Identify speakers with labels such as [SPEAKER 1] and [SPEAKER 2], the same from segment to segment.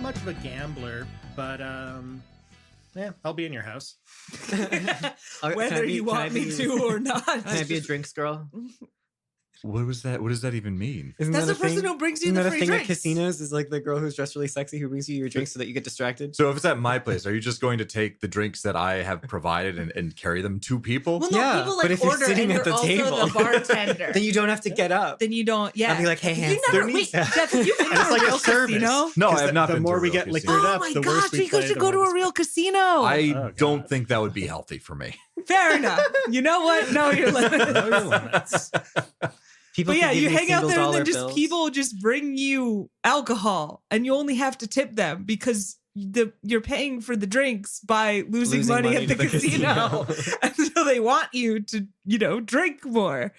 [SPEAKER 1] not much of a gambler, but I'll be in your house.
[SPEAKER 2] Whether you want me to or not.
[SPEAKER 3] Can I be a drinks girl?
[SPEAKER 4] What was that? What does that even mean?
[SPEAKER 2] That's the person who brings you the free
[SPEAKER 3] thing
[SPEAKER 2] drinks.
[SPEAKER 3] at casinos is like the girl who's dressed really sexy who brings you your drinks so that you get distracted.
[SPEAKER 4] So if it's at my place, are you just going to take the drinks that I have provided and carry them to people?
[SPEAKER 2] Well, no,
[SPEAKER 3] Yeah,
[SPEAKER 2] people
[SPEAKER 3] but
[SPEAKER 2] like
[SPEAKER 3] if you're
[SPEAKER 2] order
[SPEAKER 3] sitting
[SPEAKER 2] and
[SPEAKER 3] at
[SPEAKER 2] you're
[SPEAKER 3] the
[SPEAKER 2] also
[SPEAKER 3] table,
[SPEAKER 2] the bartender.
[SPEAKER 3] Then you don't have to get up.
[SPEAKER 2] Then you don't, yeah.
[SPEAKER 3] I'll be like, hey,
[SPEAKER 2] You
[SPEAKER 3] handsome.
[SPEAKER 2] never, wait, Jeff, have you been to
[SPEAKER 1] It's
[SPEAKER 2] a
[SPEAKER 1] like
[SPEAKER 2] real
[SPEAKER 1] a service.
[SPEAKER 2] casino?
[SPEAKER 4] No, I
[SPEAKER 1] Because
[SPEAKER 4] have not
[SPEAKER 1] the
[SPEAKER 4] been
[SPEAKER 1] more
[SPEAKER 4] to a
[SPEAKER 1] we
[SPEAKER 4] real
[SPEAKER 1] get
[SPEAKER 4] casino.
[SPEAKER 1] liquored
[SPEAKER 2] Oh
[SPEAKER 1] up,
[SPEAKER 2] my
[SPEAKER 1] the worse
[SPEAKER 2] gosh,
[SPEAKER 1] we
[SPEAKER 2] Rico
[SPEAKER 1] play
[SPEAKER 2] should
[SPEAKER 1] the
[SPEAKER 2] go to a
[SPEAKER 1] ones.
[SPEAKER 2] real casino.
[SPEAKER 4] I don't think that would be healthy for me.
[SPEAKER 2] Fair enough. You know what? No, you're limited.
[SPEAKER 1] Know your limits.
[SPEAKER 3] People
[SPEAKER 2] But yeah,
[SPEAKER 3] can give
[SPEAKER 2] you
[SPEAKER 3] me
[SPEAKER 2] hang out there and then
[SPEAKER 3] $1
[SPEAKER 2] just
[SPEAKER 3] bills.
[SPEAKER 2] people just bring you alcohol and you only have to tip them because you're paying for the drinks by losing money at the
[SPEAKER 3] to
[SPEAKER 2] casino. And so they want you to, drink more.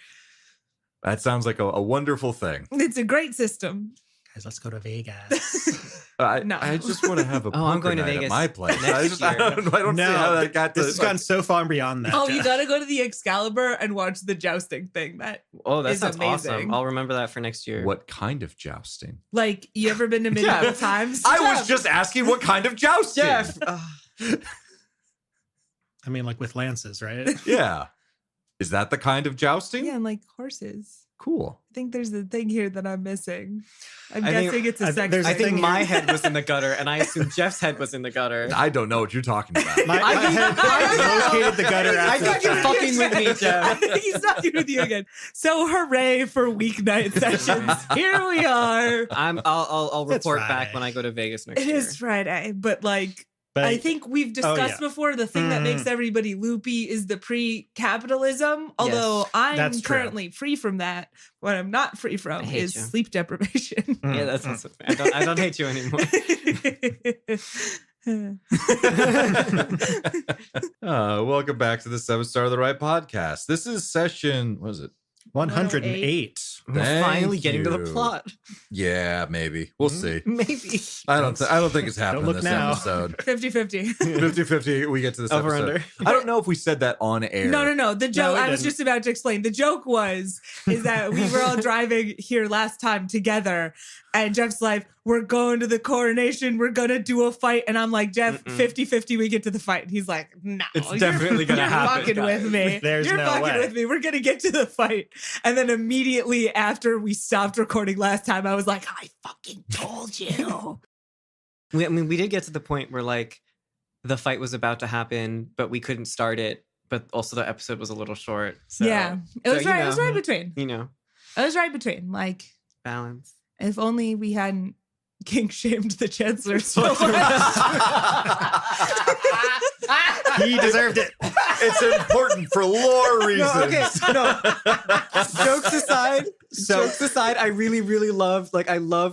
[SPEAKER 4] That sounds like a wonderful thing.
[SPEAKER 2] It's a great system.
[SPEAKER 1] Guys, let's go to Vegas.
[SPEAKER 2] No.
[SPEAKER 4] I just want to have a
[SPEAKER 3] Oh, I'm
[SPEAKER 4] poker
[SPEAKER 3] going to
[SPEAKER 4] night at
[SPEAKER 3] Vegas
[SPEAKER 4] my place.
[SPEAKER 3] next
[SPEAKER 4] I
[SPEAKER 3] year.
[SPEAKER 4] don't see how that got
[SPEAKER 1] this has gone so far beyond that.
[SPEAKER 2] Oh,
[SPEAKER 1] Jeff.
[SPEAKER 2] you got to go to the Excalibur and watch the jousting thing. That
[SPEAKER 3] Oh, that
[SPEAKER 2] is
[SPEAKER 3] sounds
[SPEAKER 2] amazing.
[SPEAKER 3] awesome. I'll remember that for next year.
[SPEAKER 4] What kind of jousting?
[SPEAKER 2] Like, you ever been to medieval times?
[SPEAKER 4] I was just asking what kind of jousting.
[SPEAKER 3] Jeff.
[SPEAKER 1] I mean, like with lances, right?
[SPEAKER 4] Yeah. Is that the kind of jousting?
[SPEAKER 2] Yeah, and like horses.
[SPEAKER 4] Cool.
[SPEAKER 2] I think there's a thing here that I'm missing. I'm
[SPEAKER 3] I think-
[SPEAKER 2] guessing it's a sex
[SPEAKER 1] there's a
[SPEAKER 3] I
[SPEAKER 2] thing.
[SPEAKER 3] think
[SPEAKER 1] thing
[SPEAKER 3] my
[SPEAKER 1] here.
[SPEAKER 3] head was in the gutter, and I assume Jeff's head was in the gutter.
[SPEAKER 4] I don't know what you're talking about.
[SPEAKER 1] My head located the gutter
[SPEAKER 3] I
[SPEAKER 1] after
[SPEAKER 3] think
[SPEAKER 1] the
[SPEAKER 3] you're
[SPEAKER 1] fact.
[SPEAKER 3] fucking with me, Jeff.
[SPEAKER 2] He's talking with you again. So hooray for weeknight sessions. Here we are.
[SPEAKER 3] I'll
[SPEAKER 1] It's
[SPEAKER 3] report back
[SPEAKER 1] Friday.
[SPEAKER 3] when I go to Vegas next
[SPEAKER 2] It
[SPEAKER 3] year.
[SPEAKER 2] is Friday, but like,
[SPEAKER 1] But
[SPEAKER 2] I think we've discussed
[SPEAKER 1] yeah.
[SPEAKER 2] before the thing that makes everybody loopy is the pre-capitalism. Although I'm
[SPEAKER 1] That's true.
[SPEAKER 2] currently free from that. What I'm not free from
[SPEAKER 3] I hate
[SPEAKER 2] is
[SPEAKER 3] you.
[SPEAKER 2] sleep deprivation.
[SPEAKER 3] Yeah, that's also I don't hate you anymore.
[SPEAKER 4] Welcome back to the 7 Star of the Right podcast. This is session, what is it?
[SPEAKER 1] 108.
[SPEAKER 3] We're finally
[SPEAKER 4] Thank
[SPEAKER 3] getting to the
[SPEAKER 4] you.
[SPEAKER 3] plot.
[SPEAKER 4] Yeah, maybe. We'll see.
[SPEAKER 3] Maybe.
[SPEAKER 4] I don't think it's happening
[SPEAKER 1] look
[SPEAKER 4] this
[SPEAKER 1] now.
[SPEAKER 4] episode.
[SPEAKER 2] 50-50.
[SPEAKER 4] 50-50, we get to this
[SPEAKER 3] Over
[SPEAKER 4] episode.
[SPEAKER 3] under.
[SPEAKER 4] I don't know if we said that on air.
[SPEAKER 2] No. The joke,
[SPEAKER 1] we
[SPEAKER 2] I was
[SPEAKER 1] didn't.
[SPEAKER 2] just about to explain. The joke is that we were all driving here last time together. And Jeff's like, we're going to the coronation. We're going to do a fight. And I'm like, Jeff, 50-50, we get to the fight. And he's like, no.
[SPEAKER 3] It's definitely gonna
[SPEAKER 2] you're
[SPEAKER 3] happen,
[SPEAKER 2] fucking
[SPEAKER 3] guys.
[SPEAKER 2] with me.
[SPEAKER 1] There's
[SPEAKER 2] you're
[SPEAKER 1] no
[SPEAKER 2] fucking
[SPEAKER 1] way.
[SPEAKER 2] with me. We're going to get to the fight. And then immediately after we stopped recording last time, I was like, I fucking told you.
[SPEAKER 3] We did get to the point where like the fight was about to happen, but we couldn't start it. But also the episode was a little short. So,
[SPEAKER 2] yeah. It was
[SPEAKER 3] so,
[SPEAKER 2] right. It was right between.
[SPEAKER 3] You know,
[SPEAKER 2] It was right between. Like,
[SPEAKER 3] balance.
[SPEAKER 2] if only we hadn't kink shamed the Chancellor so much.
[SPEAKER 1] He deserved it.
[SPEAKER 4] It's important for lore reasons.
[SPEAKER 3] No. Jokes aside, I really, really love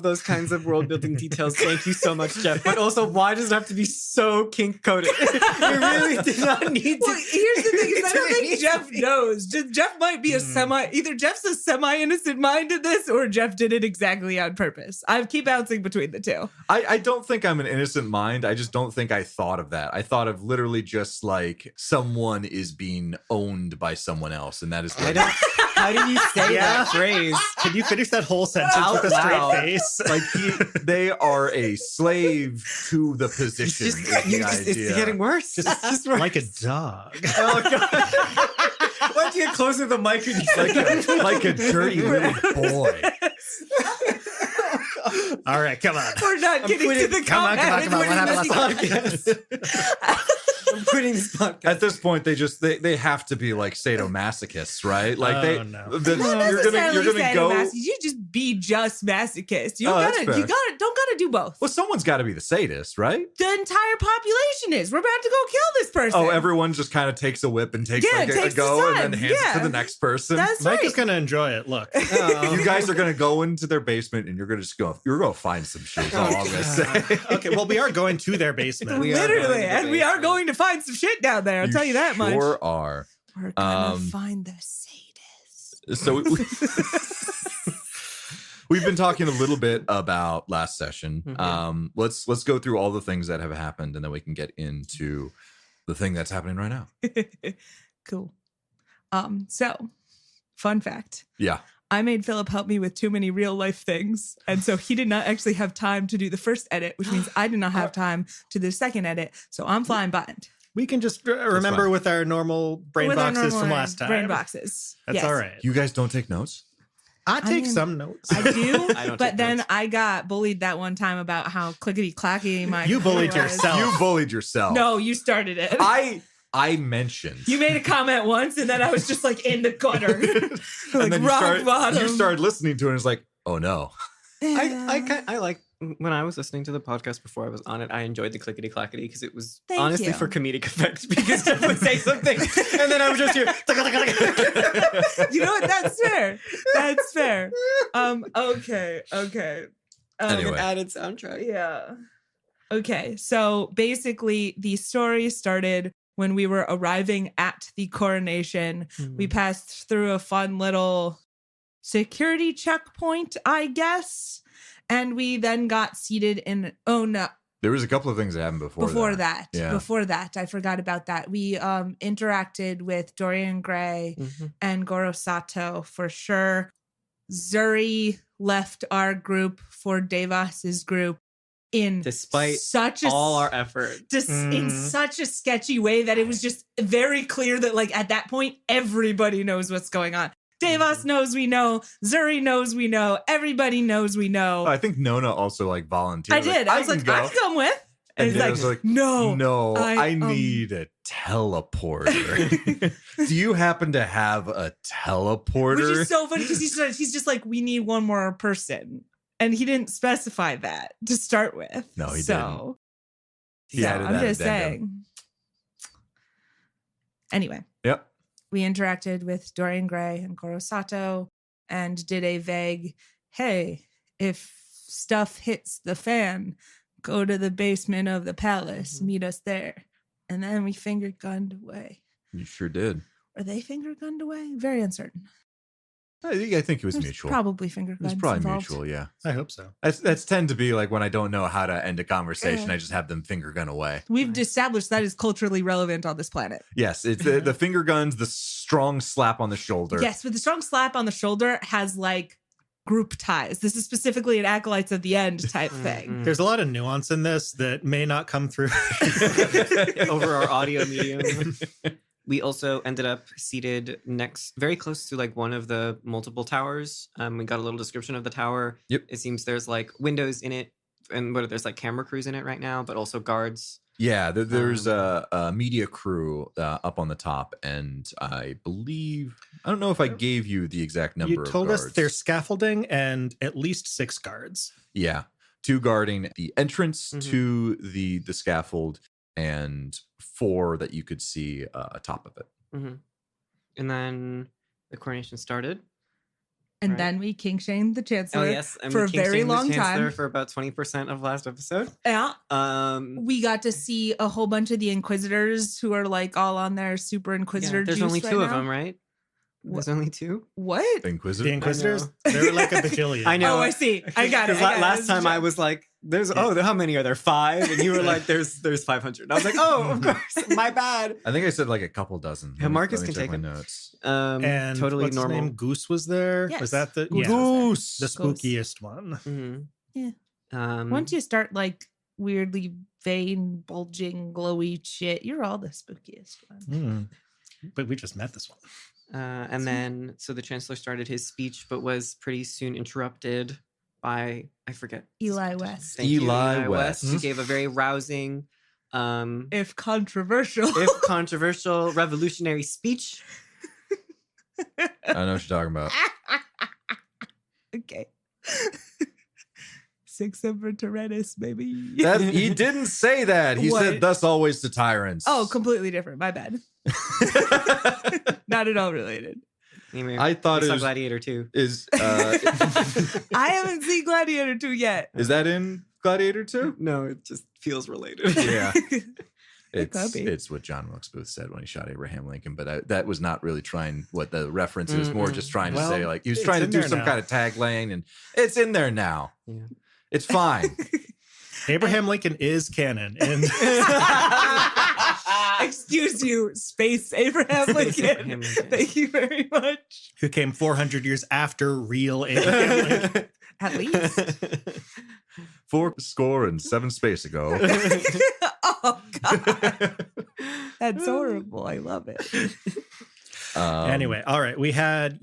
[SPEAKER 3] those kinds of world building details. Thank you so much, Jeff. But also, why does it have to be so kink coded? You really did not need to.
[SPEAKER 2] Well, here's the thing: is I don't think Jeff knows. Jeff might be either Jeff's a semi-innocent mind in this, or Jeff did it exactly on purpose. I keep bouncing between the two.
[SPEAKER 4] I don't think I'm an innocent mind. I just don't think I thought of that. I thought of literally just like someone is being owned by someone else, and that is what
[SPEAKER 3] How do you say that phrase?
[SPEAKER 1] Can you finish that whole sentence
[SPEAKER 3] Out
[SPEAKER 1] with a straight
[SPEAKER 3] loud.
[SPEAKER 1] face?
[SPEAKER 4] like they are a slave to the position. is the
[SPEAKER 3] It's
[SPEAKER 4] idea.
[SPEAKER 3] getting worse. It's just worse.
[SPEAKER 1] Like a dog.
[SPEAKER 3] Oh god! Why'd you get closer to the mic? When you
[SPEAKER 4] like a dirty little boy.
[SPEAKER 1] All right, come on.
[SPEAKER 2] We're not getting to the
[SPEAKER 1] Come on.
[SPEAKER 2] comment.
[SPEAKER 1] What happened last
[SPEAKER 3] podcast. I'm quitting this podcast.
[SPEAKER 4] At this point, they have to be like sadomasochists, right? Like
[SPEAKER 1] Oh, no.
[SPEAKER 2] Not
[SPEAKER 4] you're
[SPEAKER 2] necessarily
[SPEAKER 4] gonna go.
[SPEAKER 2] sadomasochist. You just be just masochist. You
[SPEAKER 4] Oh, that's
[SPEAKER 2] don't
[SPEAKER 4] fair.
[SPEAKER 2] gotta do both.
[SPEAKER 4] Well, someone's got to be the sadist, right?
[SPEAKER 2] The entire population is. We're about to go kill this person.
[SPEAKER 4] Oh, everyone just kind of takes a whip and takes
[SPEAKER 2] Yeah,
[SPEAKER 4] like a
[SPEAKER 2] takes the
[SPEAKER 4] go and
[SPEAKER 2] time.
[SPEAKER 4] then hands it
[SPEAKER 2] Yeah.
[SPEAKER 4] to the next person.
[SPEAKER 2] That's
[SPEAKER 1] Mike
[SPEAKER 2] right.
[SPEAKER 1] is gonna enjoy it. Look.
[SPEAKER 4] You guys are gonna go into their basement and you're gonna find some shit. Is all I'm gonna say.
[SPEAKER 1] Okay, well, we are going to their basement.
[SPEAKER 3] We are going
[SPEAKER 2] Literally,
[SPEAKER 3] to the
[SPEAKER 2] and we are
[SPEAKER 3] basement.
[SPEAKER 2] going to find some shit down there. I'll tell you that much.
[SPEAKER 4] Sure are.
[SPEAKER 2] We're gonna
[SPEAKER 4] Um,
[SPEAKER 2] find the sadists.
[SPEAKER 4] So we've been talking a little bit about last session.
[SPEAKER 3] Mhm.
[SPEAKER 4] Let's go through all the things that have happened, and then we can get into the thing that's happening right now.
[SPEAKER 2] Cool. So, fun fact.
[SPEAKER 4] Yeah.
[SPEAKER 2] I made Philip help me with too many real life things. And so he did not actually have time to do the first edit, which means I did not have time to do the second edit. So I'm flying behind.
[SPEAKER 1] We can just remember
[SPEAKER 4] fine.
[SPEAKER 1] with our normal brain
[SPEAKER 2] With our
[SPEAKER 1] boxes
[SPEAKER 2] normal
[SPEAKER 1] from last time.
[SPEAKER 2] Brain boxes.
[SPEAKER 1] That's
[SPEAKER 2] Yes.
[SPEAKER 1] all right.
[SPEAKER 4] You guys don't take notes?
[SPEAKER 1] I take
[SPEAKER 2] mean,
[SPEAKER 1] some notes.
[SPEAKER 2] I do,
[SPEAKER 3] I don't
[SPEAKER 2] but
[SPEAKER 3] take
[SPEAKER 2] then
[SPEAKER 3] notes.
[SPEAKER 2] I got bullied that one time about how clickety clacky my
[SPEAKER 1] You bullied
[SPEAKER 2] computer was.
[SPEAKER 1] yourself.
[SPEAKER 4] You bullied yourself.
[SPEAKER 2] No, you started it.
[SPEAKER 4] I mentioned.
[SPEAKER 2] You made a comment once, and then I was just like in the gutter,
[SPEAKER 4] and
[SPEAKER 2] like
[SPEAKER 4] then
[SPEAKER 2] rock bottom.
[SPEAKER 4] you started listening to it and it's like, oh no.
[SPEAKER 3] I like when I was listening to the podcast before I was on it. I enjoyed the clickety clackety because it was
[SPEAKER 2] Thank
[SPEAKER 3] honestly
[SPEAKER 2] you.
[SPEAKER 3] for comedic effect. Because Jeff would say something, and then I would just hear.
[SPEAKER 2] You know what? That's fair. That's fair. Okay.
[SPEAKER 4] Anyway.
[SPEAKER 3] An added soundtrack.
[SPEAKER 2] Yeah. Okay. So basically, the story started when we were arriving at the coronation. We passed through a fun little security checkpoint, I guess. And we then got seated in, oh no,
[SPEAKER 4] There was a couple of things that happened before that. Yeah.
[SPEAKER 2] Before that, I forgot about that. We interacted with Dorian Gray and Goro Sato for sure. Zuri left our group for Devas's group in
[SPEAKER 3] Despite
[SPEAKER 2] such
[SPEAKER 3] all our effort.
[SPEAKER 2] in such a sketchy way that it was just very clear that like at that point everybody knows what's going on. Devas knows we know. Zuri knows we know. Everybody knows we know.
[SPEAKER 4] I think Nona also like volunteered.
[SPEAKER 2] I did. I was like, I can come with. And
[SPEAKER 4] And
[SPEAKER 2] he's
[SPEAKER 4] I was like,
[SPEAKER 2] no.
[SPEAKER 4] I need a teleporter. Do you happen to have a teleporter?
[SPEAKER 2] Which is so funny because he's just like, we need one more person. And he didn't specify that to start with.
[SPEAKER 4] No, he
[SPEAKER 2] didn't.
[SPEAKER 4] He added
[SPEAKER 2] I'm
[SPEAKER 4] that
[SPEAKER 2] just
[SPEAKER 4] addendum.
[SPEAKER 2] saying. Anyway,
[SPEAKER 4] Yep.
[SPEAKER 2] we interacted with Dorian Gray and Goro Sato and did a vague, hey, if stuff hits the fan, go to the basement of the palace, meet us there. And then we finger gunned away.
[SPEAKER 4] You sure did.
[SPEAKER 2] Were they finger gunned away? Very uncertain.
[SPEAKER 4] I think it was
[SPEAKER 2] There's
[SPEAKER 4] mutual.
[SPEAKER 2] Probably finger
[SPEAKER 4] It was
[SPEAKER 2] guns
[SPEAKER 4] probably
[SPEAKER 2] involved.
[SPEAKER 4] mutual, yeah.
[SPEAKER 1] I hope so.
[SPEAKER 4] That's tend to be like when I don't know how to end a conversation,
[SPEAKER 2] Yeah.
[SPEAKER 4] I just have them finger gun away.
[SPEAKER 2] We've established that is culturally relevant on this planet.
[SPEAKER 4] Yes, it's the finger guns, the strong slap on the shoulder.
[SPEAKER 2] Yes, but the strong slap on the shoulder has like group ties. This is specifically an Acolytes at the end type thing.
[SPEAKER 1] There's a lot of nuance in this that may not come through.
[SPEAKER 3] Over our audio medium. We also ended up seated very close to like one of the multiple towers. We got a little description of the tower.
[SPEAKER 4] Yep.
[SPEAKER 3] It seems there's like windows in it, and there's like camera crews in it right now, but also guards.
[SPEAKER 4] Yeah, there's a media crew up on the top, and I don't know if I gave you the exact number
[SPEAKER 1] You
[SPEAKER 4] of
[SPEAKER 1] told
[SPEAKER 4] guards.
[SPEAKER 1] us there's scaffolding and at least 6 guards.
[SPEAKER 4] Yeah, 2 guarding the entrance to the scaffold, and 4 that you could see atop of it.
[SPEAKER 3] And then the coronation started.
[SPEAKER 2] And
[SPEAKER 3] Right.
[SPEAKER 2] then we king shamed the chancellor.
[SPEAKER 3] Oh yes, and
[SPEAKER 2] for
[SPEAKER 3] we
[SPEAKER 2] a
[SPEAKER 3] king
[SPEAKER 2] very
[SPEAKER 3] shamed the
[SPEAKER 2] long
[SPEAKER 3] Chancellor
[SPEAKER 2] time.
[SPEAKER 3] for about 20% of last episode.
[SPEAKER 2] Yeah.
[SPEAKER 3] We
[SPEAKER 2] We got to see a whole bunch of the Inquisitors who are like all on their super Inquisitor
[SPEAKER 3] there's
[SPEAKER 2] juice
[SPEAKER 3] only
[SPEAKER 2] right
[SPEAKER 3] 2 of
[SPEAKER 2] now.
[SPEAKER 3] them, right? There's only 2.
[SPEAKER 2] What?
[SPEAKER 4] Inquisitor.
[SPEAKER 1] The Inquisitors, they were like a bajillion.
[SPEAKER 3] I know.
[SPEAKER 2] Oh, I see. I got it.
[SPEAKER 3] Because last time I was like, "There's how many are there? 5?" And you were like, "There's 500." And I was like, "Oh, of course, my bad."
[SPEAKER 4] I think I said like a couple dozen.
[SPEAKER 3] Yeah, Marcus
[SPEAKER 4] Let me
[SPEAKER 3] can
[SPEAKER 4] check
[SPEAKER 3] take
[SPEAKER 4] my
[SPEAKER 3] it.
[SPEAKER 4] notes.
[SPEAKER 1] And
[SPEAKER 3] Totally
[SPEAKER 1] what's
[SPEAKER 3] normal.
[SPEAKER 1] his name? Goose was there.
[SPEAKER 2] Yes.
[SPEAKER 1] Was that the
[SPEAKER 2] Goose
[SPEAKER 1] yeah,
[SPEAKER 4] Goose.
[SPEAKER 1] the spookiest one?
[SPEAKER 3] Mhm.
[SPEAKER 2] Yeah. Once you start like weirdly vein bulging glowy shit, you're all the spookiest one.
[SPEAKER 1] Hmm. But we just met this one.
[SPEAKER 3] And then, so the Chancellor started his speech, but was pretty soon interrupted by, I forget.
[SPEAKER 2] Eli West.
[SPEAKER 3] Thank you,
[SPEAKER 4] Eli
[SPEAKER 3] West, who
[SPEAKER 4] West.
[SPEAKER 3] gave a very rousing,
[SPEAKER 2] If controversial.
[SPEAKER 3] if controversial, revolutionary speech.
[SPEAKER 4] I know what you're talking about.
[SPEAKER 2] Okay. Six Semper Tyrannis, baby.
[SPEAKER 4] He didn't say that. He
[SPEAKER 2] What?
[SPEAKER 4] said, "Thus always to tyrants."
[SPEAKER 2] Oh, completely different. My bad. Not at all related.
[SPEAKER 3] Anyway,
[SPEAKER 4] I thought
[SPEAKER 3] we
[SPEAKER 4] it
[SPEAKER 3] saw
[SPEAKER 4] was-
[SPEAKER 3] Gladiator 2.
[SPEAKER 4] Is
[SPEAKER 2] I haven't seen Gladiator 2 yet.
[SPEAKER 4] is that in Gladiator 2?
[SPEAKER 3] No, it just feels related.
[SPEAKER 4] Yeah.
[SPEAKER 2] It could be.
[SPEAKER 4] It's what John Wilkes Booth said when he shot Abraham Lincoln, but that was not really trying what the reference is. More just trying to
[SPEAKER 1] Well,
[SPEAKER 4] say like he was
[SPEAKER 1] it's
[SPEAKER 4] trying to
[SPEAKER 1] in
[SPEAKER 4] do
[SPEAKER 1] there
[SPEAKER 4] some
[SPEAKER 1] now.
[SPEAKER 4] kind of tagline, and it's in there now.
[SPEAKER 3] Yeah.
[SPEAKER 4] It's fine.
[SPEAKER 1] Abraham Lincoln is canon, and
[SPEAKER 2] Excuse you, Space Abraham Lincoln.
[SPEAKER 3] Abraham Lincoln.
[SPEAKER 2] Thank you very much.
[SPEAKER 1] Who came 400 years after real Abraham Lincoln.
[SPEAKER 2] At least.
[SPEAKER 4] 407 space ago.
[SPEAKER 2] Oh, God. That's horrible. I love it.
[SPEAKER 1] Anyway, all right. We had,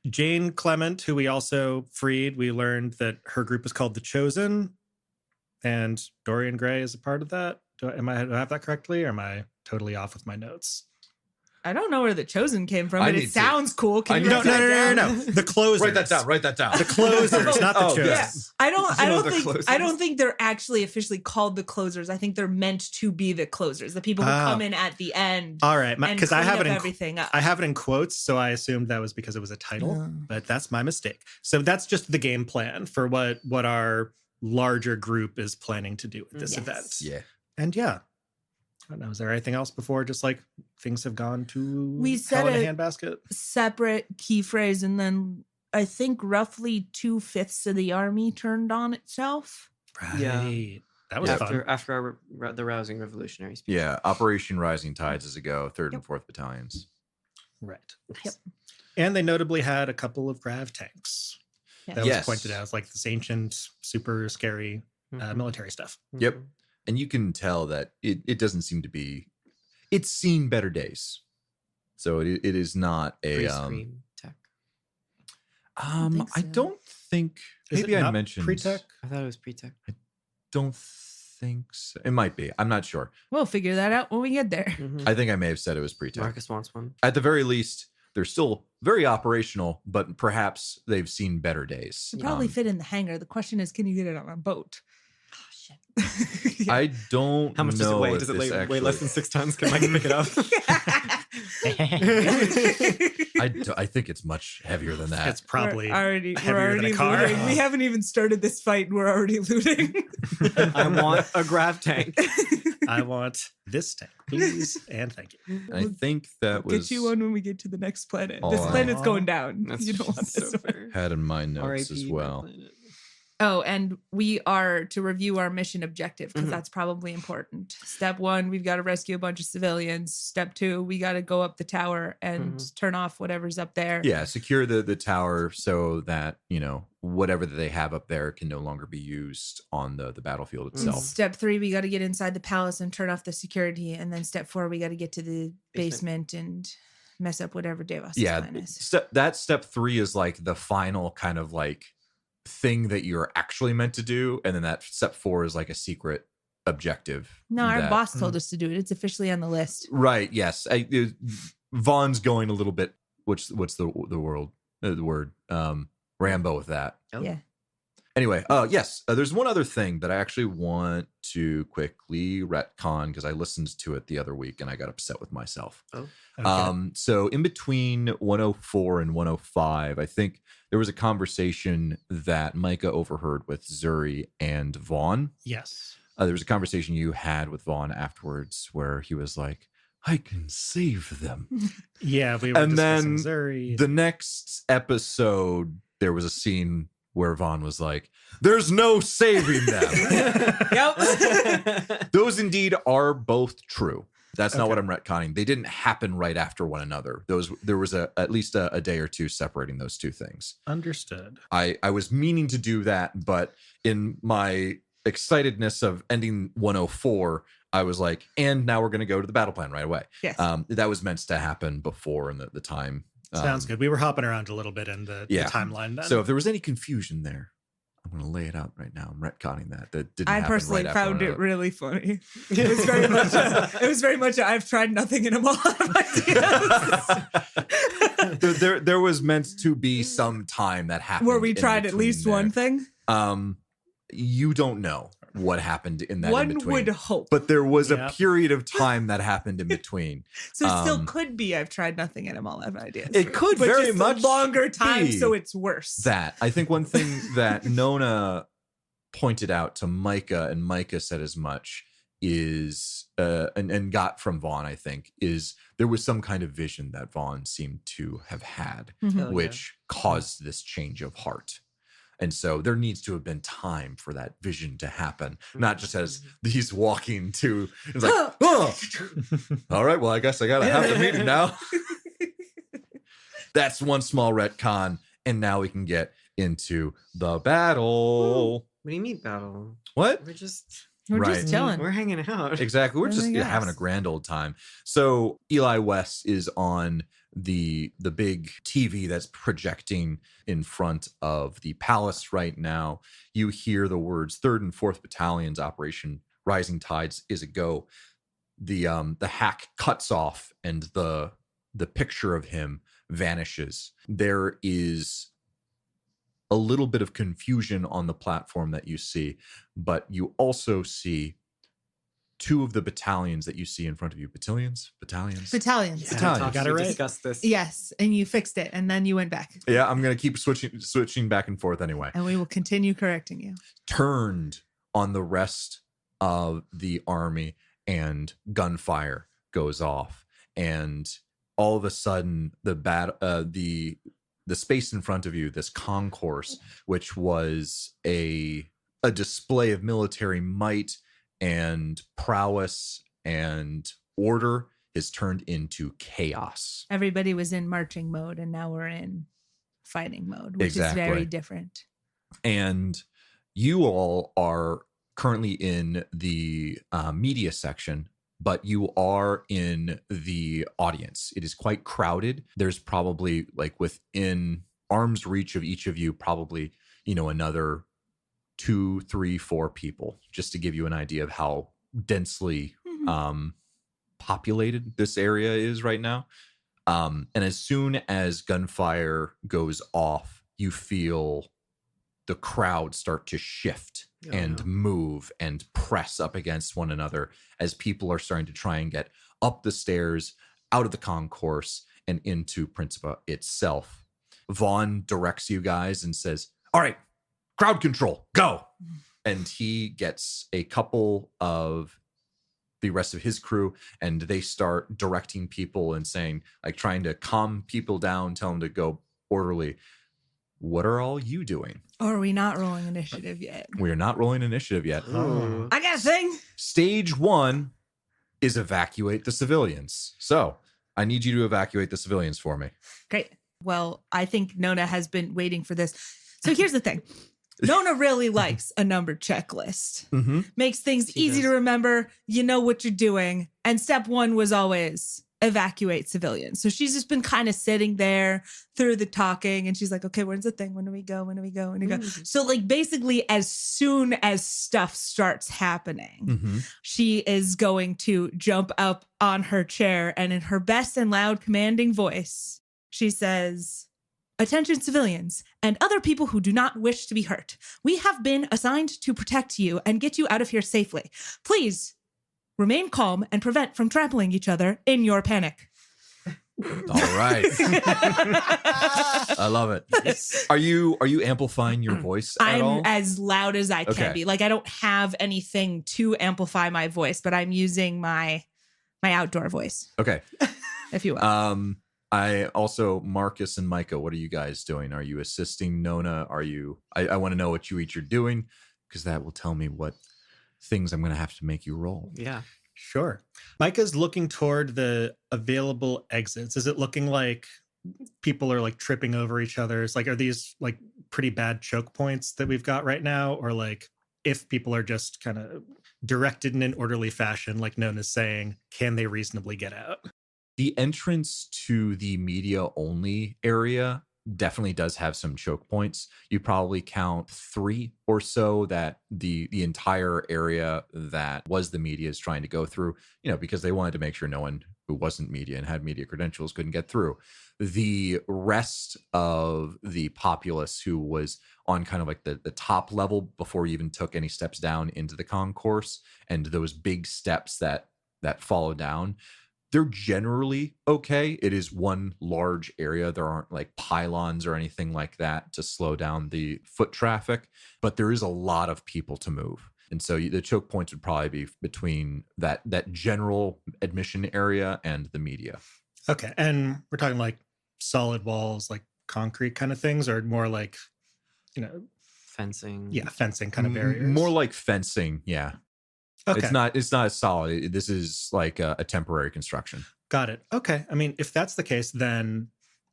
[SPEAKER 1] Jane Clement, who we also freed. We learned that her group is called The Chosen, and Dorian Gray is a part of that. Do I have that correctly, or am I totally off with my notes?
[SPEAKER 2] I don't know where The Chosen came from,
[SPEAKER 4] I
[SPEAKER 2] but
[SPEAKER 4] need
[SPEAKER 2] it
[SPEAKER 4] to-
[SPEAKER 2] sounds cool. Can you
[SPEAKER 1] No,
[SPEAKER 2] write that down?
[SPEAKER 1] The closers.
[SPEAKER 4] Write that down.
[SPEAKER 1] The closers, not the
[SPEAKER 4] Oh,
[SPEAKER 1] Chosen.
[SPEAKER 4] yes.
[SPEAKER 2] I don't
[SPEAKER 3] The
[SPEAKER 2] think they're actually officially called the closers. I think they're meant to be the closers, the people who come in at the end.
[SPEAKER 1] All right,
[SPEAKER 2] and
[SPEAKER 1] because I
[SPEAKER 2] clean
[SPEAKER 1] have
[SPEAKER 2] up
[SPEAKER 1] it in
[SPEAKER 2] everything up.
[SPEAKER 1] I have it in quotes, so I assumed that was because it was a title,
[SPEAKER 2] Oh.
[SPEAKER 1] but that's my mistake. So that's just the game plan for what our larger group is planning to do at this
[SPEAKER 2] Yes.
[SPEAKER 1] event.
[SPEAKER 4] Yeah.
[SPEAKER 1] And I don't know. Is there anything else before just like things have gone to
[SPEAKER 2] We said
[SPEAKER 1] hell in a
[SPEAKER 2] it-
[SPEAKER 1] handbasket?
[SPEAKER 2] Separate key phrase, and then I think roughly 2/5 of the army turned on itself.
[SPEAKER 1] Right.
[SPEAKER 3] Yeah.
[SPEAKER 1] That was fun.
[SPEAKER 3] After the rousing revolutionary speech.
[SPEAKER 4] Yeah. Operation Rising Tides is a go. 3rd and 4th battalions.
[SPEAKER 1] Right.
[SPEAKER 2] Yep.
[SPEAKER 1] And they notably had a couple of grav tanks.
[SPEAKER 2] Yeah.
[SPEAKER 1] That
[SPEAKER 4] Yes.
[SPEAKER 1] was pointed out as like this ancient, super scary
[SPEAKER 3] Mhm.
[SPEAKER 1] military stuff.
[SPEAKER 4] Yep. And you can tell that it doesn't seem to be. It's seen better days, so it is not a.
[SPEAKER 3] Pre-screen tech.
[SPEAKER 2] think
[SPEAKER 4] I
[SPEAKER 2] so.
[SPEAKER 4] don't think.
[SPEAKER 1] Is
[SPEAKER 4] Maybe
[SPEAKER 1] it
[SPEAKER 4] I
[SPEAKER 1] not
[SPEAKER 4] mentioned
[SPEAKER 1] pre-tech?
[SPEAKER 3] I thought it was pre-tech.
[SPEAKER 4] Don't think so. It might be. I'm not sure.
[SPEAKER 2] We'll figure that out when we get there.
[SPEAKER 3] Mhm.
[SPEAKER 4] I think I may have said it was pre-tech.
[SPEAKER 3] Marcus wants one.
[SPEAKER 4] At the very least, they're still very operational, but perhaps they've seen better days.
[SPEAKER 2] It'll probably fit in the hangar. The question is, can you get it on a boat?
[SPEAKER 3] Oh, shit.
[SPEAKER 4] I don't.
[SPEAKER 3] How much does it
[SPEAKER 4] know
[SPEAKER 3] weigh?
[SPEAKER 4] if
[SPEAKER 3] Does it
[SPEAKER 4] this
[SPEAKER 3] weigh less than 6 tons? Can Mike pick it up?
[SPEAKER 4] I think it's much heavier than that.
[SPEAKER 1] It's probably
[SPEAKER 2] we're already
[SPEAKER 1] heavier than a car.
[SPEAKER 2] looting. We haven't even started this fight, and we're already looting.
[SPEAKER 3] I want a grav tank.
[SPEAKER 1] I want this tank, please, and thank you.
[SPEAKER 4] I think that
[SPEAKER 2] We'll
[SPEAKER 4] was
[SPEAKER 2] get you one when we get to the next planet. This
[SPEAKER 4] Aw.
[SPEAKER 2] planet's going down.
[SPEAKER 3] That's
[SPEAKER 2] You don't want
[SPEAKER 3] so
[SPEAKER 2] this one.
[SPEAKER 3] fair.
[SPEAKER 4] had in my notes
[SPEAKER 3] RIP,
[SPEAKER 4] as
[SPEAKER 3] my
[SPEAKER 4] well.
[SPEAKER 3] planet.
[SPEAKER 2] Oh, and we are to review our mission objective because
[SPEAKER 3] Mhm.
[SPEAKER 2] that's probably important. Step 1, we've got to rescue a bunch of civilians. Step 2, we got to go up the tower and turn off whatever's up there.
[SPEAKER 4] Yeah, secure the tower so that, whatever that they have up there can no longer be used on the battlefield
[SPEAKER 2] And
[SPEAKER 4] itself.
[SPEAKER 2] Step 3, we got to get inside the palace and turn off the security. And then step 4, we got to get to the basement and mess up whatever Devos'
[SPEAKER 4] Yeah,
[SPEAKER 2] plan is.
[SPEAKER 4] step 3 is like the final kind of like thing that you're actually meant to do, and then that step 4 is like a secret objective.
[SPEAKER 2] No, our
[SPEAKER 4] that-
[SPEAKER 2] boss told us to do it. It's officially on the list.
[SPEAKER 4] Right. Yes. Vaughn's going a little bit. What's the word? Rambo with that.
[SPEAKER 3] Oh.
[SPEAKER 2] Yeah.
[SPEAKER 4] Anyway, yes. There's one other thing that I actually want to quickly retcon because I listened to it the other week and I got upset with myself.
[SPEAKER 3] Oh.
[SPEAKER 1] Okay.
[SPEAKER 4] So in between 104 and 105, I think there was a conversation that Micah overheard with Zuri and Vaughn.
[SPEAKER 1] Yes.
[SPEAKER 4] There was a conversation you had with Vaughn afterwards where he was like, I can save them.
[SPEAKER 1] Yeah, we were
[SPEAKER 4] And
[SPEAKER 1] discussing
[SPEAKER 4] then
[SPEAKER 1] Zuri.
[SPEAKER 4] The next episode, there was a scene where Vaughn was like, there's no saving them.
[SPEAKER 2] Yep.
[SPEAKER 4] Those indeed are both true. That's not
[SPEAKER 1] Okay.
[SPEAKER 4] what I'm retconning. They didn't happen right after one another. There was at least a day or two separating those two things.
[SPEAKER 1] Understood.
[SPEAKER 4] I was meaning to do that, but in my excitedness of ending 104, I was like, and now we're going to go to the battle plan right away.
[SPEAKER 2] Yes.
[SPEAKER 4] That was meant to happen before in the time.
[SPEAKER 1] Sounds good. We were hopping around a little bit in the
[SPEAKER 4] Yeah.
[SPEAKER 1] timeline then.
[SPEAKER 4] So if there was any confusion there, I'm going to lay it out right now. I'm retconning that. That didn't
[SPEAKER 2] I
[SPEAKER 4] happen
[SPEAKER 2] personally
[SPEAKER 4] right after
[SPEAKER 2] found
[SPEAKER 4] one
[SPEAKER 2] it
[SPEAKER 4] another.
[SPEAKER 2] really funny. It was very much. It was very much. I've tried nothing and I'm all out of ideas.
[SPEAKER 4] there was meant to be some time that happened.
[SPEAKER 2] Where we
[SPEAKER 4] in
[SPEAKER 2] tried at
[SPEAKER 4] between
[SPEAKER 2] least
[SPEAKER 4] there.
[SPEAKER 2] one thing.
[SPEAKER 4] You don't know what happened in that in
[SPEAKER 2] One
[SPEAKER 4] between.
[SPEAKER 2] would hope.
[SPEAKER 4] But there was
[SPEAKER 1] Yeah.
[SPEAKER 4] a period of time that happened in between.
[SPEAKER 2] So it still
[SPEAKER 4] um,
[SPEAKER 2] could be I've tried nothing and I'm all out of ideas.
[SPEAKER 4] It could
[SPEAKER 2] but
[SPEAKER 4] very
[SPEAKER 2] just
[SPEAKER 4] much
[SPEAKER 2] a longer time,
[SPEAKER 4] be
[SPEAKER 2] so it's worse.
[SPEAKER 4] That I think one thing that Nona pointed out to Micah, and Micah said as much, is and got from Vaughn, I think, is there was some kind of vision that Vaughn seemed to have had,
[SPEAKER 2] Mhm.
[SPEAKER 3] Oh, yeah.
[SPEAKER 4] which caused this change of heart. And so there needs to have been time for that vision to happen, not just as he's walking to, it's like, oh, all right, well, I guess I got to have the meeting now. That's one small retcon. And now we can get into the battle.
[SPEAKER 3] What do you mean battle?
[SPEAKER 4] What?
[SPEAKER 3] We're just
[SPEAKER 2] chilling.
[SPEAKER 3] We're hanging out.
[SPEAKER 4] Exactly. We're just
[SPEAKER 2] Really
[SPEAKER 4] having a grand old time. So Eli West is on the big TV that's projecting in front of the palace right now. You hear the words 3rd and 4th Battalions Operation Rising Tides is a go. The hack cuts off and the picture of him vanishes. There is a little bit of confusion on the platform that you see, but you also see 2 of the battalions that you see in front of you. Battalions.
[SPEAKER 2] Battalions.
[SPEAKER 4] Battalions.
[SPEAKER 1] Got it right.
[SPEAKER 3] Discuss this.
[SPEAKER 2] Yes, and you fixed it, and then you went back.
[SPEAKER 4] Yeah, I'm gonna keep switching back and forth anyway.
[SPEAKER 2] And we will continue correcting you.
[SPEAKER 4] Turned on the rest of the army, and gunfire goes off, and all of a sudden the space in front of you, this concourse, which was a display of military might and prowess and order, is turned into chaos.
[SPEAKER 2] Everybody was in marching mode, and now we're in fighting mode, which
[SPEAKER 4] Exactly.
[SPEAKER 2] is very different.
[SPEAKER 4] And you all are currently in the media section, but you are in the audience. It is quite crowded. There's probably, like, within arm's reach of each of you, probably, another 2, 3, 4 people, just to give you an idea of how densely populated this area is right now. And as soon as gunfire goes off, you feel the crowd start to shift and move and press up against one another as people are starting to try and get up the stairs, out of the concourse, and into Principa itself. Vaughn directs you guys and says, all right, crowd control, go. And he gets a couple of the rest of his crew, and they start directing people and saying, like, trying to calm people down, tell them to go orderly. What are all you doing?
[SPEAKER 2] Or are we not rolling initiative yet?
[SPEAKER 4] We are not rolling initiative yet.
[SPEAKER 3] Ooh.
[SPEAKER 2] I got a thing.
[SPEAKER 4] Stage 1 is evacuate the civilians. So I need you to evacuate the civilians for me.
[SPEAKER 2] Great. Well, I think Nona has been waiting for this. So here's the thing. Nona really likes a numbered checklist.
[SPEAKER 4] Mm-hmm.
[SPEAKER 2] Makes things
[SPEAKER 3] She
[SPEAKER 2] easy
[SPEAKER 3] does.
[SPEAKER 2] to remember. You know what you're doing. And step 1 was always evacuate civilians. So she's just been kind of sitting there through the talking, and she's like, okay, where's the thing? When do we go? When do we go? When do we go? So, like, basically, as soon as stuff starts happening,
[SPEAKER 4] Mm-hmm.
[SPEAKER 2] she is going to jump up on her chair, and in her best and loud commanding voice, she says, attention civilians and other people who do not wish to be hurt. We have been assigned to protect you and get you out of here safely. Please remain calm and prevent from trampling each other in your panic.
[SPEAKER 4] All right. I love it. Are you amplifying your voice at
[SPEAKER 2] I'm
[SPEAKER 4] all?
[SPEAKER 2] as loud as I can
[SPEAKER 4] Okay.
[SPEAKER 2] be. Like, I don't have anything to amplify my voice, but I'm using my outdoor voice,
[SPEAKER 4] Okay.
[SPEAKER 2] if you will.
[SPEAKER 4] I also, Marcus and Micah, what are you guys doing? Are you assisting Nona? Are you, I want to know what you each are doing, because that will tell me what things I'm going to have to make you roll.
[SPEAKER 3] Yeah.
[SPEAKER 1] Sure. Micah's looking toward the available exits. Is it looking like people are like tripping over each other? It's like, are these like pretty bad choke points that we've got right now? Or like, if people are just kind of directed in an orderly fashion, like Nona's saying, can they reasonably get out?
[SPEAKER 4] The entrance to the media only area definitely does have some choke points. You probably count 3 or so that the entire area that was the media is trying to go through, because they wanted to make sure no one who wasn't media and had media credentials couldn't get through. The rest of the populace who was on kind of like the top level before you even took any steps down into the concourse, and those big steps that follow down, they're generally okay. It is one large area. There aren't like pylons or anything like that to slow down the foot traffic, but there is a lot of people to move. And so the choke points would probably be between that general admission area and the media.
[SPEAKER 1] Okay. And we're talking like solid walls, like concrete kind of things, or more like,
[SPEAKER 3] fencing.
[SPEAKER 1] Yeah, fencing kind of barriers.
[SPEAKER 4] More like fencing. Yeah.
[SPEAKER 1] Okay.
[SPEAKER 4] It's not as solid. This is like a temporary construction.
[SPEAKER 1] Got it. Okay. I mean, if that's the case, then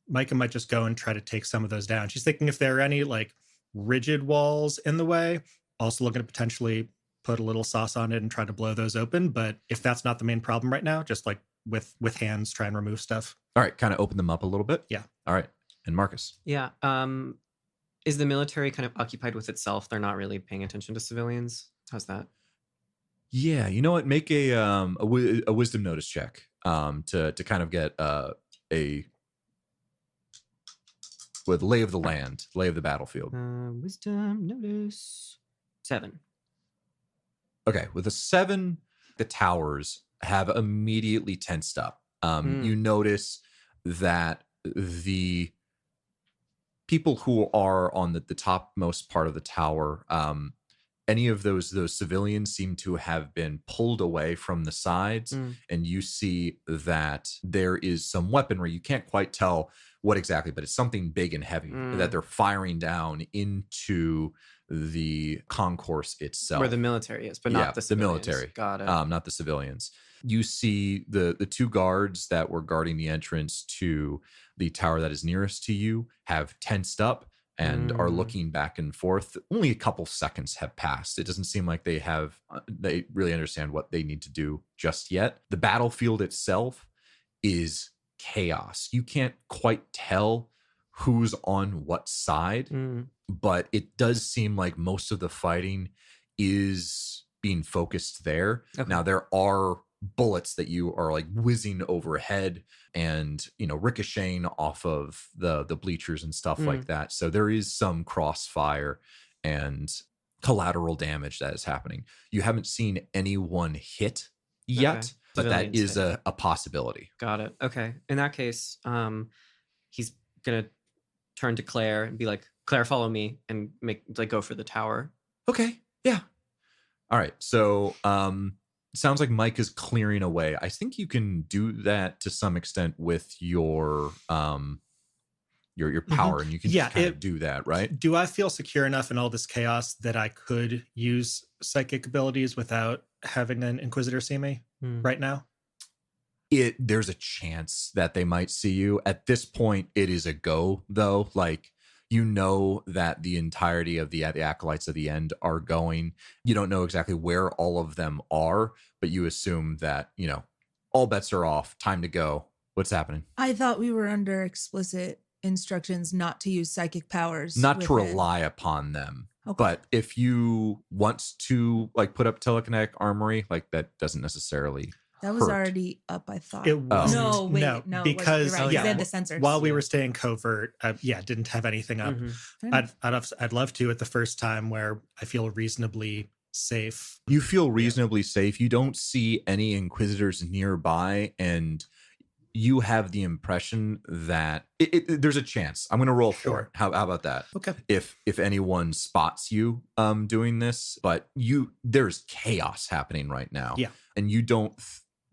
[SPEAKER 1] Micah might just go and try to take some of those down. She's thinking if there are any like rigid walls in the way, also looking to potentially put a little sauce on it and try to blow those open. But if that's not the main problem right now, just like with hands, try and remove stuff.
[SPEAKER 4] All right, kind of open them up a little bit.
[SPEAKER 1] Yeah.
[SPEAKER 4] All right. And Marcus.
[SPEAKER 3] Yeah. Is the military kind of occupied with itself? They're not really paying attention to civilians. How's that?
[SPEAKER 4] Yeah, you know what? Make a wisdom notice check to kind of get with lay of the land, lay of the battlefield.
[SPEAKER 3] Wisdom notice 7.
[SPEAKER 4] Okay, with a 7, the towers have immediately tensed up. You notice that the people who are on the topmost part of the tower, any of those civilians seem to have been pulled away from the sides, and you see that there is some weaponry. You can't quite tell what exactly, but it's something big and heavy that they're firing down into the concourse itself,
[SPEAKER 3] where the military is, but not the civilians.
[SPEAKER 4] military.
[SPEAKER 3] Got it.
[SPEAKER 4] Not the civilians. You see the 2 guards that were guarding the entrance to the tower that is nearest to you have tensed up and are looking back and forth. Only a couple seconds have passed. It doesn't seem like they really understand what they need to do just yet. The battlefield itself is chaos. You can't quite tell who's on what side, but it does seem like most of the fighting is being focused there. Okay. Now, there are bullets that you are like whizzing overhead and, you know, ricocheting off of the bleachers and stuff like that. So there is some crossfire and collateral damage that is happening. You haven't seen anyone hit yet, but that is a possibility.
[SPEAKER 3] Got it. Okay. In that case, he's gonna turn to Claire and be like, Claire, follow me, and go for the tower.
[SPEAKER 4] Okay. Yeah. All right. So sounds like Mike is clearing away. I think you can do that to some extent with your power, and you can kind of do that, right?
[SPEAKER 1] Do I feel secure enough in all this chaos that I could use psychic abilities without having an Inquisitor see me right now?
[SPEAKER 4] There's a chance that they might see you. At this point, it is a go, though. Like, you know that the entirety of the acolytes at the end are going. You don't know exactly where all of them are, but you assume that, you know, all bets are off. Time to go. What's happening?
[SPEAKER 2] I thought we were under explicit instructions not to use psychic powers.
[SPEAKER 4] Not to rely upon them. Okay. But if you want to like put up telekinetic armory, like that doesn't necessarily
[SPEAKER 2] That was already up, I thought.
[SPEAKER 1] It was.
[SPEAKER 2] No, wait, no.
[SPEAKER 1] Because
[SPEAKER 2] right. They had the sensors.
[SPEAKER 1] While we were staying covert, didn't have anything up. I'd love to at the first time where I feel reasonably safe.
[SPEAKER 4] You feel reasonably safe. You don't see any Inquisitors nearby, and you have the impression that there's a chance. I'm going to roll for it. How about that?
[SPEAKER 1] Okay.
[SPEAKER 4] If anyone spots you doing this, but there's chaos happening right now.
[SPEAKER 1] Yeah.
[SPEAKER 4] And you don't.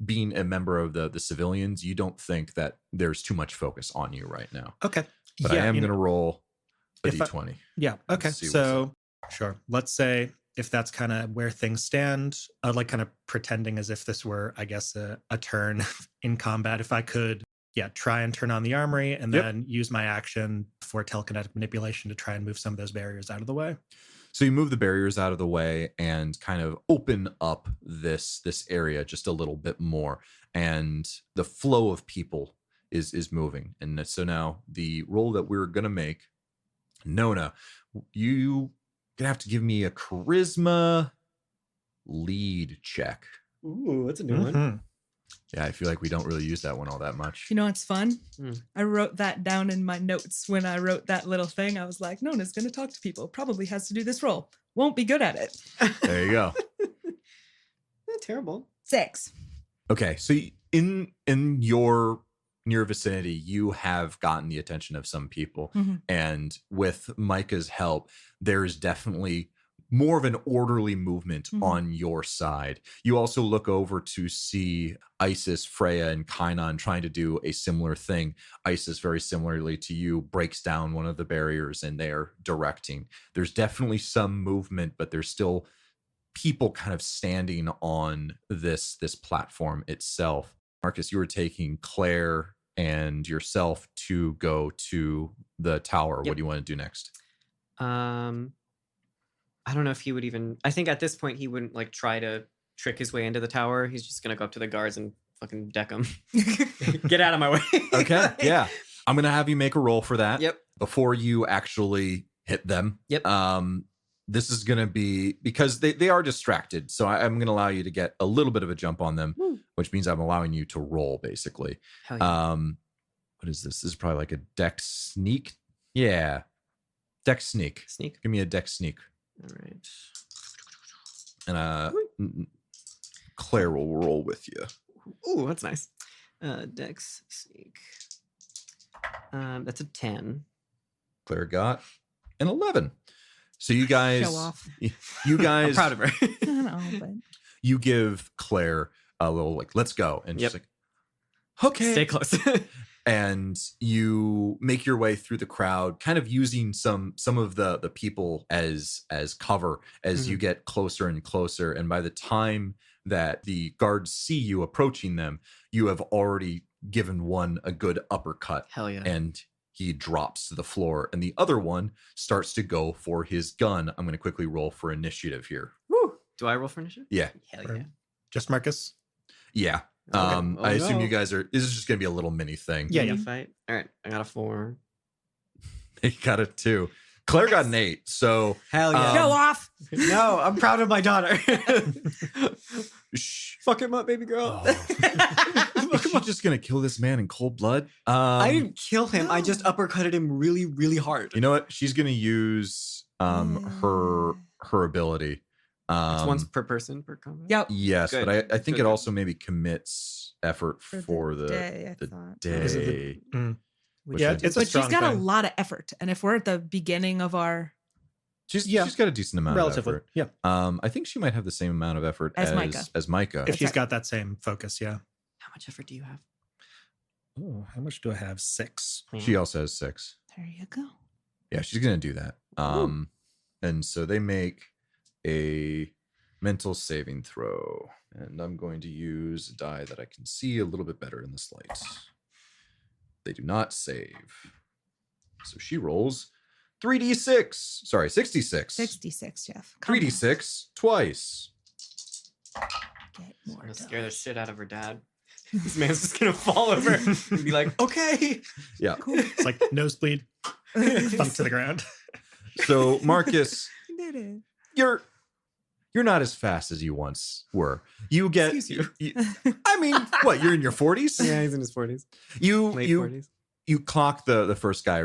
[SPEAKER 4] Being a member of the civilians, you don't think that there's too much focus on you right now.
[SPEAKER 1] Okay.
[SPEAKER 4] But I am going to roll a D20.
[SPEAKER 1] Okay. So, sure. Let's say if that's kind of where things stand, I'd like kind of pretending as if this were, I guess, a turn in combat. If I could, try and turn on the armory and then use my action for telekinetic manipulation to try and move some of those barriers out of the way.
[SPEAKER 4] So you move the barriers out of the way and kind of open up this area just a little bit more, and the flow of people is moving. And so now the roll that we're gonna make, Nona, you gonna have to give me a charisma lead check.
[SPEAKER 3] Ooh, that's a new one.
[SPEAKER 4] Yeah, I feel like we don't really use that one all that much.
[SPEAKER 2] You know what's fun? I wrote that down in my notes when I wrote that little thing. I was like, Nona's going to talk to people. Probably has to do this role. Won't be good at it.
[SPEAKER 4] There you go.
[SPEAKER 3] Not terrible.
[SPEAKER 2] 6.
[SPEAKER 4] Okay, so in your near vicinity, you have gotten the attention of some people. And with Micah's help, there's definitely more of an orderly movement on your side. You also look over to see Isis, Freya, and Kainan trying to do a similar thing. Isis, very similarly to you, breaks down one of the barriers and they're directing. There's definitely some movement, but there's still people kind of standing on this platform itself. Marcus, you were taking Claire and yourself to go to the tower. What do you want to do next?
[SPEAKER 3] I don't know if he would even. I think at this point he wouldn't like try to trick his way into the tower. He's just gonna go up to the guards and fucking deck them. Get out of my way.
[SPEAKER 4] Okay, yeah. I'm gonna have you make a roll for that.
[SPEAKER 3] Yep.
[SPEAKER 4] Before you actually hit them.
[SPEAKER 3] Yep.
[SPEAKER 4] This is gonna be because they are distracted. So I'm gonna allow you to get a little bit of a jump on them, which means I'm allowing you to roll basically.
[SPEAKER 3] Hell yeah.
[SPEAKER 4] What is this? This is probably like a dex sneak. Yeah. Dex sneak.
[SPEAKER 3] Sneak.
[SPEAKER 4] Give me a dex sneak.
[SPEAKER 3] All right.
[SPEAKER 4] And Claire will roll with you.
[SPEAKER 3] Ooh, that's nice. Dex sneak. That's a 10.
[SPEAKER 4] Claire got an 11. So you guys,
[SPEAKER 2] Show off.
[SPEAKER 4] you guys,
[SPEAKER 3] I'm proud of her.
[SPEAKER 2] I don't know, but
[SPEAKER 4] you give Claire a little like, let's go. And she's like, okay.
[SPEAKER 3] Stay close.
[SPEAKER 4] And you make your way through the crowd, kind of using some of the people as cover as you get closer and closer. And by the time that the guards see you approaching them, you have already given one a good uppercut.
[SPEAKER 3] Hell yeah.
[SPEAKER 4] And he drops to the floor. And the other one starts to go for his gun. I'm going to quickly roll for initiative here.
[SPEAKER 3] Woo. Do I roll for initiative?
[SPEAKER 4] Yeah.
[SPEAKER 3] Hell yeah.
[SPEAKER 1] Just Marcus?
[SPEAKER 4] Yeah.
[SPEAKER 3] Okay.
[SPEAKER 4] I assume you guys are. This is just gonna be a little mini thing.
[SPEAKER 1] Yeah,
[SPEAKER 3] Mini fight. All right. I got a 4.
[SPEAKER 4] He got a 2. Claire got an 8. So
[SPEAKER 3] Hell yeah.
[SPEAKER 2] show off.
[SPEAKER 3] No, I'm proud of my daughter.
[SPEAKER 4] shh.
[SPEAKER 3] Fuck him up, baby girl.
[SPEAKER 4] Is she just gonna kill this man in cold blood?
[SPEAKER 3] I didn't kill him. I just uppercutted him really, really hard.
[SPEAKER 4] You know what? She's gonna use her ability.
[SPEAKER 3] It's once per person per combat.
[SPEAKER 2] Yep.
[SPEAKER 4] Yes,
[SPEAKER 3] Good.
[SPEAKER 4] but I think
[SPEAKER 3] Good.
[SPEAKER 4] it also maybe commits effort for the
[SPEAKER 2] day, I
[SPEAKER 4] the
[SPEAKER 2] thought.
[SPEAKER 4] day. Which
[SPEAKER 1] Yeah,
[SPEAKER 4] I-
[SPEAKER 1] it's a
[SPEAKER 2] But she's
[SPEAKER 1] strong
[SPEAKER 2] got a
[SPEAKER 1] thing.
[SPEAKER 2] lot of effort, and if we're at the beginning of our
[SPEAKER 4] she's
[SPEAKER 1] yeah.
[SPEAKER 4] got a decent amount
[SPEAKER 1] Relatively.
[SPEAKER 4] of effort.
[SPEAKER 1] Yeah.
[SPEAKER 4] I think she might have the same amount of effort
[SPEAKER 2] As Micah.
[SPEAKER 4] as Micah.
[SPEAKER 1] If she's got that same focus, yeah.
[SPEAKER 3] How much effort do you have?
[SPEAKER 1] Oh, how much do I have? 6.
[SPEAKER 4] She also has 6.
[SPEAKER 2] there you go.
[SPEAKER 4] Yeah, she's gonna do that. And so they make a mental saving throw, and I'm going to use a die that I can see a little bit better in this light. They do not save, so she rolls 3d6. Sorry, 66.
[SPEAKER 2] 66, Jeff. Come on.
[SPEAKER 4] 3d6 twice.
[SPEAKER 2] Get
[SPEAKER 3] I'm
[SPEAKER 2] more
[SPEAKER 3] gonna
[SPEAKER 2] done.
[SPEAKER 3] scare the shit out of her dad. This man's just gonna fall over and be like, okay.
[SPEAKER 4] Yeah.
[SPEAKER 1] It's like nosebleed, thump to the ground.
[SPEAKER 4] So Marcus,
[SPEAKER 2] You did it.
[SPEAKER 4] you're not as fast as you once were. You get.
[SPEAKER 3] Excuse
[SPEAKER 4] I mean, what? You're in your 40s.
[SPEAKER 3] Yeah, he's in his 40s. Late
[SPEAKER 4] You
[SPEAKER 3] 40s.
[SPEAKER 4] you clock the first guy,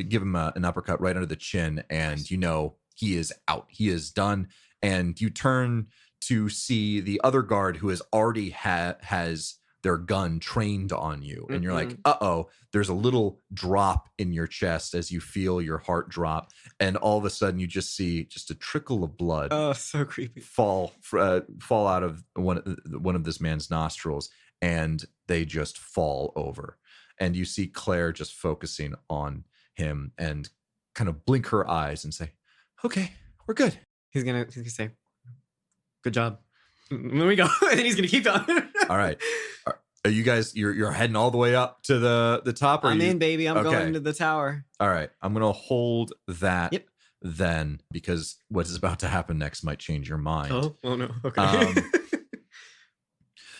[SPEAKER 4] give him an uppercut right under the chin, and you know he is out. He is done. And you turn to see the other guard who has already has their gun trained on you, and you're like, uh-oh, there's a little drop in your chest as you feel your heart drop, and all of a sudden you just see just a trickle of blood
[SPEAKER 3] Oh, so creepy.
[SPEAKER 4] fall out of one of this man's nostrils, and they just fall over. And you see Claire just focusing on him and kind of blink her eyes and say, okay, we're good.
[SPEAKER 3] He's gonna say, good job. There we go. And then he's gonna keep going.
[SPEAKER 4] All right. Are you guys, you're heading all the way up to the top? Or
[SPEAKER 3] I'm
[SPEAKER 4] you,
[SPEAKER 3] in, baby. I'm
[SPEAKER 4] Okay.
[SPEAKER 3] going to the tower.
[SPEAKER 4] All right. I'm going to hold that
[SPEAKER 3] Yep.
[SPEAKER 4] then, because what is about to happen next might change your mind.
[SPEAKER 3] Oh no. Okay.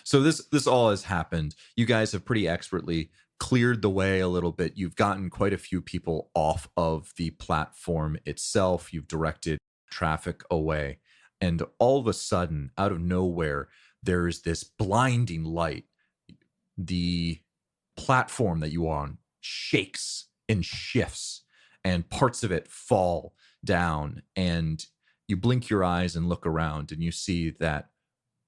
[SPEAKER 4] So this all has happened. You guys have pretty expertly cleared the way a little bit. You've gotten quite a few people off of the platform itself. You've directed traffic away. And all of a sudden, out of nowhere, there's this blinding light. The platform that you are on shakes and shifts, and parts of it fall down. And you blink your eyes and look around, and you see that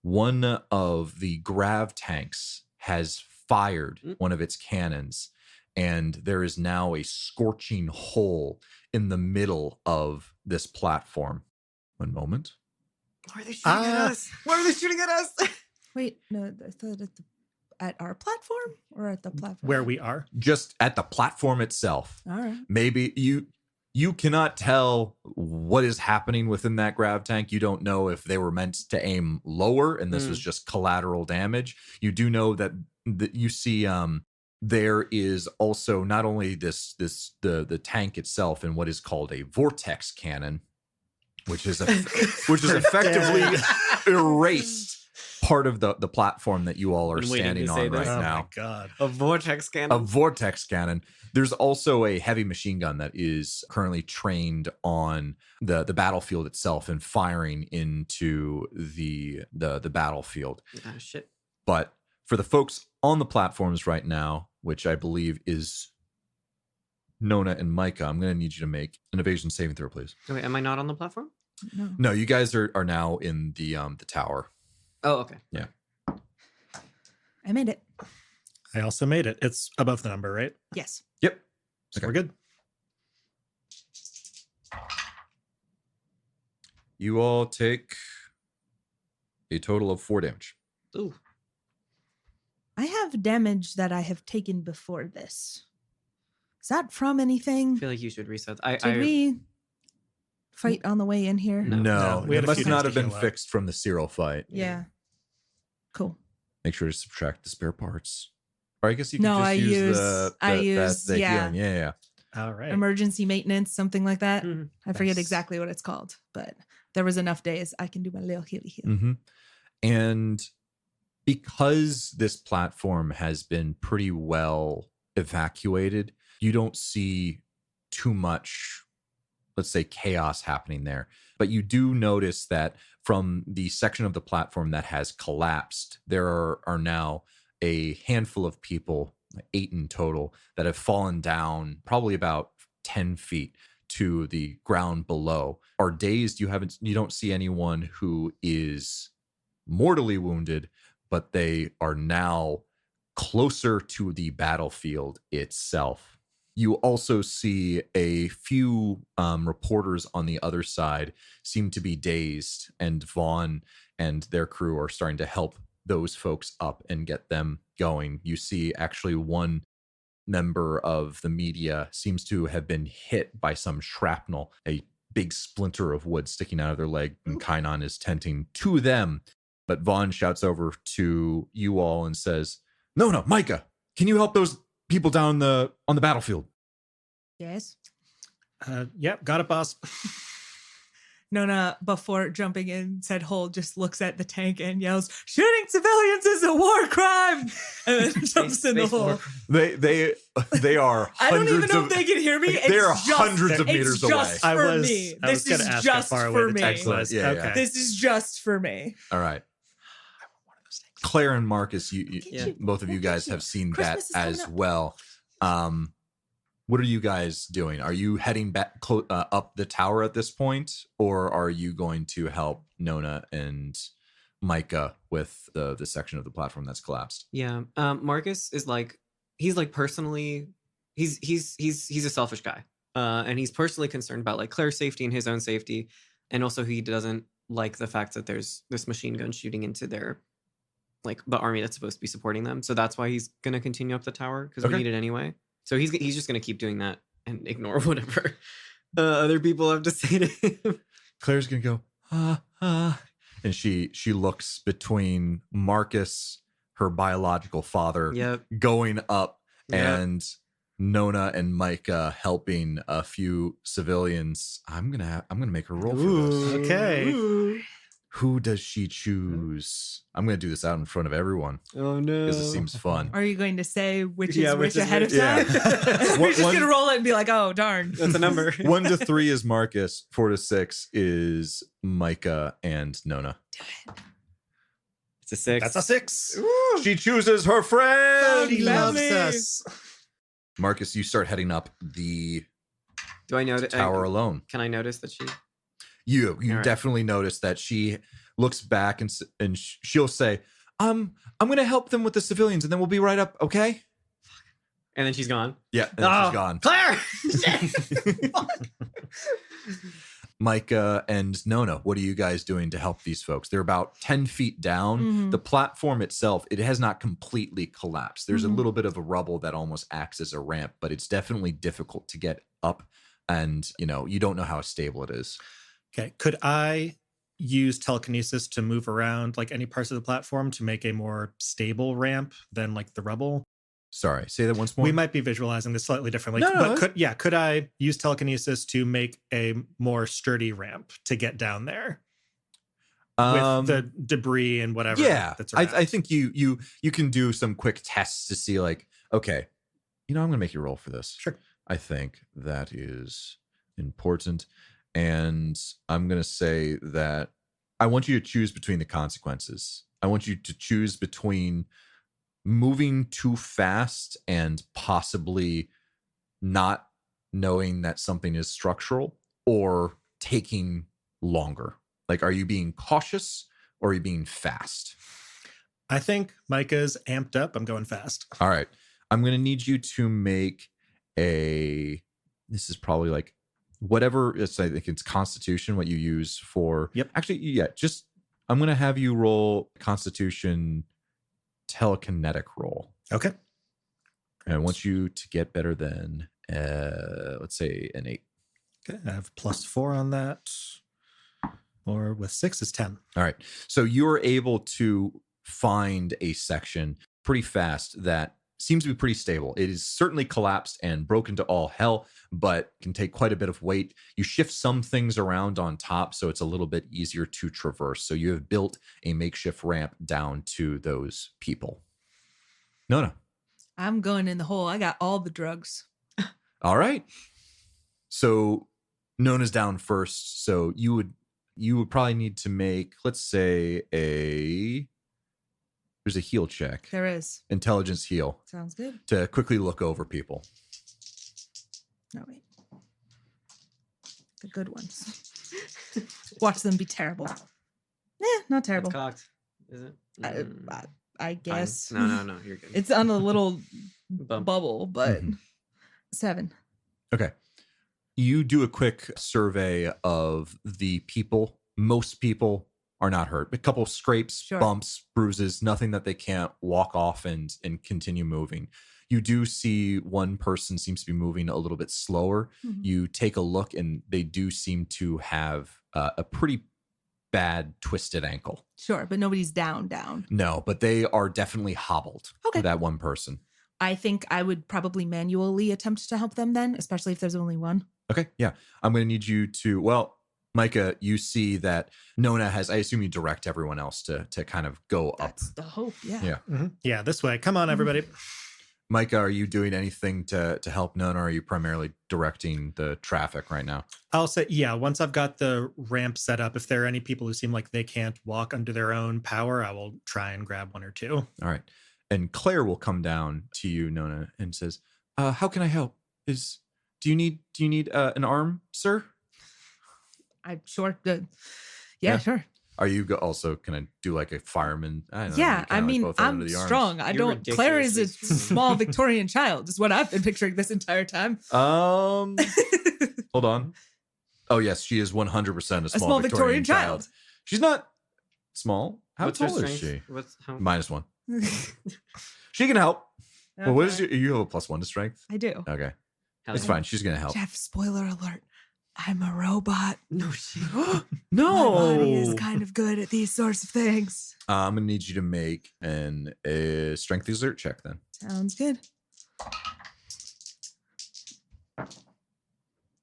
[SPEAKER 4] one of the grav tanks has fired one of its cannons, and there is now a scorching hole in the middle of this platform. One moment.
[SPEAKER 3] Why are they shooting at us? Why are they shooting at us?
[SPEAKER 2] Wait, no, I thought at our platform or at the platform
[SPEAKER 1] Where we are.
[SPEAKER 4] Just at the platform itself.
[SPEAKER 2] All right.
[SPEAKER 4] Maybe you cannot tell what is happening within that grav tank. You don't know if they were meant to aim lower and this was just collateral damage. You do know that you see there is also not only the tank itself and what is called a vortex cannon, which is effectively erased part of the platform that you all are
[SPEAKER 3] Been waiting
[SPEAKER 4] standing
[SPEAKER 3] to say
[SPEAKER 4] on
[SPEAKER 3] this.
[SPEAKER 4] right
[SPEAKER 1] Oh
[SPEAKER 4] now.
[SPEAKER 1] my God.
[SPEAKER 3] A vortex cannon.
[SPEAKER 4] A vortex cannon. There's also a heavy machine gun that is currently trained on the battlefield itself and firing into the battlefield.
[SPEAKER 3] Ah, shit.
[SPEAKER 4] But for the folks on the platforms right now, which I believe is Nona and Micah, I'm going to need you to make an evasion saving throw, please.
[SPEAKER 3] Oh, wait, am I not on the platform?
[SPEAKER 2] No.
[SPEAKER 4] No, you guys are now in the tower.
[SPEAKER 3] Oh, okay.
[SPEAKER 4] Yeah.
[SPEAKER 2] I made it.
[SPEAKER 1] I also made it. It's above the number, right?
[SPEAKER 2] Yes.
[SPEAKER 4] Yep.
[SPEAKER 1] So
[SPEAKER 4] Okay.
[SPEAKER 1] we're good.
[SPEAKER 4] You all take a total of 4 damage.
[SPEAKER 3] Ooh.
[SPEAKER 2] I have damage that I have taken before this. Is that from
[SPEAKER 3] I
[SPEAKER 2] anything?
[SPEAKER 3] feel like you should reset.
[SPEAKER 2] Did we fight on the way in here?
[SPEAKER 3] No.
[SPEAKER 4] No,
[SPEAKER 1] we had
[SPEAKER 4] it
[SPEAKER 1] a
[SPEAKER 4] must
[SPEAKER 1] few
[SPEAKER 4] not
[SPEAKER 1] things
[SPEAKER 4] have
[SPEAKER 1] to
[SPEAKER 4] been
[SPEAKER 1] heal up.
[SPEAKER 4] fixed from the serial fight.
[SPEAKER 2] Yeah. Cool.
[SPEAKER 4] Make sure to subtract the spare parts. Or I guess you can
[SPEAKER 2] No,
[SPEAKER 4] just
[SPEAKER 2] I
[SPEAKER 4] use
[SPEAKER 2] use-
[SPEAKER 4] the
[SPEAKER 2] I use-
[SPEAKER 4] the
[SPEAKER 2] yeah.
[SPEAKER 4] healing. Yeah.
[SPEAKER 1] All right.
[SPEAKER 2] Emergency maintenance, something like that.
[SPEAKER 3] Mhm.
[SPEAKER 2] I forget
[SPEAKER 1] Nice.
[SPEAKER 2] exactly what it's called, but there was enough days I can do my little healy heal.
[SPEAKER 4] Mm-hmm. And because this platform has been pretty well evacuated, you don't see too much, let's say, chaos happening there. But you do notice that from the section of the platform that has collapsed, there are now a handful of people, 8 in total, that have fallen down probably about 10 feet to the ground below, are dazed. You don't see anyone who is mortally wounded, but they are now closer to the battlefield itself. You also see a few reporters on the other side seem to be dazed, and Vaughn and their crew are starting to help those folks up and get them going. You see actually one member of the media seems to have been hit by some shrapnel, a big splinter of wood sticking out of their leg, and Kainan is tending to them. But Vaughn shouts over to you all and says, No, Micah, can you help those people down on the battlefield?
[SPEAKER 2] Yes.
[SPEAKER 1] Yep. Got it, boss.
[SPEAKER 2] Nona, before jumping in, said Hole just looks at the tank and yells, "Shooting civilians is a war crime!" And then jumps in the
[SPEAKER 3] Space war.
[SPEAKER 2] hole.
[SPEAKER 4] They are
[SPEAKER 2] I don't
[SPEAKER 4] hundreds
[SPEAKER 2] even know
[SPEAKER 4] of
[SPEAKER 2] if they can hear me.
[SPEAKER 4] they are
[SPEAKER 2] It's just-
[SPEAKER 4] hundreds of
[SPEAKER 2] it's
[SPEAKER 4] meters
[SPEAKER 2] just
[SPEAKER 4] away.
[SPEAKER 2] for me.
[SPEAKER 1] I
[SPEAKER 2] This
[SPEAKER 1] was
[SPEAKER 2] is
[SPEAKER 1] gonna ask
[SPEAKER 2] just
[SPEAKER 1] how far
[SPEAKER 2] for
[SPEAKER 1] away the
[SPEAKER 2] me.
[SPEAKER 1] tank
[SPEAKER 4] Excellent.
[SPEAKER 1] was.
[SPEAKER 4] Yeah,
[SPEAKER 1] Okay.
[SPEAKER 4] yeah.
[SPEAKER 2] This is just for me.
[SPEAKER 4] All right. Claire and Marcus, you
[SPEAKER 3] Yeah.
[SPEAKER 4] both of you guys have seen
[SPEAKER 2] Christmas is
[SPEAKER 4] that
[SPEAKER 2] coming
[SPEAKER 4] as
[SPEAKER 2] up.
[SPEAKER 4] well. What are you guys doing? Are you heading back up the tower at this point, or are you going to help Nona and Micah with the section of the platform that's collapsed?
[SPEAKER 3] Yeah. Marcus is like, he's like personally, he's a selfish guy. And he's personally concerned about like Claire's safety and his own safety. And also he doesn't like the fact that there's this machine gun shooting into their, like the army that's supposed to be supporting them. So that's why he's going to continue up the tower, because
[SPEAKER 4] Okay.
[SPEAKER 3] we need it anyway. So he's just going to keep doing that and ignore whatever other people have to say to him.
[SPEAKER 4] Claire's gonna go, and she looks between Marcus, her biological father,
[SPEAKER 3] Yep.
[SPEAKER 4] going up,
[SPEAKER 3] Yep.
[SPEAKER 4] and Nona and Micah helping a few civilians. I'm gonna make her roll for this.
[SPEAKER 1] Ooh, okay.
[SPEAKER 3] Ooh.
[SPEAKER 4] Who does she choose? I'm gonna do this out in front of everyone
[SPEAKER 3] Oh no.
[SPEAKER 4] because it seems fun.
[SPEAKER 2] Are you going to say which is
[SPEAKER 3] Yeah,
[SPEAKER 2] which
[SPEAKER 3] which is
[SPEAKER 2] ahead of
[SPEAKER 3] which.
[SPEAKER 2] time?
[SPEAKER 4] Yeah.
[SPEAKER 2] We're just
[SPEAKER 4] One-
[SPEAKER 2] going to roll it and be like, oh, darn.
[SPEAKER 3] That's a number.
[SPEAKER 4] 1 to 3 is Marcus. 4 to 6 is Micah and Nona.
[SPEAKER 3] It's a 6.
[SPEAKER 1] That's a 6.
[SPEAKER 4] She chooses her friend.
[SPEAKER 1] He loves
[SPEAKER 2] Family.
[SPEAKER 1] us.
[SPEAKER 4] Marcus, you start heading up the
[SPEAKER 3] Do I notice?
[SPEAKER 4] tower alone.
[SPEAKER 3] Can I notice that she?
[SPEAKER 4] You
[SPEAKER 3] All right.
[SPEAKER 4] definitely notice that she looks back and she'll say, I'm gonna help them with the civilians, and then we'll be right up, okay?
[SPEAKER 3] And then she's gone.
[SPEAKER 4] Yeah, and then she's gone.
[SPEAKER 3] Claire.
[SPEAKER 4] Micah and Nona, what are you guys doing to help these folks? They're about 10 feet down.
[SPEAKER 2] Mhm.
[SPEAKER 4] The platform itself, it has not completely collapsed. There's a
[SPEAKER 2] Mhm.
[SPEAKER 4] little bit of a rubble that almost acts as a ramp, but it's definitely difficult to get up. And, you don't know how stable it is.
[SPEAKER 1] Okay. Could I use telekinesis to move around like any parts of the platform to make a more stable ramp than like the rubble?
[SPEAKER 4] Sorry, say that once more.
[SPEAKER 1] We might be visualizing this slightly differently.
[SPEAKER 4] No,
[SPEAKER 1] But could I use telekinesis to make a more sturdy ramp to get down there? With the debris and whatever that's around.
[SPEAKER 4] I think you can do some quick tests to see like, okay, I'm going to make you roll for this.
[SPEAKER 1] Sure.
[SPEAKER 4] I think that is important. And I'm going to say that I want you to choose between the consequences. I want you to choose between moving too fast and possibly not knowing that something is structural, or taking longer. Like, are you being cautious or are you being fast?
[SPEAKER 1] I think Micah's amped up. I'm going fast.
[SPEAKER 4] All right. I'm going to need you to make this is probably like whatever it's, I think it's Constitution, what you use for.
[SPEAKER 1] Yep.
[SPEAKER 4] Actually, yeah, I'm going to have you roll Constitution telekinetic roll.
[SPEAKER 1] Okay.
[SPEAKER 4] And I want you to get better than, let's say, an 8.
[SPEAKER 1] Okay. I have +4 on that. Or with 6 is 10.
[SPEAKER 4] All right. So you're able to find a section pretty fast that seems to be pretty stable. It is certainly collapsed and broken to all hell, but can take quite a bit of weight. You shift some things around on top, so it's a little bit easier to traverse. So you have built a makeshift ramp down to those people. No.
[SPEAKER 2] I'm going in the hole. I got all the drugs.
[SPEAKER 4] All right. So Nona's down first. So you would probably need to make, let's say, there's a heal check.
[SPEAKER 2] There is.
[SPEAKER 4] Intelligence heal.
[SPEAKER 2] Sounds good.
[SPEAKER 4] To quickly look over people.
[SPEAKER 2] No, wait. The good ones. Watch them be terrible. Not terrible.
[SPEAKER 3] It's cocked, is it?
[SPEAKER 2] I guess.
[SPEAKER 3] No, you're good.
[SPEAKER 2] It's on a little
[SPEAKER 3] Bump.
[SPEAKER 2] bubble, but
[SPEAKER 4] Mhm.
[SPEAKER 2] 7.
[SPEAKER 4] Okay. You do a quick survey of the people. Most people are not hurt. A couple of scrapes,
[SPEAKER 2] Sure.
[SPEAKER 4] bumps, bruises, nothing that they can't walk off and continue moving. You do see one person seems to be moving a little bit slower.
[SPEAKER 2] Mhm.
[SPEAKER 4] You take a look and they do seem to have a pretty bad twisted ankle.
[SPEAKER 2] Sure, but nobody's down.
[SPEAKER 4] No, but they are definitely hobbled.
[SPEAKER 2] Okay.
[SPEAKER 4] That one person.
[SPEAKER 2] I think I would probably manually attempt to help them then, especially if there's only one.
[SPEAKER 4] Okay. Yeah. I'm going to need you to, Micah, you see that Nona has, I assume you direct everyone else to kind of go up.
[SPEAKER 2] That's the hope, yeah.
[SPEAKER 4] Yeah.
[SPEAKER 1] Mm-hmm. Yeah, this way. Come on, everybody.
[SPEAKER 4] Micah, are you doing anything to help Nona, or are you primarily directing the traffic right now?
[SPEAKER 1] I'll say, yeah, once I've got the ramp set up, if there are any people who seem like they can't walk under their own power, I will try and grab one or two.
[SPEAKER 4] All right. And Claire will come down to you, Nona, and says, how can I help? Do you need an arm, sir?
[SPEAKER 2] I'm sure. Sure.
[SPEAKER 4] Are you also can I do like a fireman? I don't know,
[SPEAKER 2] Yeah,
[SPEAKER 4] you
[SPEAKER 2] I
[SPEAKER 4] kinda,
[SPEAKER 2] mean,
[SPEAKER 4] both under
[SPEAKER 2] I'm
[SPEAKER 4] the arms.
[SPEAKER 2] strong.
[SPEAKER 3] You're
[SPEAKER 2] Claire is a
[SPEAKER 3] ridiculously
[SPEAKER 2] small Victorian child, is what I've been picturing this entire time.
[SPEAKER 4] Hold on. Oh yes, she is 100% a small
[SPEAKER 2] Victorian child.
[SPEAKER 4] She's not small. How
[SPEAKER 3] What's her
[SPEAKER 4] tall is
[SPEAKER 3] strength?
[SPEAKER 4] she?
[SPEAKER 3] How?
[SPEAKER 4] -1. She can help. Well, what is
[SPEAKER 2] Okay.
[SPEAKER 4] you have a +1 to strength?
[SPEAKER 2] I do.
[SPEAKER 4] Okay,
[SPEAKER 3] Hell
[SPEAKER 4] it's
[SPEAKER 3] yeah.
[SPEAKER 4] fine. She's gonna help.
[SPEAKER 2] Jeff, spoiler alert. I'm a robot.
[SPEAKER 3] No shit.
[SPEAKER 4] No,
[SPEAKER 2] My body is kind of good at these sorts of things.
[SPEAKER 4] I'm gonna need you to make a strength exert check then.
[SPEAKER 2] Sounds good.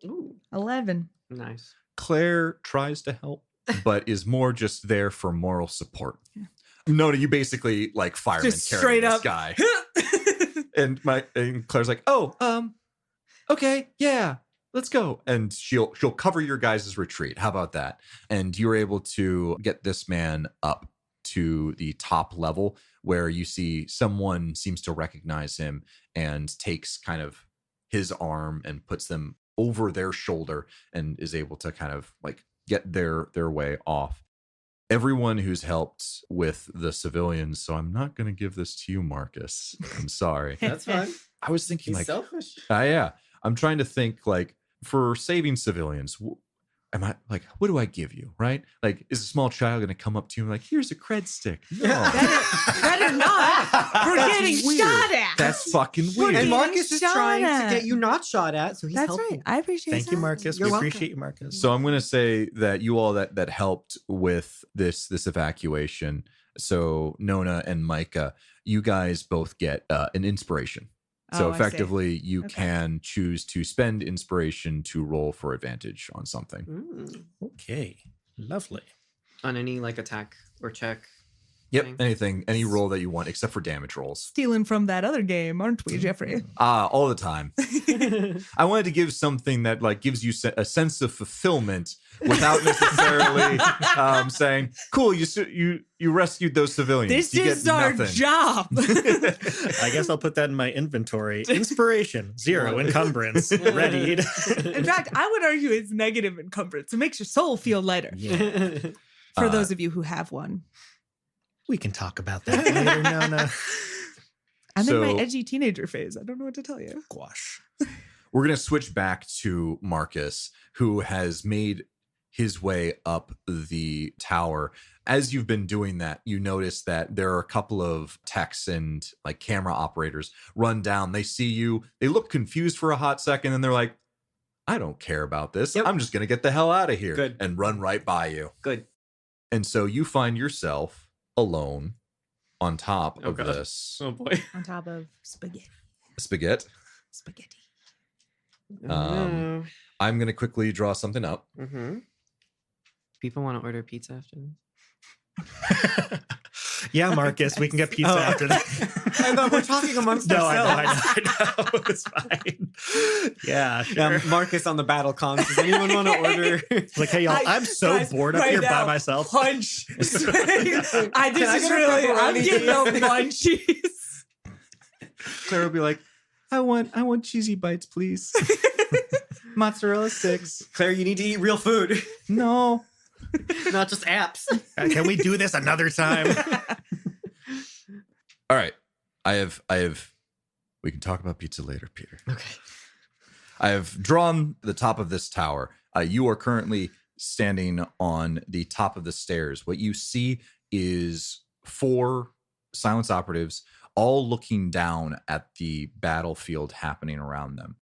[SPEAKER 3] Ooh,
[SPEAKER 2] 11.
[SPEAKER 3] nice.
[SPEAKER 4] Claire tries to help, but is more just there for moral support.
[SPEAKER 2] Yeah.
[SPEAKER 4] Nona, you basically like fireman
[SPEAKER 2] Just
[SPEAKER 4] carrying
[SPEAKER 2] straight
[SPEAKER 4] this
[SPEAKER 2] up.
[SPEAKER 4] guy. And Claire's like, okay, yeah, let's go. And she'll cover your guys' retreat. How about that? And you're able to get this man up to the top level where you see someone seems to recognize him and takes kind of his arm and puts them over their shoulder and is able to kind of like get their way off. Everyone who's helped with the civilians, so I'm not going to give this to you, Marcus. I'm sorry.
[SPEAKER 3] That's fine.
[SPEAKER 4] I was thinking
[SPEAKER 3] He's
[SPEAKER 4] like,
[SPEAKER 3] selfish.
[SPEAKER 4] yeah, I'm trying to think like for saving civilians, am I like, what do I give you? Right? Like, is a small child going to come up to you and like, here's a cred stick? No.
[SPEAKER 2] Better not. We're getting
[SPEAKER 4] weird.
[SPEAKER 2] shot at.
[SPEAKER 4] That's fucking
[SPEAKER 2] We're
[SPEAKER 4] weird.
[SPEAKER 3] And
[SPEAKER 2] getting
[SPEAKER 3] Marcus is
[SPEAKER 2] shot
[SPEAKER 3] trying
[SPEAKER 2] at.
[SPEAKER 3] to get you not shot at, so he's
[SPEAKER 2] That's
[SPEAKER 3] helping.
[SPEAKER 2] right. I appreciate
[SPEAKER 1] Thank you,
[SPEAKER 2] that.
[SPEAKER 1] Marcus.
[SPEAKER 3] You're
[SPEAKER 1] We
[SPEAKER 3] welcome.
[SPEAKER 1] appreciate you, Marcus.
[SPEAKER 4] So I'm going to say that you all that helped with this evacuation. So Nona and Micah, you guys both get an inspiration. So
[SPEAKER 2] Oh, I see.
[SPEAKER 4] effectively, you
[SPEAKER 2] Okay.
[SPEAKER 4] can choose to spend inspiration to roll for advantage on something.
[SPEAKER 1] Okay. Lovely.
[SPEAKER 3] On any like attack or check.
[SPEAKER 4] Yep,
[SPEAKER 3] thing.
[SPEAKER 4] any roll that you want, except for damage rolls.
[SPEAKER 2] Stealing from that other game, aren't we, Jeffrey?
[SPEAKER 4] All the time. I wanted to give something that like gives you a sense of fulfillment without necessarily saying, "Cool, you rescued those civilians."
[SPEAKER 2] This
[SPEAKER 4] you
[SPEAKER 2] is
[SPEAKER 4] get
[SPEAKER 2] our
[SPEAKER 4] nothing.
[SPEAKER 2] job.
[SPEAKER 1] I guess I'll put that in my inventory. Inspiration, 0. Encumbrance, readied.
[SPEAKER 2] In fact, I would argue it's negative encumbrance. It makes your soul feel lighter.
[SPEAKER 1] Yeah.
[SPEAKER 2] For those of you who have one.
[SPEAKER 1] We can talk about that later. No.
[SPEAKER 2] I'm in my
[SPEAKER 4] So-
[SPEAKER 2] edgy teenager phase. I don't know what to tell you.
[SPEAKER 1] Gouache.
[SPEAKER 4] We're going to switch back to Marcus, who has made his way up the tower. As you've been doing that, you notice that there are a couple of techs and like camera operators run down. They see you. They look confused for a hot second, and they're like, I don't care about this.
[SPEAKER 3] Yep.
[SPEAKER 4] I'm just going to get the hell out of here.
[SPEAKER 3] Good.
[SPEAKER 4] And run right by you.
[SPEAKER 3] Good.
[SPEAKER 4] And so you find yourself alone on top
[SPEAKER 3] Oh,
[SPEAKER 4] of
[SPEAKER 3] God.
[SPEAKER 4] this
[SPEAKER 3] Oh boy.
[SPEAKER 2] On top of spaghetti.
[SPEAKER 4] spaghetti.
[SPEAKER 2] Spaghetti.
[SPEAKER 4] I'm going to quickly draw something up.
[SPEAKER 3] People want to order pizza after this.
[SPEAKER 1] Yeah, Marcus, we can get pizza
[SPEAKER 3] Oh.
[SPEAKER 1] after that.
[SPEAKER 3] I thought we're talking amongst
[SPEAKER 1] No,
[SPEAKER 3] ourselves.
[SPEAKER 1] I know. It's fine. Yeah,
[SPEAKER 3] Yeah,
[SPEAKER 1] sure.
[SPEAKER 3] Marcus on the battle comms. Does anyone want to order?
[SPEAKER 1] It's like, hey, y'all, I'm so
[SPEAKER 2] Guys,
[SPEAKER 1] bored up
[SPEAKER 2] right
[SPEAKER 1] here by
[SPEAKER 2] now,
[SPEAKER 1] myself.
[SPEAKER 2] Punch.
[SPEAKER 3] Can I
[SPEAKER 2] this is
[SPEAKER 3] get a
[SPEAKER 2] really, I'm
[SPEAKER 3] pepperoni,
[SPEAKER 2] getting no
[SPEAKER 3] please?
[SPEAKER 2] munchies.
[SPEAKER 4] Claire will be like, I want cheesy bites, please. Mozzarella sticks.
[SPEAKER 3] Claire, you need to eat real food,
[SPEAKER 4] No.
[SPEAKER 3] not just apps.
[SPEAKER 1] Can we do this another time?
[SPEAKER 4] All right. I have we can talk about pizza later, Peter.
[SPEAKER 3] Okay.
[SPEAKER 4] I have drawn the top of this tower. You are currently standing on the top of the stairs. What you see is 4 silence operatives all looking down at the battlefield happening around them.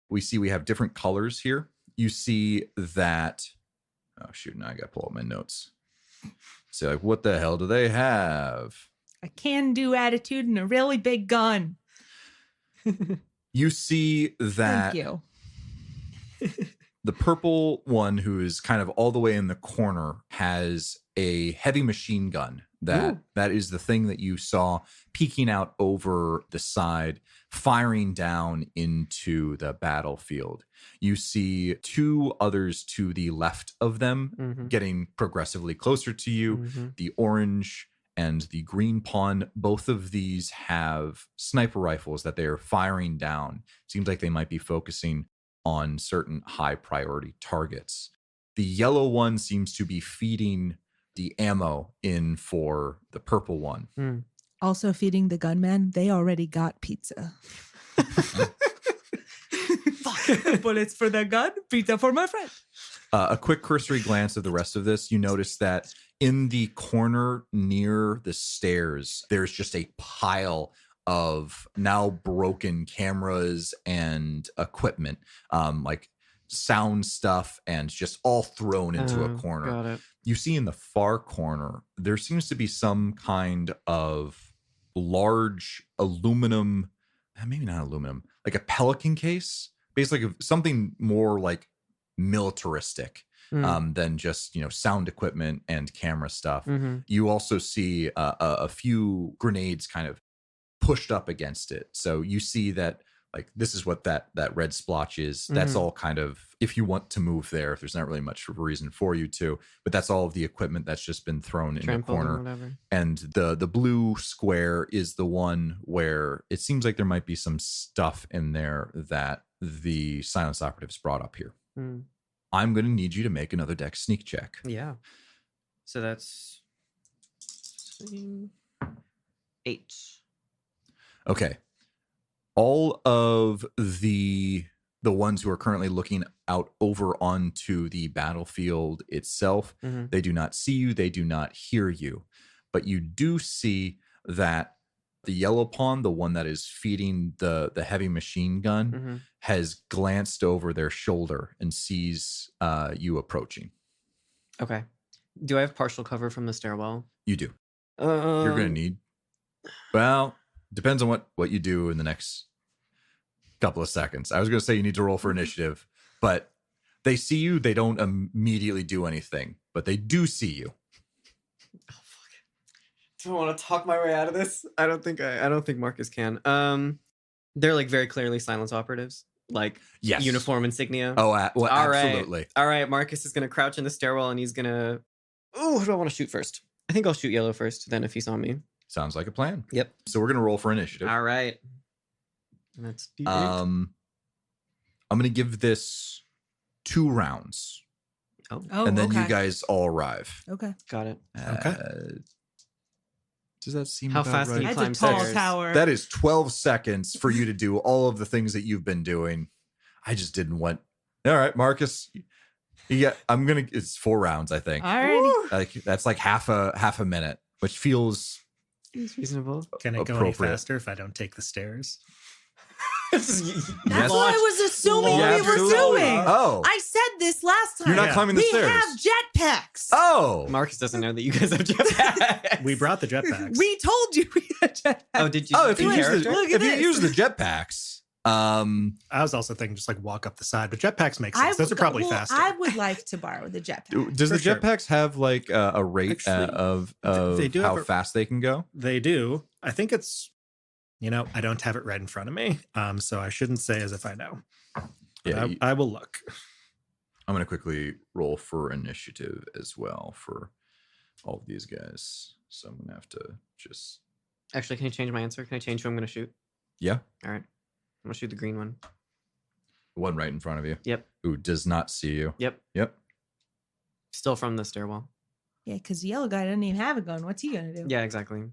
[SPEAKER 4] We have different colors here. You see that, oh shoot, now I gotta pull up my notes. So like, what the hell do they have?
[SPEAKER 2] A can-do attitude and a really big gun.
[SPEAKER 4] You see that
[SPEAKER 2] Thank you.
[SPEAKER 4] the purple one, who is kind of all the way in the corner, has a heavy machine gun. That is the thing that you saw peeking out over the side, firing down into the battlefield. You see 2 others to the left of them getting progressively closer to you. The orange and the green pawn, both of these have sniper rifles that they are firing down. Seems like they might be focusing on certain high priority targets. The yellow one seems to be feeding the ammo in for the purple one.
[SPEAKER 2] Also feeding the gunman, they already got pizza. Fuck. Bullets for the gun, pizza for my friend.
[SPEAKER 4] A quick cursory glance of the rest of this, you notice that in the corner near the stairs, there's just a pile of now broken cameras and equipment, like sound stuff, and just all thrown into a corner.
[SPEAKER 3] Got it.
[SPEAKER 4] You see in the far corner, there seems to be some kind of large aluminum, maybe not aluminum, like a Pelican case, basically something more like militaristic than just, sound equipment and camera stuff. You also see a few grenades kind of pushed up against it. So you see that, like, this is what that red splotch is. That's all kind of, if you want to move there, if there's not really much of a reason for you to, but that's all of the equipment that's just been thrown in the
[SPEAKER 3] Trampled
[SPEAKER 4] corner.
[SPEAKER 3] and whatever.
[SPEAKER 4] And the blue square is the one where it seems like there might be some stuff in there that the silence operatives brought up here. I'm going to need you to make another dex sneak check.
[SPEAKER 3] Yeah. So that's 8.
[SPEAKER 4] Okay. All of the ones who are currently looking out over onto the battlefield itself.
[SPEAKER 3] Mhm.
[SPEAKER 4] They do not see you. They do not hear you. But you do see that the yellow pawn, the one that is feeding the heavy machine gun,
[SPEAKER 3] Mhm.
[SPEAKER 4] has glanced over their shoulder and sees you approaching.
[SPEAKER 3] Okay. Do I have partial cover from the stairwell?
[SPEAKER 4] You do. You're going to need, well, depends on what you do in the next couple of seconds. I was going to say you need to roll for initiative, but they see you. They don't immediately do anything, but they do see you.
[SPEAKER 3] Do I want to talk my way out of this? I don't think Marcus can. They're like very clearly silence operatives, like
[SPEAKER 4] Yes.
[SPEAKER 3] uniform insignia.
[SPEAKER 4] Oh, well,
[SPEAKER 3] All right.
[SPEAKER 4] absolutely.
[SPEAKER 3] All right, Marcus is gonna crouch in the stairwell and he's gonna. Oh, who do I want to shoot first? I think I'll shoot yellow first. Then if he saw me.
[SPEAKER 4] Sounds like a plan.
[SPEAKER 3] Yep.
[SPEAKER 4] So we're going to roll for initiative.
[SPEAKER 3] All right. That's D8.
[SPEAKER 4] I'm going to give this 2 rounds,
[SPEAKER 3] Oh,
[SPEAKER 4] and then
[SPEAKER 2] okay.
[SPEAKER 4] you guys all arrive.
[SPEAKER 2] Okay.
[SPEAKER 3] got it.
[SPEAKER 4] Does that seem
[SPEAKER 3] How
[SPEAKER 4] about
[SPEAKER 3] fast
[SPEAKER 4] right?
[SPEAKER 3] can you
[SPEAKER 2] That's a
[SPEAKER 3] climb
[SPEAKER 2] tall
[SPEAKER 3] stairs?
[SPEAKER 2] tower.
[SPEAKER 4] That is 12 seconds for you to do all of the things that you've been doing. I just didn't want. All right, Marcus. Yeah, it's 4 rounds, I think.
[SPEAKER 2] Alrighty.
[SPEAKER 4] Like that's like half a minute, which feels
[SPEAKER 3] It's reasonable.
[SPEAKER 1] Can it go any
[SPEAKER 4] appropriate.
[SPEAKER 1] faster if I don't take the stairs?
[SPEAKER 2] That's
[SPEAKER 4] Yes.
[SPEAKER 2] what I was assuming
[SPEAKER 4] Yeah,
[SPEAKER 2] we were
[SPEAKER 4] absolutely.
[SPEAKER 2] doing.
[SPEAKER 4] Oh,
[SPEAKER 2] I said this last time.
[SPEAKER 4] you're not
[SPEAKER 1] Yeah.
[SPEAKER 4] climbing the
[SPEAKER 2] we
[SPEAKER 4] stairs.
[SPEAKER 2] have jetpacks.
[SPEAKER 4] Oh,
[SPEAKER 3] Marcus doesn't know that you guys have jetpacks.
[SPEAKER 1] We brought the jetpacks.
[SPEAKER 2] We told you we had jetpacks.
[SPEAKER 3] Oh, did you?
[SPEAKER 4] oh, if
[SPEAKER 3] in
[SPEAKER 4] you use
[SPEAKER 3] character?
[SPEAKER 2] Look
[SPEAKER 4] the,
[SPEAKER 2] at
[SPEAKER 4] if you
[SPEAKER 2] this.
[SPEAKER 4] use the jetpacks,
[SPEAKER 1] I was also thinking just like walk up the side, but jetpacks make sense. Those are probably faster.
[SPEAKER 2] I would like to borrow the jetpack.
[SPEAKER 4] does the
[SPEAKER 1] For sure.
[SPEAKER 4] jetpacks have like a rate
[SPEAKER 1] Actually,
[SPEAKER 4] of
[SPEAKER 1] they do
[SPEAKER 4] how
[SPEAKER 1] have a-
[SPEAKER 4] fast they can go?
[SPEAKER 1] They do. I think it's, I don't have it right in front of me. So I shouldn't say as if I know.
[SPEAKER 4] Yeah,
[SPEAKER 1] I will look.
[SPEAKER 4] I'm going to quickly roll for initiative as well for all of these guys. So I'm going to have to just,
[SPEAKER 3] Actually, can I change my answer? Can I change who I'm going to shoot?
[SPEAKER 4] yeah,
[SPEAKER 3] All right. I'm going to shoot the green one.
[SPEAKER 4] the one right in front of you.
[SPEAKER 3] Yep.
[SPEAKER 4] Who does not see you.
[SPEAKER 3] Yep.
[SPEAKER 4] Yep.
[SPEAKER 3] Still from the stairwell.
[SPEAKER 2] Yeah, because the yellow guy doesn't even have a gun. What's he gonna do?
[SPEAKER 3] Yeah, exactly.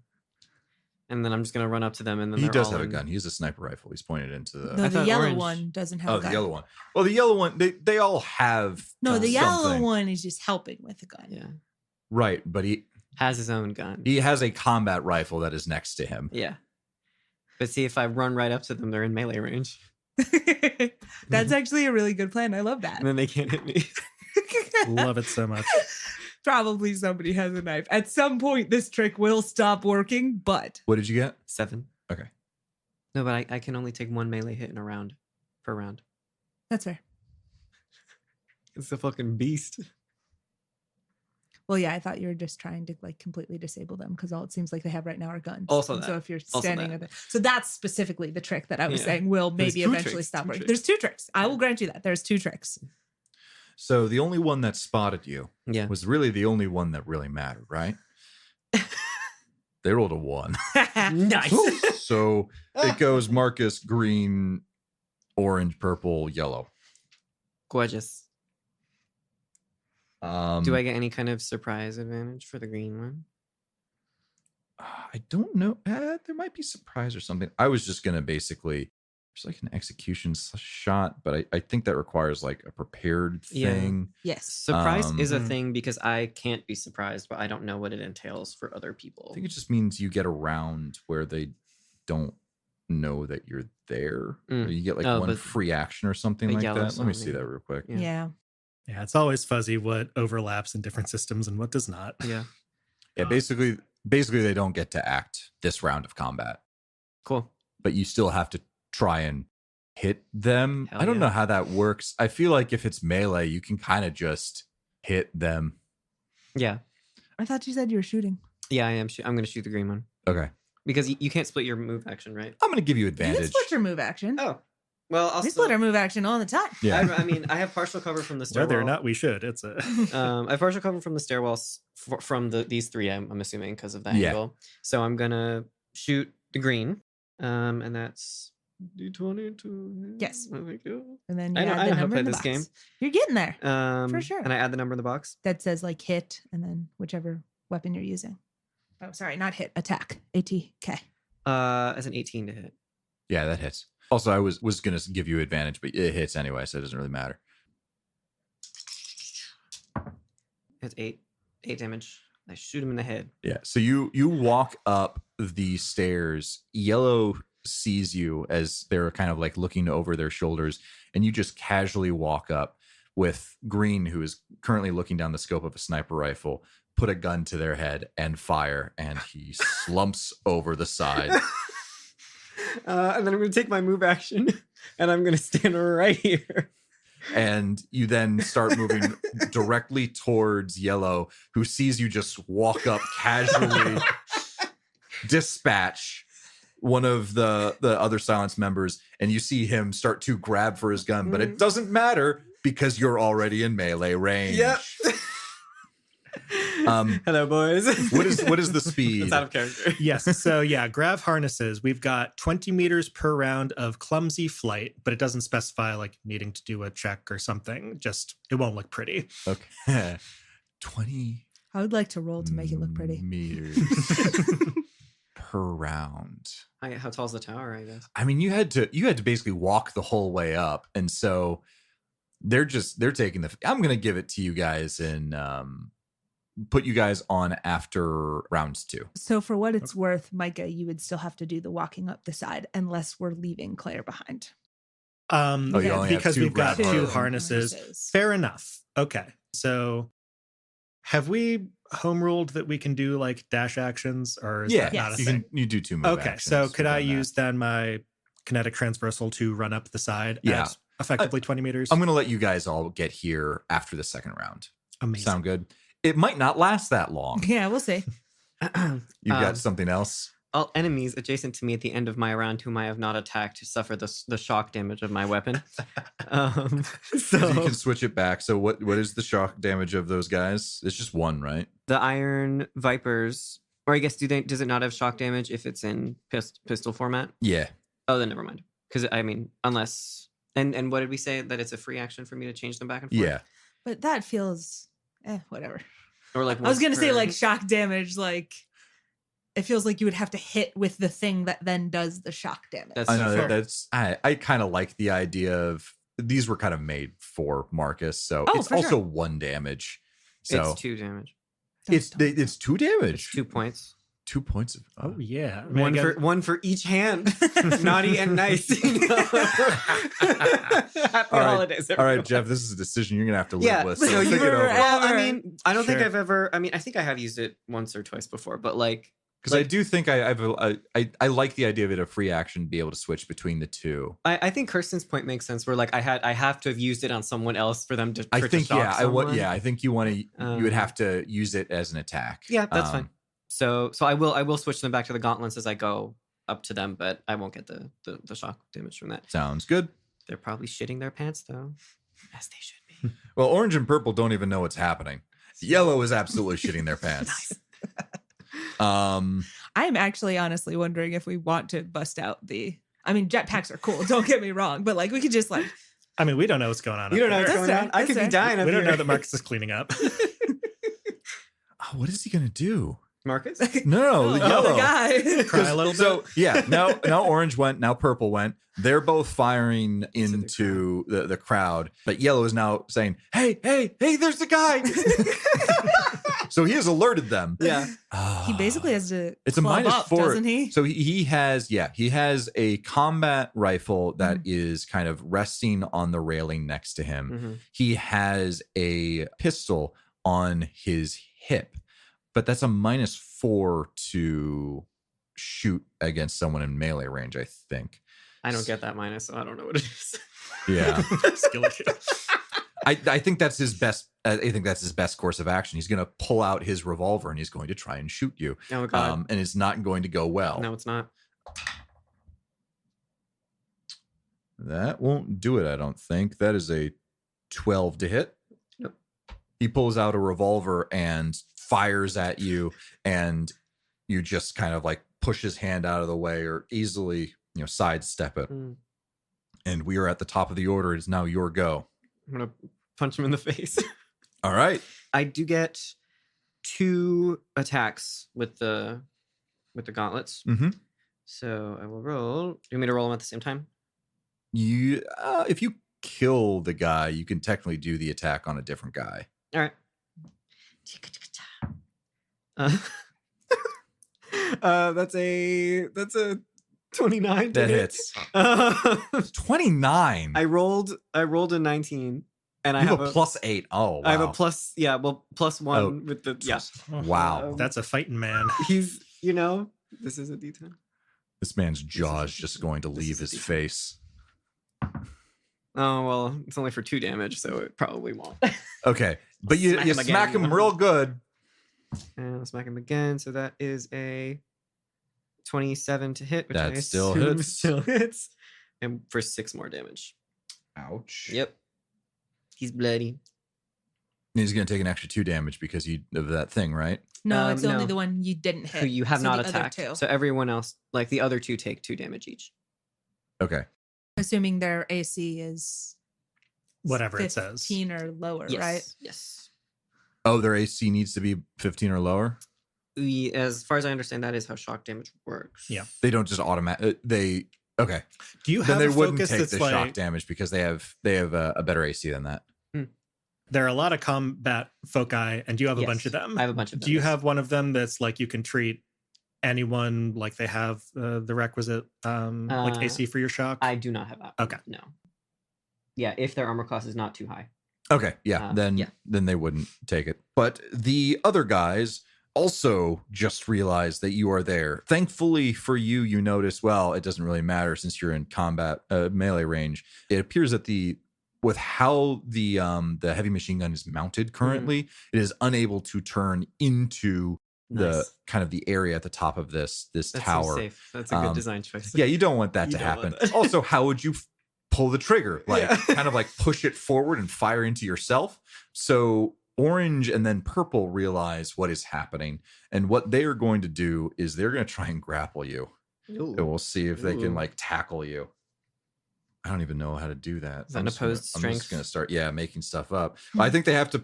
[SPEAKER 3] And then I'm just going to run up to them and then
[SPEAKER 4] He
[SPEAKER 3] they're
[SPEAKER 4] does
[SPEAKER 3] all
[SPEAKER 4] have a
[SPEAKER 3] in-
[SPEAKER 4] gun. He has a sniper rifle. He's pointed into the.
[SPEAKER 2] No,
[SPEAKER 3] I
[SPEAKER 2] the
[SPEAKER 3] thought
[SPEAKER 2] yellow
[SPEAKER 3] orange-
[SPEAKER 2] one doesn't have
[SPEAKER 4] Oh,
[SPEAKER 2] a gun.
[SPEAKER 4] the yellow one. Well, the yellow one, they all have.
[SPEAKER 2] No, the yellow
[SPEAKER 4] something.
[SPEAKER 2] one is just helping with the gun.
[SPEAKER 3] Yeah.
[SPEAKER 4] Right, but he
[SPEAKER 3] Has his own gun.
[SPEAKER 4] has a combat rifle that is next to him.
[SPEAKER 3] Yeah. But see, if I run right up to them, they're in melee range.
[SPEAKER 2] That's actually a really good plan. I love that.
[SPEAKER 3] And then they can't hit me.
[SPEAKER 1] Love it so much.
[SPEAKER 2] Probably somebody has a knife. At some point, this trick will stop working, but
[SPEAKER 4] What did you get?
[SPEAKER 3] 7.
[SPEAKER 4] Okay.
[SPEAKER 3] No, but I can only take 1 melee hit in a round. Per round.
[SPEAKER 2] that's fair.
[SPEAKER 3] It's a fucking beast.
[SPEAKER 2] Well, yeah, I thought you were just trying to like completely disable them because all it seems like they have right now are guns.
[SPEAKER 3] Also
[SPEAKER 2] And
[SPEAKER 3] that.
[SPEAKER 2] so if you're
[SPEAKER 3] Also
[SPEAKER 2] standing
[SPEAKER 3] that.
[SPEAKER 2] with it, so that's specifically the trick that I was
[SPEAKER 3] Yeah.
[SPEAKER 2] saying will
[SPEAKER 3] There's
[SPEAKER 2] maybe
[SPEAKER 3] two
[SPEAKER 2] eventually
[SPEAKER 3] tricks,
[SPEAKER 2] stop
[SPEAKER 3] two
[SPEAKER 2] working.
[SPEAKER 3] tricks.
[SPEAKER 2] There's 2 tricks. I will grant you that. There's 2 tricks.
[SPEAKER 4] So the only one that spotted you
[SPEAKER 3] Yeah.
[SPEAKER 4] was really the only one that really mattered, right? They rolled a 1.
[SPEAKER 3] Nice.
[SPEAKER 4] So it goes Marcus, green, orange, purple, yellow.
[SPEAKER 3] Gorgeous.
[SPEAKER 4] Um,
[SPEAKER 3] Do I get any kind of surprise advantage for the green one?
[SPEAKER 4] I don't know. There might be surprise or something. I was just gonna basically there's like an execution shot, but I think that requires like a prepared
[SPEAKER 3] Yeah.
[SPEAKER 4] thing.
[SPEAKER 2] Yes.
[SPEAKER 3] Surprise is a
[SPEAKER 1] Mhm.
[SPEAKER 3] thing because I can't be surprised, but I don't know what it entails for other people.
[SPEAKER 4] I think it just means you get around where they don't know that you're there. Or you get like
[SPEAKER 3] Oh,
[SPEAKER 4] one
[SPEAKER 3] but
[SPEAKER 4] free action or something
[SPEAKER 3] a
[SPEAKER 4] like
[SPEAKER 3] yellow
[SPEAKER 4] that. Let me
[SPEAKER 3] zone,
[SPEAKER 4] see
[SPEAKER 3] yeah.
[SPEAKER 4] that real quick.
[SPEAKER 3] Yeah.
[SPEAKER 2] Yeah.
[SPEAKER 1] Yeah, it's always fuzzy what overlaps in different systems and what does not.
[SPEAKER 3] Yeah.
[SPEAKER 4] Yeah, basically they don't get to act this round of combat,
[SPEAKER 3] Cool.
[SPEAKER 4] but you still have to try and hit them.
[SPEAKER 3] Hell
[SPEAKER 4] I don't
[SPEAKER 3] yeah.
[SPEAKER 4] know how that works. I feel like if it's melee, you can kind of just hit them.
[SPEAKER 3] Yeah.
[SPEAKER 2] I thought you said you were shooting.
[SPEAKER 3] Yeah, I am. I'm going to shoot the green one
[SPEAKER 4] Okay.
[SPEAKER 3] because you can't split your move action, right?
[SPEAKER 4] I'm going to give you
[SPEAKER 2] You can
[SPEAKER 4] advantage.
[SPEAKER 2] split your move action.
[SPEAKER 3] Oh. Well, I'll
[SPEAKER 2] We split our move action all the time.
[SPEAKER 4] Yeah.
[SPEAKER 3] I mean, I have partial cover from the stairwell.
[SPEAKER 1] Whether or not we should, it's a
[SPEAKER 3] I have partial cover from the stairwells from these 3. I'm assuming because of that
[SPEAKER 4] Yeah.
[SPEAKER 3] angle. So I'm gonna shoot the green, and that's D22.
[SPEAKER 2] Yes.
[SPEAKER 3] There we go.
[SPEAKER 2] And then you
[SPEAKER 3] I know-
[SPEAKER 2] add
[SPEAKER 3] I
[SPEAKER 2] the
[SPEAKER 3] know how to
[SPEAKER 2] number
[SPEAKER 3] play
[SPEAKER 2] in the
[SPEAKER 3] this
[SPEAKER 2] box.
[SPEAKER 3] game.
[SPEAKER 2] You're getting there. For sure.
[SPEAKER 3] And I add the number in the box.
[SPEAKER 2] That says like hit and then whichever weapon you're using. Oh, sorry, not hit, attack. ATK.
[SPEAKER 3] As an 18 to hit.
[SPEAKER 4] Yeah, that hits. Also, I was going to give you advantage, but it hits anyway, so it doesn't really matter.
[SPEAKER 3] It's 8 damage. I shoot him in the head.
[SPEAKER 4] Yeah. So you walk up the stairs. Yellow sees you as they're kind of like looking over their shoulders, and you just casually walk up with Green, who is currently looking down the scope of a sniper rifle, put a gun to their head and fire, and he slumps over the side.
[SPEAKER 3] And then I'm going to take my move action, and I'm going to stand right here.
[SPEAKER 4] And you then start moving directly towards Yellow, who sees you just walk up casually, dispatch one of the other Silence members, and you see him start to grab for his gun, but it doesn't matter because you're already in melee range.
[SPEAKER 3] Yep. Hello, boys.
[SPEAKER 4] What is the speed?
[SPEAKER 3] It's out of character.
[SPEAKER 1] Yes. So yeah, grav harnesses. We've got 20 meters per round of clumsy flight, but it doesn't specify like needing to do a check or something. Just it won't look pretty.
[SPEAKER 4] Okay. 20
[SPEAKER 2] I would like to roll to make it look pretty.
[SPEAKER 4] meters per round.
[SPEAKER 3] How tall's the tower, I guess?
[SPEAKER 4] I mean, you had to basically walk the whole way up, and so they're taking I'm gonna give it to you guys and put you guys on after rounds 2.
[SPEAKER 2] So for what it's worth, Micah, you would still have to do the walking up the side unless we're leaving Claire behind.
[SPEAKER 4] You only have
[SPEAKER 1] because
[SPEAKER 4] 2
[SPEAKER 1] we've got
[SPEAKER 4] grav
[SPEAKER 1] 2
[SPEAKER 4] harnesses.
[SPEAKER 1] harnesses. Fair enough. Okay. So have we home ruled that we can do like dash actions, or is that not a
[SPEAKER 4] you
[SPEAKER 1] thing?
[SPEAKER 4] you do 2 move
[SPEAKER 1] Okay.
[SPEAKER 4] actions
[SPEAKER 1] So could I
[SPEAKER 4] within that.
[SPEAKER 1] use then my kinetic transversal to run up the side
[SPEAKER 4] Yeah.
[SPEAKER 1] at effectively 20 meters?
[SPEAKER 4] I'm gonna let you guys all get here after the second round.
[SPEAKER 1] Amazing.
[SPEAKER 4] Sound good? It might not last that long.
[SPEAKER 2] Yeah, we'll see.
[SPEAKER 4] You got something else?
[SPEAKER 3] All enemies adjacent to me at the end of my round whom I have not attacked suffer the shock damage of my weapon.
[SPEAKER 4] So you can switch it back. So what is the shock damage of those guys? It's just 1, right?
[SPEAKER 3] The Iron Vipers, or I guess does it not have shock damage if it's in pistol format?
[SPEAKER 4] Yeah.
[SPEAKER 3] Oh, then never mind. Because I mean, unless and what did we say, that it's a free action for me to change them back and forth?
[SPEAKER 4] Yeah.
[SPEAKER 2] But that feels whatever.
[SPEAKER 3] Or like
[SPEAKER 2] I was gonna say
[SPEAKER 3] per-
[SPEAKER 2] like shock damage, like it feels like you would have to hit with the thing that then does the shock damage.
[SPEAKER 3] That's
[SPEAKER 4] I know
[SPEAKER 3] fair.
[SPEAKER 4] that's I kind of like the idea of these were kind of made for Marcus, so
[SPEAKER 2] Oh,
[SPEAKER 4] it's
[SPEAKER 2] for
[SPEAKER 4] also
[SPEAKER 2] sure.
[SPEAKER 4] 1 damage. So
[SPEAKER 3] It's 2 damage.
[SPEAKER 4] it's 2 damage.
[SPEAKER 3] 2 points.
[SPEAKER 4] 2 points of
[SPEAKER 1] Oh yeah. I mean,
[SPEAKER 3] One
[SPEAKER 1] again,
[SPEAKER 3] for one for each hand. Naughty and nice. You know? Happy
[SPEAKER 4] All right.
[SPEAKER 3] holidays.
[SPEAKER 4] All right,
[SPEAKER 3] everyone.
[SPEAKER 4] Jeff, this is a decision you're gonna have to live
[SPEAKER 3] Yeah.
[SPEAKER 4] with.
[SPEAKER 3] So
[SPEAKER 4] think
[SPEAKER 3] you
[SPEAKER 4] it
[SPEAKER 3] were.
[SPEAKER 4] over.
[SPEAKER 3] Well, I
[SPEAKER 2] Ever.
[SPEAKER 3] mean, I don't think
[SPEAKER 1] Sure.
[SPEAKER 3] I've ever. I mean, I think I have used it once or twice before, but like,
[SPEAKER 4] Because I do think I like the idea of it a free action, be able to switch between the 2.
[SPEAKER 3] I think Kirsten's point makes sense. Where like I have to have used it on someone else for them to.
[SPEAKER 4] I
[SPEAKER 3] for it
[SPEAKER 4] think
[SPEAKER 3] to shock someone.
[SPEAKER 4] I think you want to you would
[SPEAKER 3] Um,
[SPEAKER 4] have to use it as an attack.
[SPEAKER 3] Yeah, that's fine. So I will switch them back to the gauntlets as I go up to them, but I won't get the shock damage from that.
[SPEAKER 4] Sounds good.
[SPEAKER 3] They're probably shitting their pants though, as they should be.
[SPEAKER 4] Well, orange and purple don't even know what's happening. Yellow is absolutely shitting their pants.
[SPEAKER 2] I am actually honestly wondering if we want to bust out I mean, jetpacks are cool, don't get me wrong, but like we could just like
[SPEAKER 1] I mean, we don't know what's going on.
[SPEAKER 3] You don't know
[SPEAKER 1] up
[SPEAKER 3] what's
[SPEAKER 1] there.
[SPEAKER 3] going on. I
[SPEAKER 2] That's
[SPEAKER 3] could be
[SPEAKER 2] fair.
[SPEAKER 3] dying up
[SPEAKER 1] We don't
[SPEAKER 3] here.
[SPEAKER 1] know that Marcus is cleaning up.
[SPEAKER 4] Oh, what is he gonna do?
[SPEAKER 3] Marcus.
[SPEAKER 4] No, the
[SPEAKER 2] oh,
[SPEAKER 4] yellow.
[SPEAKER 2] the guy.
[SPEAKER 1] Cry a little bit.
[SPEAKER 4] So yeah, now orange went, now purple went. They're both firing into the crowd, but yellow is now saying, "Hey, there's the guy!" So he has alerted them.
[SPEAKER 3] Yeah.
[SPEAKER 2] He basically has to
[SPEAKER 4] It's a
[SPEAKER 2] club
[SPEAKER 4] -4,
[SPEAKER 2] up, doesn't he?
[SPEAKER 4] So he has a combat rifle that is kind of resting on the railing next to him.
[SPEAKER 3] Mhm.
[SPEAKER 4] He has a pistol on his hip, but that's a -4 to shoot against someone in melee range, I think.
[SPEAKER 3] I don't get that minus, so I don't know what it is.
[SPEAKER 4] Yeah.
[SPEAKER 1] Skill issue.
[SPEAKER 4] I think that's his best. I think that's his best course of action. He's going to pull out his revolver and he's going to try and shoot you.
[SPEAKER 3] Oh god.
[SPEAKER 4] And it's not going to go well.
[SPEAKER 3] No, it's not.
[SPEAKER 4] That won't do it, I don't think. That is a 12 to hit.
[SPEAKER 3] Nope.
[SPEAKER 4] He pulls out a revolver and fires at you, and you just kind of like push his hand out of the way or easily, sidestep it.
[SPEAKER 3] Mm.
[SPEAKER 4] And we are at the top of the order. It is now your go.
[SPEAKER 3] I'm gonna punch him in the face.
[SPEAKER 4] All right.
[SPEAKER 3] I do get 2 attacks with the gauntlets.
[SPEAKER 4] Mm-hmm.
[SPEAKER 3] So I will roll. Do you want me to roll them at the same time?
[SPEAKER 4] If you kill the guy, you can technically do the attack on a different guy.
[SPEAKER 3] All right. That's a 29.
[SPEAKER 4] That hits. 29.
[SPEAKER 3] I rolled a 19, and I
[SPEAKER 4] you
[SPEAKER 3] have
[SPEAKER 4] a +8. Oh, wow.
[SPEAKER 3] I have a plus. Yeah, well, +1 with the
[SPEAKER 4] Wow.
[SPEAKER 1] That's a fighting man.
[SPEAKER 3] He's this is a D10.
[SPEAKER 4] This man's jaw is just going to leave his face.
[SPEAKER 3] Oh well, it's only for 2 damage, so it probably won't.
[SPEAKER 4] Okay, but you smack him real good.
[SPEAKER 3] And I'll smack him again. So that is a 27 to hit, which
[SPEAKER 4] That
[SPEAKER 3] I
[SPEAKER 4] still
[SPEAKER 3] assume
[SPEAKER 4] hits.
[SPEAKER 3] still hits, and for 6 more damage.
[SPEAKER 4] Ouch.
[SPEAKER 3] Yep, he's bloody.
[SPEAKER 4] He's going to take an extra 2 damage because of that thing, right?
[SPEAKER 2] No, it's only
[SPEAKER 3] no.
[SPEAKER 2] the one you didn't hit.
[SPEAKER 3] Who you have
[SPEAKER 2] So
[SPEAKER 3] not
[SPEAKER 2] the other
[SPEAKER 3] attacked.
[SPEAKER 2] two.
[SPEAKER 3] So everyone else, like the other 2, take 2 damage each.
[SPEAKER 4] Okay.
[SPEAKER 2] Assuming their AC is
[SPEAKER 1] Whatever it says.
[SPEAKER 2] 15 or lower,
[SPEAKER 3] Yes.
[SPEAKER 2] right?
[SPEAKER 3] Yes.
[SPEAKER 4] Oh, their AC needs to be 15 or lower?
[SPEAKER 3] As far as I understand, that is how shock damage works.
[SPEAKER 1] Yeah.
[SPEAKER 4] They don't just automatic. Okay.
[SPEAKER 1] Do you
[SPEAKER 4] Then
[SPEAKER 1] have
[SPEAKER 4] they
[SPEAKER 1] a
[SPEAKER 4] wouldn't
[SPEAKER 1] focus
[SPEAKER 4] take
[SPEAKER 1] that's
[SPEAKER 4] the
[SPEAKER 1] like
[SPEAKER 4] shock damage because they have a better AC than that.
[SPEAKER 1] there are a lot of combat foci, and you have a
[SPEAKER 3] Yes,
[SPEAKER 1] bunch of them.
[SPEAKER 3] I have a bunch of them.
[SPEAKER 1] Do you
[SPEAKER 3] yes.
[SPEAKER 1] have one of them that's like you can treat anyone like they have the requisite like AC for your shock?
[SPEAKER 3] I do not have that.
[SPEAKER 1] Okay.
[SPEAKER 3] No. Yeah, if their armor class is not too high.
[SPEAKER 4] Okay, yeah, then they wouldn't take it. But the other guys also just realized that you are there. Thankfully for you, you notice, well, it doesn't really matter since you're in combat melee range. It appears that with how the heavy machine gun is mounted currently, it is unable to turn into the kind of the area at the top of this
[SPEAKER 3] That's
[SPEAKER 4] tower.
[SPEAKER 3] So safe. That's a good design choice.
[SPEAKER 4] Yeah, you don't want that
[SPEAKER 3] You
[SPEAKER 4] to
[SPEAKER 3] don't
[SPEAKER 4] happen.
[SPEAKER 3] want that.
[SPEAKER 4] Also, how would you pull the trigger? Like
[SPEAKER 3] Yeah.
[SPEAKER 4] kind of like push it forward and fire into yourself. So orange and then purple realize what is happening. And what they are going to do is they're going to try and grapple you.
[SPEAKER 3] Ooh.
[SPEAKER 4] And we'll see if they can
[SPEAKER 3] Ooh.
[SPEAKER 4] like tackle you. I don't even know how to do that.
[SPEAKER 3] Is that
[SPEAKER 4] I'm
[SPEAKER 3] an
[SPEAKER 4] just gonna-
[SPEAKER 3] opposed
[SPEAKER 4] I'm
[SPEAKER 3] strength?
[SPEAKER 4] just going to start, making stuff up. I think they have to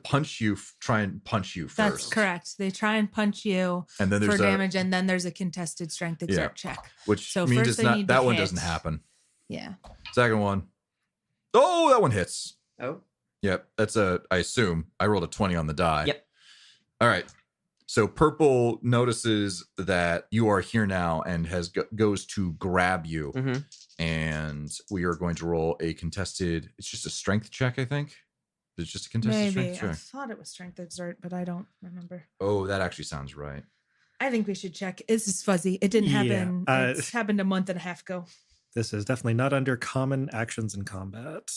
[SPEAKER 4] try and punch you first.
[SPEAKER 2] That's correct. They try and punch you
[SPEAKER 4] And then
[SPEAKER 2] for
[SPEAKER 4] there's
[SPEAKER 2] damage, and then there's a contested strength exert check.
[SPEAKER 4] which
[SPEAKER 2] So
[SPEAKER 4] means
[SPEAKER 2] first
[SPEAKER 4] it's
[SPEAKER 2] they
[SPEAKER 4] not
[SPEAKER 2] need
[SPEAKER 4] that
[SPEAKER 2] to
[SPEAKER 4] one
[SPEAKER 2] hit.
[SPEAKER 4] doesn't happen.
[SPEAKER 2] Yeah.
[SPEAKER 4] Second one. Oh, that one hits.
[SPEAKER 3] Oh.
[SPEAKER 4] Yep, that's I assume I rolled a 20 on the die.
[SPEAKER 3] Yep.
[SPEAKER 4] All right. So purple notices that you are here now and goes to grab you,
[SPEAKER 3] Mhm.
[SPEAKER 4] and we are going to roll a contested. It's just a strength check, I think. It's just a contested
[SPEAKER 2] Maybe.
[SPEAKER 4] strength
[SPEAKER 2] I
[SPEAKER 4] check.
[SPEAKER 2] thought it was strength exert, but I don't remember.
[SPEAKER 4] Oh, that actually sounds right.
[SPEAKER 2] I think we should check. This is fuzzy. It didn't
[SPEAKER 1] Yeah,
[SPEAKER 2] happen. It's happened a month and a half ago.
[SPEAKER 1] This is definitely not under common actions in combat.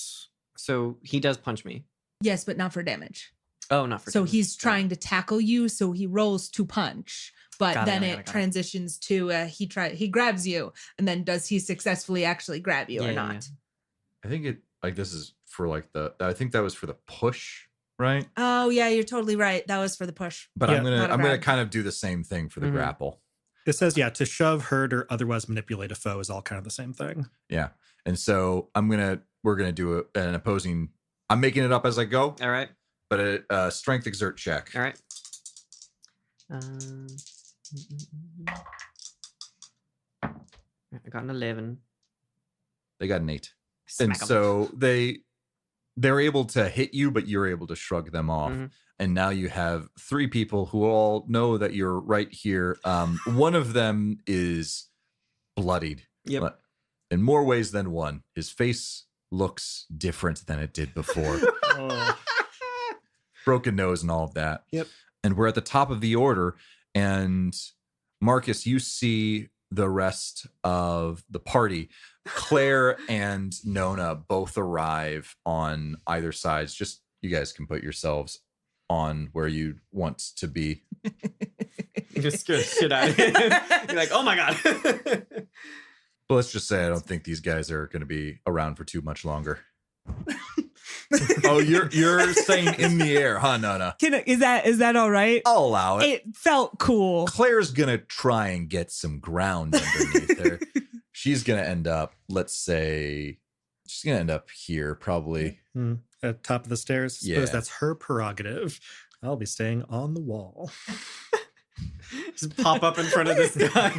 [SPEAKER 3] So he does punch me.
[SPEAKER 2] Yes, but not for damage.
[SPEAKER 3] Oh, not for
[SPEAKER 2] So
[SPEAKER 3] damage.
[SPEAKER 2] he's
[SPEAKER 3] Got it.
[SPEAKER 2] trying to tackle you, so he rolls to punch, but
[SPEAKER 3] Got it,
[SPEAKER 2] then
[SPEAKER 3] got it,
[SPEAKER 2] it
[SPEAKER 3] got it.
[SPEAKER 2] transitions to he grabs you, and then does he successfully actually grab you or
[SPEAKER 3] Yeah,
[SPEAKER 2] not?
[SPEAKER 3] yeah.
[SPEAKER 4] I think this is for like I think that was for the push, right?
[SPEAKER 2] Oh yeah, you're totally right. That was for the push.
[SPEAKER 4] But
[SPEAKER 1] Yeah,
[SPEAKER 4] I'm
[SPEAKER 2] not a
[SPEAKER 4] gonna
[SPEAKER 2] grab.
[SPEAKER 4] kind of do the same thing for the
[SPEAKER 3] Mhm.
[SPEAKER 4] grapple.
[SPEAKER 1] It says, to shove, hurt, or otherwise manipulate a foe is all kind of the same thing.
[SPEAKER 4] Yeah. And so we're gonna do an opposing. I'm making it up as I go,
[SPEAKER 3] All right.
[SPEAKER 4] but a strength exert check.
[SPEAKER 3] All right. I got an 11.
[SPEAKER 4] They got an 8.
[SPEAKER 3] Smack
[SPEAKER 4] And
[SPEAKER 3] 'em.
[SPEAKER 4] so they're able to hit you, but you're able to shrug them off.
[SPEAKER 3] Mhm.
[SPEAKER 4] And now you have 3 people who all know that you're right here. One of them is bloodied.
[SPEAKER 3] Yep.
[SPEAKER 4] But in more ways than one. His face looks different than it did before. Broken nose and all of that.
[SPEAKER 3] Yep.
[SPEAKER 4] And we're at the top of the order. And Marcus, you see the rest of the party. Claire and Nona both arrive on either sides. Just you guys can put yourselves on where you want to be.
[SPEAKER 3] You just scared the shit out of him. You're like, oh my God.
[SPEAKER 4] But let's just say I don't think these guys are going to be around for too much longer. Oh, you're saying in the air, huh, Nona?
[SPEAKER 2] Is that all right?
[SPEAKER 4] I'll allow it.
[SPEAKER 2] It felt cool.
[SPEAKER 4] Claire's gonna try and get some ground underneath her. She's gonna end up, let's say, she's gonna end up here, probably.
[SPEAKER 1] At top of the stairs. I
[SPEAKER 4] Yeah.
[SPEAKER 1] suppose that's her prerogative. I'll be staying on the wall.
[SPEAKER 3] Just pop up in front of this guy.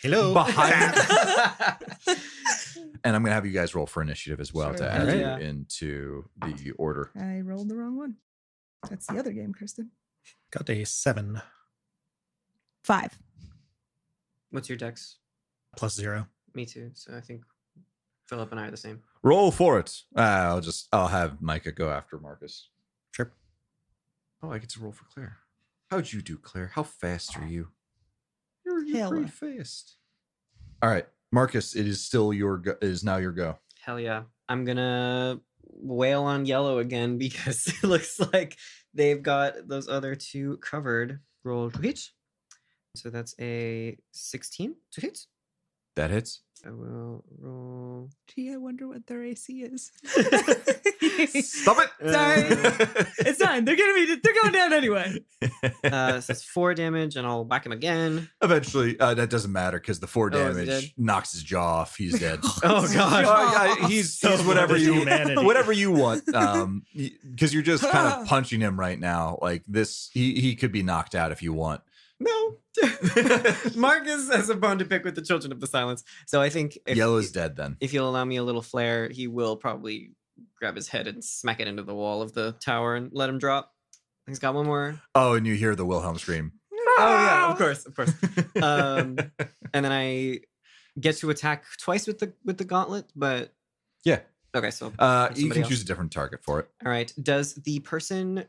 [SPEAKER 1] Hello.
[SPEAKER 4] Behind. And I'm gonna have you guys roll for initiative as well
[SPEAKER 2] Sure.
[SPEAKER 4] to add
[SPEAKER 3] Alright.
[SPEAKER 4] you
[SPEAKER 3] Yeah.
[SPEAKER 4] into the order.
[SPEAKER 2] I rolled the wrong one. That's the other game, Kristen.
[SPEAKER 1] Got a 7
[SPEAKER 2] 5.
[SPEAKER 3] What's your dex?
[SPEAKER 1] plus 0.
[SPEAKER 3] Me too. So I think Philip and I are the same.
[SPEAKER 4] Roll for it. I'll have Micah go after Marcus.
[SPEAKER 1] Sure.
[SPEAKER 4] Oh, I get to roll for Claire. How'd you do, Claire? How fast are you? You're
[SPEAKER 2] Hella.
[SPEAKER 4] pretty fast. All right, Marcus. It is still it is now your go.
[SPEAKER 3] Hell yeah. I'm gonna wail on yellow again because it looks like they've got those other two covered. Roll to hit. So that's a 16 to hit.
[SPEAKER 4] That hits.
[SPEAKER 3] I will roll.
[SPEAKER 2] Gee, I wonder what their AC is.
[SPEAKER 4] Stop it.
[SPEAKER 2] Sorry. It's fine. They're going down anyway.
[SPEAKER 3] So it's 4 damage, and I'll whack him again.
[SPEAKER 4] Eventually, that doesn't matter because the 4
[SPEAKER 3] Oh, is he
[SPEAKER 4] damage
[SPEAKER 3] dead?
[SPEAKER 4] knocks his jaw off. He's dead.
[SPEAKER 3] Oh god.
[SPEAKER 4] He's
[SPEAKER 1] So
[SPEAKER 4] whatever
[SPEAKER 1] much
[SPEAKER 4] you
[SPEAKER 1] humanity.
[SPEAKER 4] whatever you want. Because you're just kind of punching him right now. Like this, he could be knocked out if you want.
[SPEAKER 3] No. Marcus has a bone to pick with the Children of the Silence. So I think
[SPEAKER 4] Yellow's dead then.
[SPEAKER 3] if you'll allow me a little flair, he will probably grab his head and smack it into the wall of the tower and let him drop. He's got one more.
[SPEAKER 4] Oh, and you hear the Wilhelm scream.
[SPEAKER 3] Oh yeah, of course. And then I get to attack twice with the gauntlet, but
[SPEAKER 4] Yeah.
[SPEAKER 3] okay. So
[SPEAKER 4] You
[SPEAKER 3] somebody
[SPEAKER 4] can
[SPEAKER 3] else.
[SPEAKER 4] choose a different target for it.
[SPEAKER 3] All right. Does the person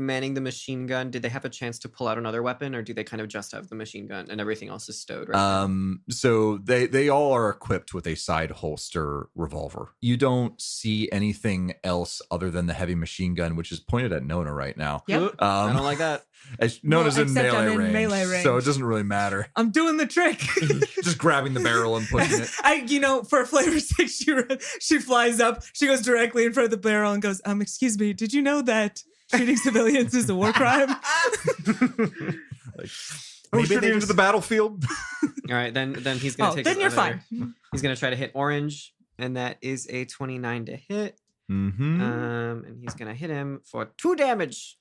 [SPEAKER 3] manning the machine gun, did they have a chance to pull out another weapon, or do they kind of just have the machine gun and everything else is stowed right now?
[SPEAKER 4] So they all are equipped with a side holster revolver. You don't see anything else other than the heavy machine gun, which is pointed at Nona right now.
[SPEAKER 2] Yep.
[SPEAKER 3] Oop, I don't like that.
[SPEAKER 4] Nona's
[SPEAKER 2] Well,
[SPEAKER 4] in
[SPEAKER 2] except I'm
[SPEAKER 4] melee
[SPEAKER 2] in
[SPEAKER 4] range,
[SPEAKER 2] melee range.
[SPEAKER 4] so it doesn't really matter.
[SPEAKER 2] I'm doing the trick.
[SPEAKER 4] Just grabbing the barrel and pushing it.
[SPEAKER 2] For flavor's sake, she flies up. She goes directly in front of the barrel and goes, excuse me, did you know that shooting civilians is a war crime?
[SPEAKER 4] Maybe shooting into the battlefield.
[SPEAKER 3] All right, then he's gonna take.
[SPEAKER 2] Then
[SPEAKER 3] his
[SPEAKER 2] you're
[SPEAKER 3] other-
[SPEAKER 2] fine.
[SPEAKER 3] He's gonna try to hit orange, and that is a 29 to hit.
[SPEAKER 4] Mm-hmm.
[SPEAKER 3] And he's gonna hit him for 2 damage.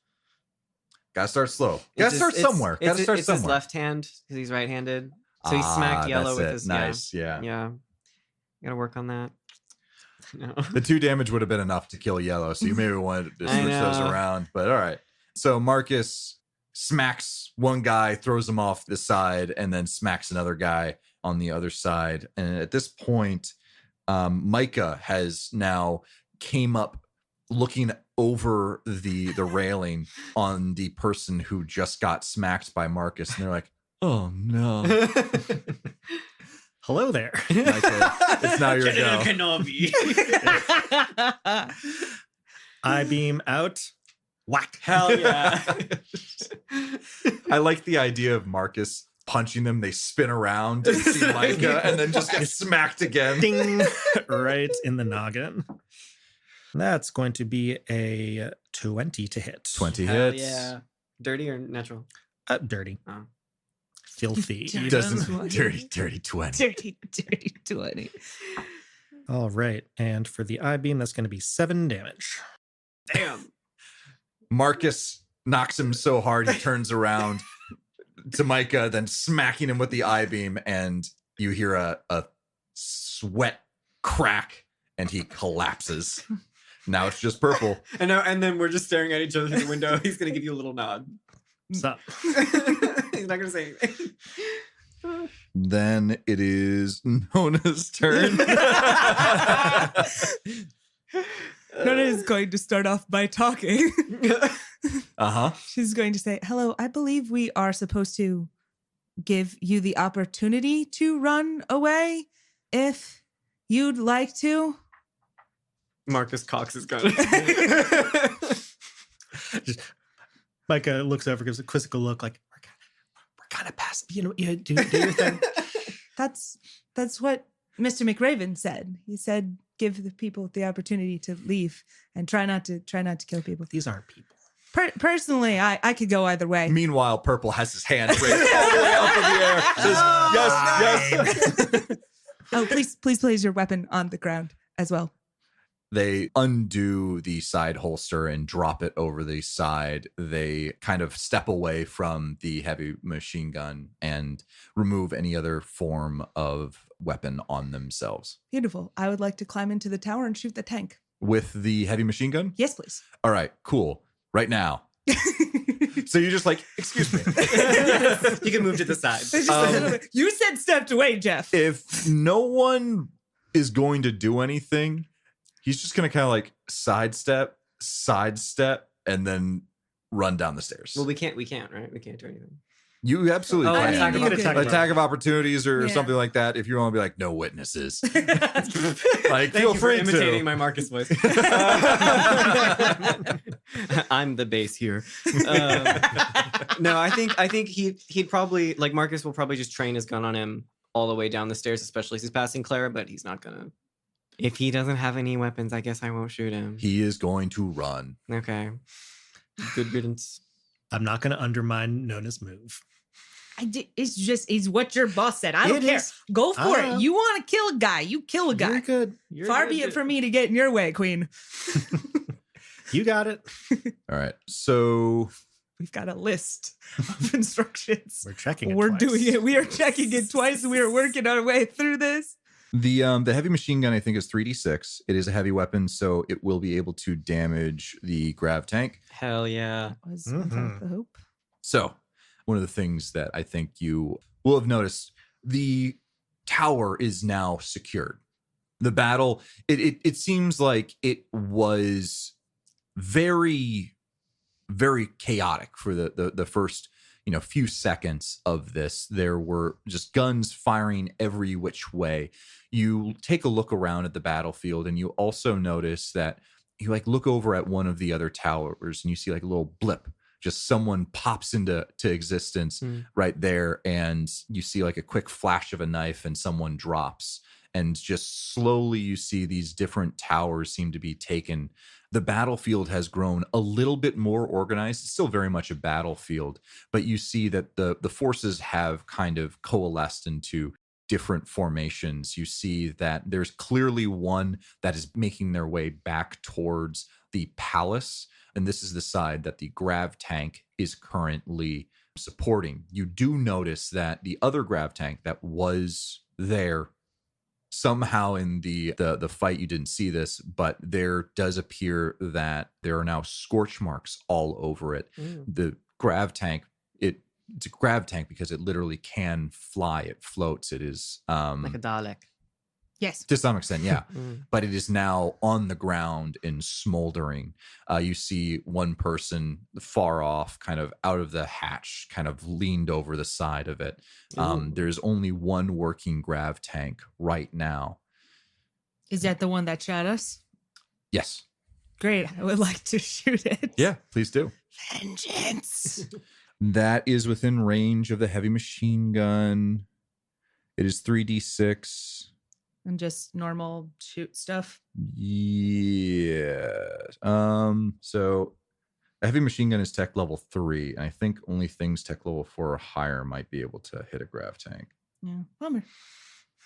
[SPEAKER 4] Gotta start slow. Gotta start somewhere. Gotta start
[SPEAKER 3] It's his
[SPEAKER 4] somewhere.
[SPEAKER 3] left hand because he's right-handed, so he smacked yellow
[SPEAKER 4] that's
[SPEAKER 3] with
[SPEAKER 4] it.
[SPEAKER 3] his
[SPEAKER 4] nice. Yeah.
[SPEAKER 3] Yeah, gotta work on that. No.
[SPEAKER 4] The 2 damage would have been enough to kill yellow, so you maybe wanted to
[SPEAKER 3] I
[SPEAKER 4] switch those
[SPEAKER 3] know.
[SPEAKER 4] around. But all right. So Marcus smacks one guy, throws him off the side, and then smacks another guy on the other side. And at this point, Micah has now came up looking over the railing on the person who just got smacked by Marcus. And they're like, oh no.
[SPEAKER 1] Hello there.
[SPEAKER 4] Micah, it's now your
[SPEAKER 3] General
[SPEAKER 4] go.
[SPEAKER 3] Kenobi.
[SPEAKER 1] I beam out. Whack.
[SPEAKER 3] Hell yeah.
[SPEAKER 4] I like the idea of Marcus punching them. They spin around and see Micah and then just get smacked again.
[SPEAKER 1] Ding. Right in the noggin. That's going to be a 20 to hit.
[SPEAKER 4] 20
[SPEAKER 3] Hell
[SPEAKER 4] hits.
[SPEAKER 3] yeah. Dirty or natural?
[SPEAKER 1] Dirty.
[SPEAKER 3] Oh.
[SPEAKER 1] Filthy.
[SPEAKER 2] Dirty.
[SPEAKER 4] Doesn't dirty 20.
[SPEAKER 2] Dirty 20.
[SPEAKER 1] All right. And for the eye beam, that's going to be 7 damage.
[SPEAKER 3] Damn.
[SPEAKER 4] Marcus knocks him so hard he turns around to Micah, then smacking him with the eye beam, and you hear a sweat crack, and he collapses. Now it's just purple.
[SPEAKER 3] And then we're just staring at each other through the window. He's gonna give you a little nod.
[SPEAKER 1] What's up?
[SPEAKER 3] He's not gonna say anything.
[SPEAKER 4] Then it is Nona's turn.
[SPEAKER 2] Nona is going to start off by talking.
[SPEAKER 4] Uh-huh.
[SPEAKER 2] She's going to say, hello, I believe we are supposed to give you the opportunity to run away if you'd like to.
[SPEAKER 3] Marcus cocks his gun.
[SPEAKER 1] Just, Micah looks over, gives a quizzical look like, we're kind of past, do your thing.
[SPEAKER 2] That's what Mr. McRaven said. He said, give the people the opportunity to leave and try not to kill people.
[SPEAKER 1] These aren't people.
[SPEAKER 2] Personally, I could go either way.
[SPEAKER 4] Meanwhile, Purple has his hand raised all the way up in the air. Says, yes.
[SPEAKER 2] Oh, please place your weapon on the ground as well.
[SPEAKER 4] They undo the side holster and drop it over the side. They kind of step away from the heavy machine gun and remove any other form of weapon on themselves.
[SPEAKER 2] Beautiful. I would like to climb into the tower and shoot the tank.
[SPEAKER 4] With the heavy machine gun?
[SPEAKER 2] Yes, please.
[SPEAKER 4] All right, cool. Right now, So you're just like, excuse me.
[SPEAKER 3] You can move to the side.
[SPEAKER 2] It's just a little bit. You said stepped away, Jeff.
[SPEAKER 4] If no one is going to do anything, he's just going to kind of like sidestep, and then run down the stairs.
[SPEAKER 3] Well, we can't, right? We can't do anything.
[SPEAKER 4] You absolutely
[SPEAKER 3] Oh,
[SPEAKER 4] can.
[SPEAKER 3] attack
[SPEAKER 1] you
[SPEAKER 3] of
[SPEAKER 1] could
[SPEAKER 3] opportunity.
[SPEAKER 4] Attack of opportunities or
[SPEAKER 2] Yeah.
[SPEAKER 4] something like that. If you want to be like, no witnesses. Like,
[SPEAKER 3] Thank
[SPEAKER 4] feel
[SPEAKER 3] you for
[SPEAKER 4] free
[SPEAKER 3] imitating
[SPEAKER 4] to.
[SPEAKER 3] my Marcus voice. I'm the bass here. No, I think he'd probably, like, Marcus will probably just train his gun on him all the way down the stairs, especially as he's passing Clara, but he's not gonna. If he doesn't have any weapons, I guess I won't shoot him.
[SPEAKER 4] He is going to run.
[SPEAKER 3] Okay. Good riddance.
[SPEAKER 1] I'm not going to undermine Nona's move.
[SPEAKER 2] It's what your boss said. I don't
[SPEAKER 1] It
[SPEAKER 2] care.
[SPEAKER 1] is.
[SPEAKER 2] Go for
[SPEAKER 1] I
[SPEAKER 2] it. You want to kill a guy, you kill a guy.
[SPEAKER 1] You're good.
[SPEAKER 2] Far be it from me to get in your way, Queen.
[SPEAKER 1] You got it.
[SPEAKER 4] All right. So
[SPEAKER 2] We've got a list of instructions.
[SPEAKER 1] We're checking it
[SPEAKER 2] We're
[SPEAKER 1] twice.
[SPEAKER 2] doing it. We are checking it twice. We are working our way through this.
[SPEAKER 4] the heavy machine gun, I think, is 3d6. It is a heavy weapon, so it will be able to damage the grav tank.
[SPEAKER 3] Hell yeah.
[SPEAKER 2] Was
[SPEAKER 1] Mhm.
[SPEAKER 2] the hope?
[SPEAKER 4] So, one of the things that I think you will have noticed, the tower is now secured. The battle, it seems like it was very, very chaotic for the first, few seconds of this. There were just guns firing every which way. You take a look around at the battlefield, and you also notice that you look over at one of the other towers, and you see like a little blip. Just someone pops into existence right there, and you see like a quick flash of a knife, and someone drops. And just slowly you see these different towers seem to be taken. The battlefield has grown a little bit more organized. It's still very much a battlefield, but you see that the forces have kind of coalesced into different formations. You see that there's clearly one that is making their way back towards the palace. And this is the side that the grav tank is currently supporting. You do notice that the other grav tank that was there, somehow in the fight, you didn't see this, but there does appear that there are now scorch marks all over it. The grav tank, it's a grav tank because it literally can fly. It floats. It is
[SPEAKER 3] Like a Dalek.
[SPEAKER 2] Yes.
[SPEAKER 4] to some extent, yeah. But it is now on the ground and smoldering. You see one person far off, kind of out of the hatch, kind of leaned over the side of it. There's only one working grav tank right now.
[SPEAKER 2] Is that the one that shot us?
[SPEAKER 4] Yes.
[SPEAKER 2] Great. I would like to shoot it.
[SPEAKER 4] Yeah, please do.
[SPEAKER 2] Vengeance.
[SPEAKER 4] That is within range of the heavy machine gun. It is 3d6.
[SPEAKER 2] And just normal shoot stuff.
[SPEAKER 4] Yeah. So a heavy machine gun is tech level 3, and I think only things tech level 4 or higher might be able to hit a grav tank.
[SPEAKER 2] Yeah. Bummer.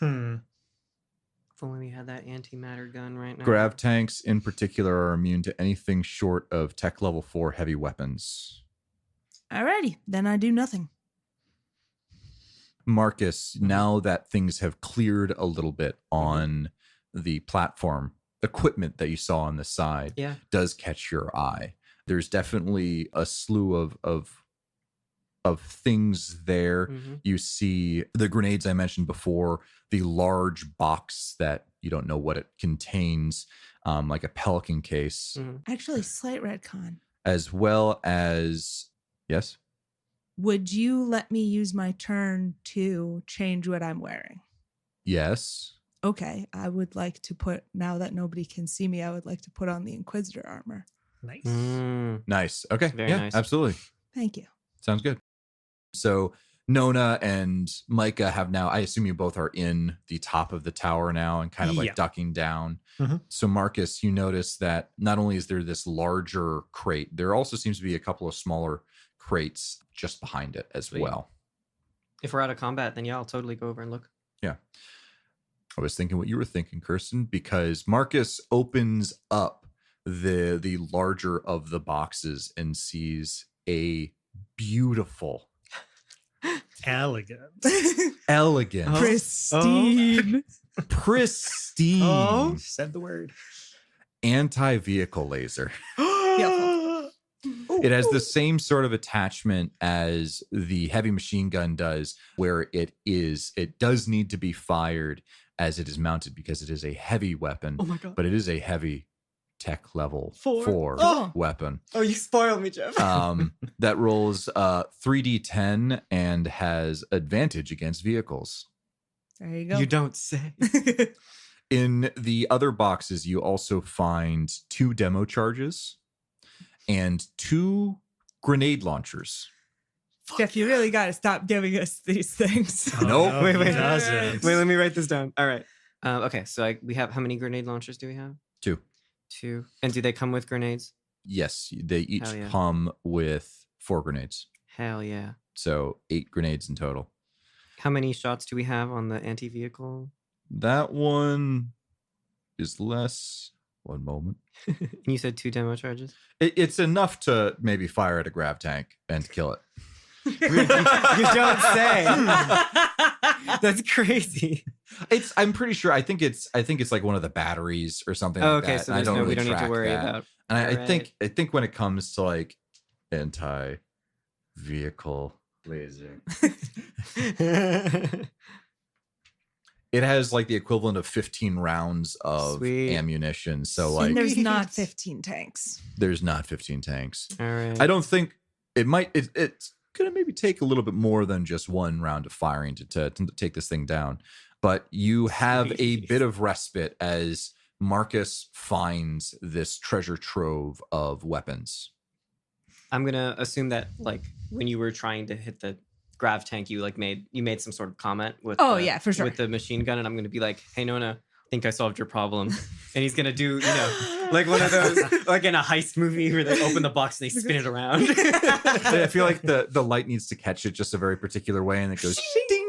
[SPEAKER 3] If only we had that antimatter gun right now.
[SPEAKER 4] Grav tanks in particular are immune to anything short of tech level 4 heavy weapons.
[SPEAKER 2] Alrighty. Then I do nothing.
[SPEAKER 4] Marcus, now that things have cleared a little bit on the platform, equipment that you saw on the side does catch your eye. There's definitely a slew of things there. You see the grenades I mentioned before, the large box that you don't know what it contains, like a Pelican case,
[SPEAKER 2] Actually, slight retcon.
[SPEAKER 4] as well as, yes?
[SPEAKER 2] Would you let me use my turn to change what I'm wearing?
[SPEAKER 4] Yes.
[SPEAKER 2] Okay. I would like to put, now that nobody can see me, I would like to put on the Inquisitor armor.
[SPEAKER 1] Nice.
[SPEAKER 4] Nice. Okay.
[SPEAKER 3] Very nice.
[SPEAKER 4] Absolutely.
[SPEAKER 2] Thank you.
[SPEAKER 4] Sounds good. So Nona and Micah have now, I assume you both are in the top of the tower now and kind of like
[SPEAKER 1] Yeah.
[SPEAKER 4] ducking down.
[SPEAKER 1] Mhm.
[SPEAKER 4] So Marcus, you notice that not only is there this larger crate, there also seems to be a couple of smaller crates just behind it as
[SPEAKER 3] Sweet.
[SPEAKER 4] well.
[SPEAKER 3] If we're out of combat, then I'll totally go over and look.
[SPEAKER 4] Yeah. I was thinking what you were thinking, Kirsten, because Marcus opens up the larger of the boxes and sees a beautiful,
[SPEAKER 1] Elegant.
[SPEAKER 4] elegant,
[SPEAKER 2] Pristine.
[SPEAKER 4] pristine
[SPEAKER 1] Said the word.
[SPEAKER 4] anti-vehicle laser.
[SPEAKER 2] Beautiful.
[SPEAKER 4] It has the same sort of attachment as the heavy machine gun does, where it does need to be fired as it is mounted because it is a heavy weapon.
[SPEAKER 3] Oh my God.
[SPEAKER 4] But it is a heavy tech level 4
[SPEAKER 3] Oh.
[SPEAKER 4] weapon.
[SPEAKER 3] Oh, you spoiled me, Jeff.
[SPEAKER 4] That rolls 3d10 and has advantage against vehicles.
[SPEAKER 2] There you go.
[SPEAKER 3] You don't say.
[SPEAKER 4] In the other boxes, you also find 2 demo charges and 2 grenade launchers.
[SPEAKER 2] Jeff, you really got to stop giving us these things.
[SPEAKER 1] Oh,
[SPEAKER 4] Nope.
[SPEAKER 1] no,
[SPEAKER 3] Wait,
[SPEAKER 1] he
[SPEAKER 3] wait.
[SPEAKER 1] doesn't.
[SPEAKER 3] Wait, let me write this down. All right. Okay, so we have, how many grenade launchers do we have?
[SPEAKER 4] 2.
[SPEAKER 3] 2. And do they come with grenades?
[SPEAKER 4] Yes, they each
[SPEAKER 3] Hell yeah.
[SPEAKER 4] come with 4 grenades.
[SPEAKER 3] Hell yeah.
[SPEAKER 4] So 8 grenades in total.
[SPEAKER 3] How many shots do we have on the anti-vehicle?
[SPEAKER 4] That one is less. One moment.
[SPEAKER 3] And you said 2 demo charges?
[SPEAKER 4] It's enough to maybe fire at a grav tank and kill it.
[SPEAKER 3] You don't say. That's crazy.
[SPEAKER 4] I'm pretty sure. I think it's like one of the batteries or something.
[SPEAKER 3] Oh,
[SPEAKER 4] like
[SPEAKER 3] okay,
[SPEAKER 4] that.
[SPEAKER 3] so
[SPEAKER 4] And
[SPEAKER 3] we
[SPEAKER 4] really
[SPEAKER 3] don't need to
[SPEAKER 4] track
[SPEAKER 3] worry
[SPEAKER 4] that.
[SPEAKER 3] about.
[SPEAKER 4] And I
[SPEAKER 3] Alright.
[SPEAKER 4] think when it comes to like anti-vehicle laser, it has like the equivalent of 15 rounds of
[SPEAKER 3] Sweet.
[SPEAKER 4] ammunition. So
[SPEAKER 2] And
[SPEAKER 4] like
[SPEAKER 2] there's not 15 tanks.
[SPEAKER 4] there's not 15 tanks.
[SPEAKER 3] All right.
[SPEAKER 4] I don't think it might. It's gonna maybe take a little bit more than just one round of firing to take this thing down. But you have a
[SPEAKER 3] Sweet.
[SPEAKER 4] bit of respite as Marcus finds this treasure trove of weapons.
[SPEAKER 3] I'm gonna assume that like when you were trying to hit the grav tank, you made some sort of comment with
[SPEAKER 2] Oh, yeah, for sure.
[SPEAKER 3] with the machine gun, and I'm gonna be like, hey Nona, I think I solved your problem. And he's gonna do, like one of those like in a heist movie where they open the box and they spin it around.
[SPEAKER 4] I feel like the light needs to catch it just a very particular way, and it goes ding.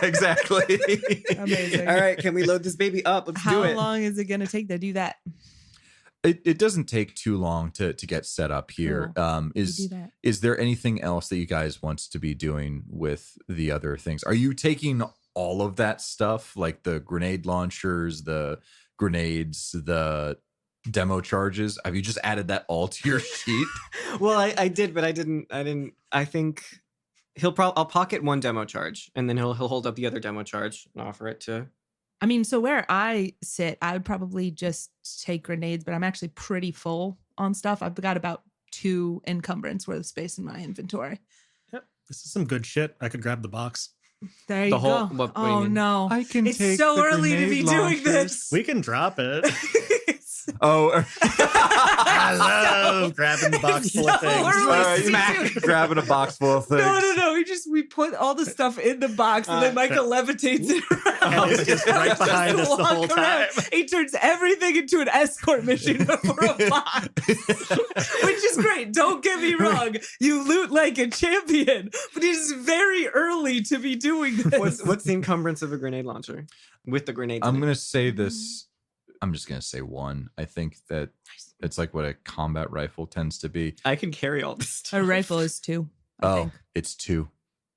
[SPEAKER 4] Exactly.
[SPEAKER 2] Amazing.
[SPEAKER 3] All right, can we load this baby up? Let's
[SPEAKER 2] How
[SPEAKER 3] do it.
[SPEAKER 2] long is it going to take to do that?
[SPEAKER 4] It doesn't take too long to get set up here.
[SPEAKER 2] Cool. Do
[SPEAKER 4] Is
[SPEAKER 2] that.
[SPEAKER 4] is there anything else that you guys want to be doing with the other things? Are you taking all of that stuff, like the grenade launchers, the grenades, the demo charges? Have you just added that all to your sheet?
[SPEAKER 3] Well, I did, but I didn't. I think I'll pocket one demo charge, and then he'll hold up the other demo charge and offer it to.
[SPEAKER 2] I mean, so where I sit, I would probably just take grenades, but I'm actually pretty full on stuff. I've got about 2 encumbrance worth of space in my inventory.
[SPEAKER 1] Yep. This is some good shit. I could grab the box.
[SPEAKER 2] There you
[SPEAKER 3] The whole-
[SPEAKER 2] go.
[SPEAKER 3] what do you
[SPEAKER 2] Oh
[SPEAKER 3] mean?
[SPEAKER 2] no.
[SPEAKER 4] I can
[SPEAKER 2] It's
[SPEAKER 4] take
[SPEAKER 2] so
[SPEAKER 4] the
[SPEAKER 2] early to be
[SPEAKER 4] grenade
[SPEAKER 2] doing
[SPEAKER 4] launchers.
[SPEAKER 2] this.
[SPEAKER 1] We can drop it.
[SPEAKER 4] Oh,
[SPEAKER 1] I love grabbing the box full of
[SPEAKER 2] No,
[SPEAKER 1] things.
[SPEAKER 2] we're
[SPEAKER 4] all right,
[SPEAKER 2] Smack.
[SPEAKER 4] grabbing a box full of things.
[SPEAKER 2] No. We put all the stuff in the box and then Micah levitates it around.
[SPEAKER 1] And it's just right behind us the whole
[SPEAKER 2] Walk around.
[SPEAKER 1] time.
[SPEAKER 2] He turns everything into an escort mission for a box, which is great. Don't get me wrong. You loot like a champion, but it is very early to be doing this.
[SPEAKER 3] What's the encumbrance of a grenade launcher with the grenades?
[SPEAKER 4] I'm
[SPEAKER 3] in it?
[SPEAKER 4] gonna say this. I'm just gonna say 1. I think that it's like what a combat rifle tends to be.
[SPEAKER 3] I can carry all this stuff.
[SPEAKER 2] A rifle is 2. I think.
[SPEAKER 4] It's 2.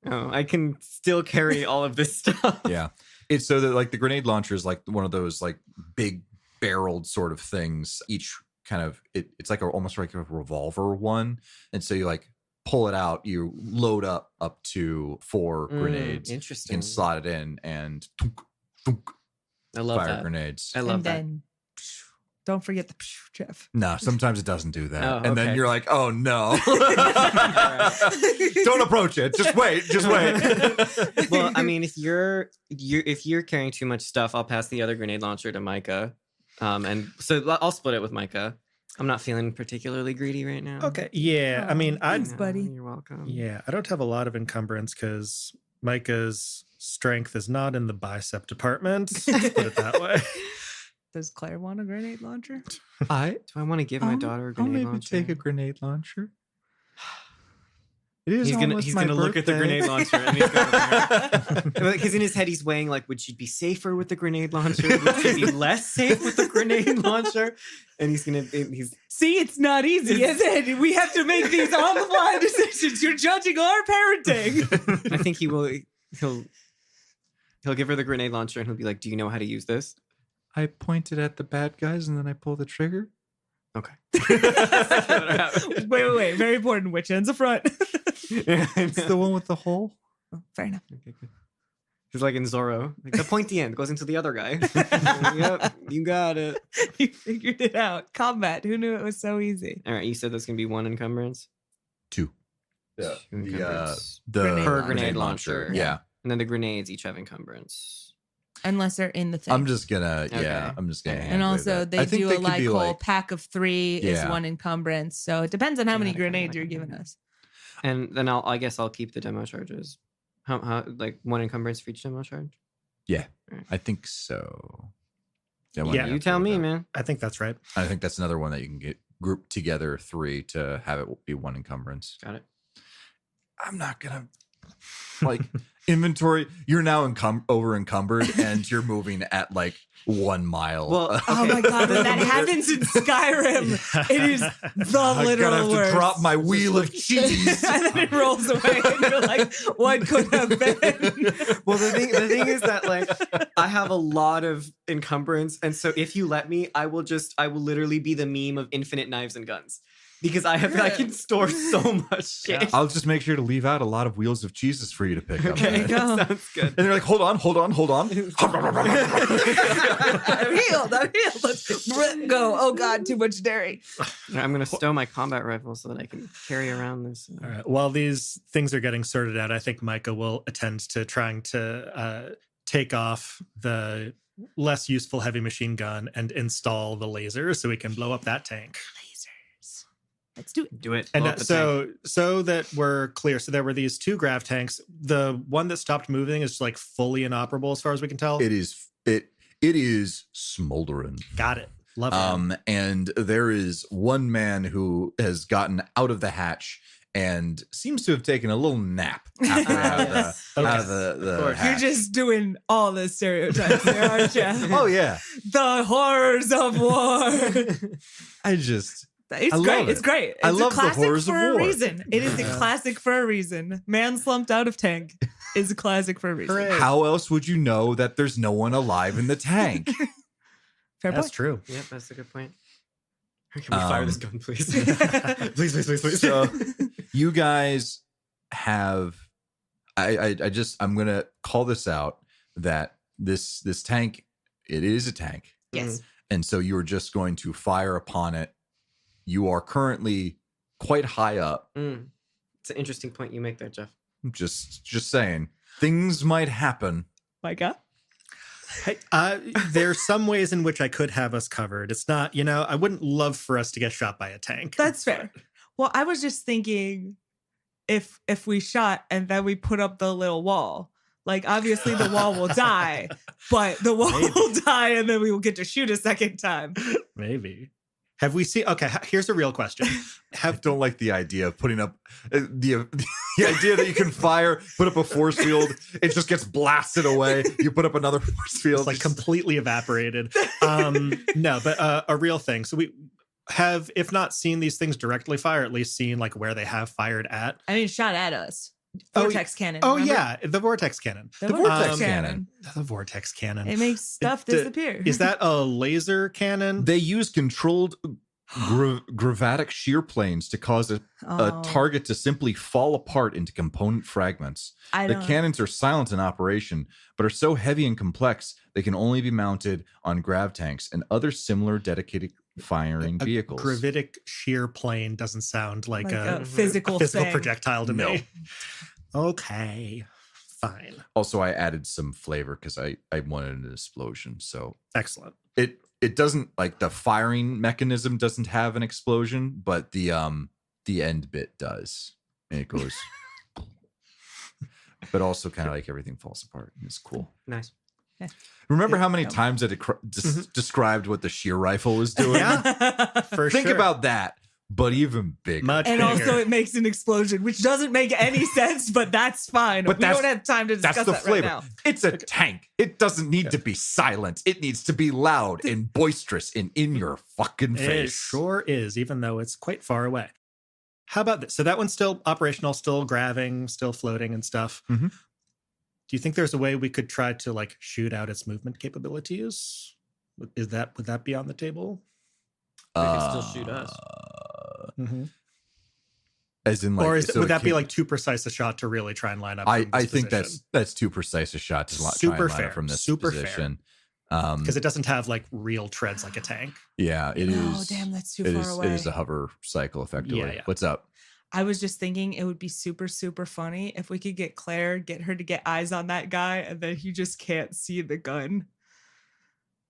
[SPEAKER 3] Oh, I can still carry all of this stuff.
[SPEAKER 4] Yeah, it's so that like the grenade launcher is like one of those like big barreled sort of things. Each kind of it's like almost like a revolver one, and so you like pull it out, you load up to 4 grenades. You
[SPEAKER 3] Interesting.
[SPEAKER 4] can slot it in and thunk, thunk,
[SPEAKER 3] I love
[SPEAKER 4] fire
[SPEAKER 3] that.
[SPEAKER 4] grenades.
[SPEAKER 3] I love
[SPEAKER 2] and
[SPEAKER 3] that.
[SPEAKER 2] then don't forget the Jeff.
[SPEAKER 4] No, sometimes it doesn't do that.
[SPEAKER 3] Oh,
[SPEAKER 4] And then
[SPEAKER 3] okay.
[SPEAKER 4] you're like, oh no.
[SPEAKER 3] Alright.
[SPEAKER 4] Don't approach it. Just wait. Just wait.
[SPEAKER 3] Well, I mean, if you're carrying too much stuff, I'll pass the other grenade launcher to Micah, and so I'll split it with Micah. I'm not feeling particularly greedy right now.
[SPEAKER 1] Okay. Yeah. I mean, I
[SPEAKER 2] Thanks, buddy.
[SPEAKER 3] You're welcome.
[SPEAKER 1] yeah, I don't have a lot of encumbrance because Micah's strength is not in the bicep department. Let's put it that way.
[SPEAKER 2] Does Claire want a grenade launcher?
[SPEAKER 3] Do I want to give my daughter a
[SPEAKER 4] I'll
[SPEAKER 3] grenade
[SPEAKER 4] maybe
[SPEAKER 3] launcher?
[SPEAKER 4] take a grenade launcher. It is
[SPEAKER 3] He's gonna look at the grenade launcher and he's gonna because in his head he's weighing like, would she be safer with the grenade launcher? Would she be less safe with the grenade launcher? And he's
[SPEAKER 2] See, it's not easy, is it? We have to make these on the fly decisions. You're judging our parenting.
[SPEAKER 3] I think he'll give her the grenade launcher and he'll be like, do you know how to use this?
[SPEAKER 4] I pointed at the bad guys and then I pull the trigger.
[SPEAKER 3] Okay.
[SPEAKER 2] Wait. Very important. Which end's the front?
[SPEAKER 4] It's the one with the hole.
[SPEAKER 2] Oh, fair enough.
[SPEAKER 3] Okay, good. He's like in Zorro. Like the pointy end goes into the other guy. Yep, you got it.
[SPEAKER 2] You figured it out. Combat. Who knew it was so easy?
[SPEAKER 3] All right, you said there's gonna be 1 encumbrance.
[SPEAKER 4] 2.
[SPEAKER 3] Two encumbrance.
[SPEAKER 4] The
[SPEAKER 2] Per
[SPEAKER 3] grenade launcher.
[SPEAKER 4] Yeah.
[SPEAKER 3] And then the grenades each have encumbrance.
[SPEAKER 2] Unless they're in the thing.
[SPEAKER 4] I'm just gonna
[SPEAKER 3] Okay.
[SPEAKER 4] I'm just gonna
[SPEAKER 3] And
[SPEAKER 2] and
[SPEAKER 4] hand
[SPEAKER 2] also,
[SPEAKER 4] wave that.
[SPEAKER 2] they
[SPEAKER 4] I think
[SPEAKER 2] do
[SPEAKER 4] they
[SPEAKER 2] a
[SPEAKER 4] could
[SPEAKER 2] like
[SPEAKER 4] be
[SPEAKER 2] whole pack of 3 is
[SPEAKER 4] Yeah.
[SPEAKER 2] 1 encumbrance. So it depends on how many
[SPEAKER 3] Dramatic,
[SPEAKER 2] grenades you're
[SPEAKER 3] like-
[SPEAKER 2] giving us.
[SPEAKER 3] And then I guess I'll keep the demo charges. How like 1 encumbrance for each demo charge?
[SPEAKER 4] I think so.
[SPEAKER 1] Yeah,
[SPEAKER 3] You tell me, man.
[SPEAKER 1] I think that's right.
[SPEAKER 4] I think that's another one that you can get grouped together 3 to have it be 1 encumbrance.
[SPEAKER 3] Got it.
[SPEAKER 4] I'm not gonna like inventory. You're now over encumbered and you're moving at like 1 mile.
[SPEAKER 3] Well,
[SPEAKER 2] Oh my god, when that happens in Skyrim, it is the
[SPEAKER 4] I
[SPEAKER 2] literal
[SPEAKER 4] gotta have
[SPEAKER 2] worst.
[SPEAKER 4] to drop my wheel of cheese.
[SPEAKER 2] And then it rolls away, and you're like, "What could have been?"
[SPEAKER 3] well, the thing is that like I have a lot of encumbrance, and so if you let me, I will literally be the meme of infinite knives and guns because I can store so much shit.
[SPEAKER 4] I'll just make sure to leave out a lot of wheels of cheeses for you to pick up.
[SPEAKER 3] Okay,
[SPEAKER 2] There you go.
[SPEAKER 3] that sounds good.
[SPEAKER 4] And they're like, hold on.
[SPEAKER 2] I'm healed. Let's go. Oh god, too much dairy.
[SPEAKER 3] I'm gonna stow my combat rifle so that I can carry around this.
[SPEAKER 1] All right. While these things are getting sorted out, I think Micah will attend to trying to take off the less useful heavy machine gun and install the laser so we can blow up that tank.
[SPEAKER 2] Lasers. Let's do it.
[SPEAKER 3] Do it.
[SPEAKER 1] And
[SPEAKER 3] Blow up the
[SPEAKER 1] so that we're clear, so there were these 2 grav tanks. The one that stopped moving is like fully inoperable as far as we can tell.
[SPEAKER 4] It is smoldering.
[SPEAKER 1] Got it. Love it.
[SPEAKER 4] And there is one man who has gotten out of the hatch and seems to have taken a little nap halfway out of the,
[SPEAKER 1] Okay.
[SPEAKER 4] out of the
[SPEAKER 3] Of course.
[SPEAKER 4] hatch.
[SPEAKER 2] You're just doing all the stereotypes there, aren't you?
[SPEAKER 4] Oh yeah,
[SPEAKER 2] The horrors of war.
[SPEAKER 4] I just
[SPEAKER 2] It's
[SPEAKER 4] I
[SPEAKER 2] great.
[SPEAKER 4] love
[SPEAKER 2] It's
[SPEAKER 4] it.
[SPEAKER 2] great. It's
[SPEAKER 4] I love
[SPEAKER 2] a
[SPEAKER 4] the
[SPEAKER 2] classic
[SPEAKER 4] horrors of
[SPEAKER 2] for a
[SPEAKER 4] war.
[SPEAKER 2] reason. It is a classic for a reason. Man slumped out of tank is a classic for a reason.
[SPEAKER 1] Hooray.
[SPEAKER 4] how else would you know that there's no one alive in the tank?
[SPEAKER 2] Fair
[SPEAKER 1] That's
[SPEAKER 2] point.
[SPEAKER 1] true.
[SPEAKER 3] Yep, that's a good point. Can we fire this gun, please? please.
[SPEAKER 4] So you guys have I'm gonna call this out that this tank, it is a tank.
[SPEAKER 2] Yes.
[SPEAKER 4] And so you are just going to fire upon it. You are currently quite high up.
[SPEAKER 3] It's an interesting point you make there, Jeff.
[SPEAKER 4] Just saying, things might happen.
[SPEAKER 2] Micah?
[SPEAKER 1] Hey, there's some ways in which I could have us covered. It's not, I wouldn't love for us to get shot by a tank.
[SPEAKER 2] That's fair. Well, I was just thinking if we shot and then we put up the little wall, like obviously the wall will die, but the wall
[SPEAKER 1] Maybe.
[SPEAKER 2] will die and then we will get to shoot a second time.
[SPEAKER 1] Maybe. Have we seen? Okay, here's a real question.
[SPEAKER 4] I don't like the idea of putting up the idea that you can put up a force field, it just gets blasted away. You put up another force field,
[SPEAKER 1] It's like completely evaporated. No, but a real thing. So we have, if not seen these things directly fire, at least seen like where they have fired at.
[SPEAKER 2] I mean, shot at us.
[SPEAKER 1] Oh,
[SPEAKER 2] Vortex cannon.
[SPEAKER 1] Oh
[SPEAKER 2] remember?
[SPEAKER 1] yeah, the vortex cannon.
[SPEAKER 2] The
[SPEAKER 4] vortex
[SPEAKER 2] vortex cannon.
[SPEAKER 1] The vortex cannon.
[SPEAKER 2] It makes stuff
[SPEAKER 1] It-
[SPEAKER 2] disappear.
[SPEAKER 1] Is that a laser cannon?
[SPEAKER 4] They use controlled gravatic shear planes to cause a
[SPEAKER 2] Oh,
[SPEAKER 4] target to simply fall apart into component fragments.
[SPEAKER 2] I
[SPEAKER 4] The
[SPEAKER 2] don't
[SPEAKER 4] cannons are silent in operation, but are so heavy and complex they can only be mounted on grav tanks and other similar dedicated firing vehicles.
[SPEAKER 1] Gravitic shear plane doesn't sound like, a
[SPEAKER 2] physical thing.
[SPEAKER 1] projectile to
[SPEAKER 4] No.
[SPEAKER 1] me. Okay, fine,
[SPEAKER 4] Also, I added some flavor because I wanted an explosion. So
[SPEAKER 1] excellent.
[SPEAKER 4] it doesn't, like, the firing mechanism doesn't have an explosion, but the end bit does, and it goes. But also kind of like everything falls apart. It's cool.
[SPEAKER 3] Nice.
[SPEAKER 4] Remember how many
[SPEAKER 2] Yeah.
[SPEAKER 4] times I described what the shear rifle was doing?
[SPEAKER 1] Yeah. For
[SPEAKER 4] Think
[SPEAKER 1] sure.
[SPEAKER 4] about that, but even bigger.
[SPEAKER 1] Much
[SPEAKER 2] And
[SPEAKER 1] bigger.
[SPEAKER 2] also, it makes an explosion, which doesn't make any sense, but that's fine.
[SPEAKER 4] But
[SPEAKER 2] we
[SPEAKER 4] that's-
[SPEAKER 2] don't have time to discuss
[SPEAKER 4] That's the
[SPEAKER 2] that
[SPEAKER 4] flavor.
[SPEAKER 2] right now.
[SPEAKER 4] It's a tank. It doesn't need to be silent. It needs to be loud and boisterous and in your fucking
[SPEAKER 1] It
[SPEAKER 4] face.
[SPEAKER 1] sure is, even though it's quite far away. How about this? So that one's still operational, still graving, still floating and stuff.
[SPEAKER 4] Mhm.
[SPEAKER 1] Do you think there's a way we could try to like shoot out its movement capabilities? Would that be on the table?
[SPEAKER 3] They can still shoot us.
[SPEAKER 4] As in, like,
[SPEAKER 1] or
[SPEAKER 4] so
[SPEAKER 1] would
[SPEAKER 4] it
[SPEAKER 1] that be
[SPEAKER 4] can't-
[SPEAKER 1] like too precise a shot to really try and line up?
[SPEAKER 4] I
[SPEAKER 1] from this
[SPEAKER 4] think
[SPEAKER 1] position?
[SPEAKER 4] that's too precise a shot to try
[SPEAKER 1] Super
[SPEAKER 4] and line
[SPEAKER 1] fair.
[SPEAKER 4] up from this
[SPEAKER 1] Super fair.
[SPEAKER 4] position.
[SPEAKER 1] Because it doesn't have like real treads like a tank.
[SPEAKER 4] Yeah, it is.
[SPEAKER 2] Oh, damn, that's too far away.
[SPEAKER 4] It is a hover cycle, effectively.
[SPEAKER 1] Yeah.
[SPEAKER 4] What's up?
[SPEAKER 2] I was just thinking it would be super, super funny if we could get Claire, get her to get eyes on that guy, and then he just can't see the gun.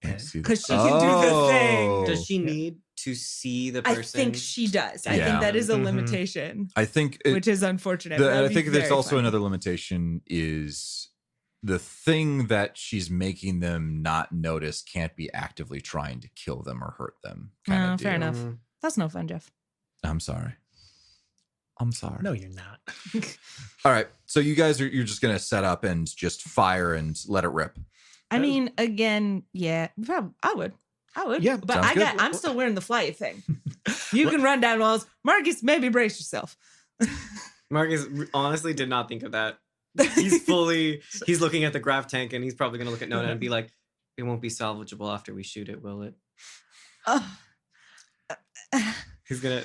[SPEAKER 2] Because she can do the thing.
[SPEAKER 3] Does she need to see the
[SPEAKER 2] I
[SPEAKER 3] person?
[SPEAKER 2] think she does. I
[SPEAKER 4] Yeah.
[SPEAKER 2] think that is a
[SPEAKER 1] Mhm.
[SPEAKER 2] limitation,
[SPEAKER 4] I think
[SPEAKER 2] which is unfortunate. but
[SPEAKER 4] I
[SPEAKER 2] that'd be
[SPEAKER 4] think there's
[SPEAKER 2] very
[SPEAKER 4] also
[SPEAKER 2] funny.
[SPEAKER 4] another limitation is the thing that she's making them not notice can't be actively trying to kill them or hurt them. Kind of
[SPEAKER 2] Fair
[SPEAKER 4] deal.
[SPEAKER 2] enough. That's no fun, Jeff.
[SPEAKER 4] I'm sorry.
[SPEAKER 1] No, you're not.
[SPEAKER 4] All right. So you guys you're just gonna set up and just fire and let it rip.
[SPEAKER 2] I mean, again, yeah, I would.
[SPEAKER 1] Yeah,
[SPEAKER 2] but
[SPEAKER 4] sounds good.
[SPEAKER 2] I'm still wearing the flight thing. You can run down walls. Marcus, maybe brace yourself.
[SPEAKER 3] Marcus honestly did not think of that. He's looking at the grav tank and he's probably going to look at Nona and be like, it won't be salvageable after we shoot it, will it? He's gonna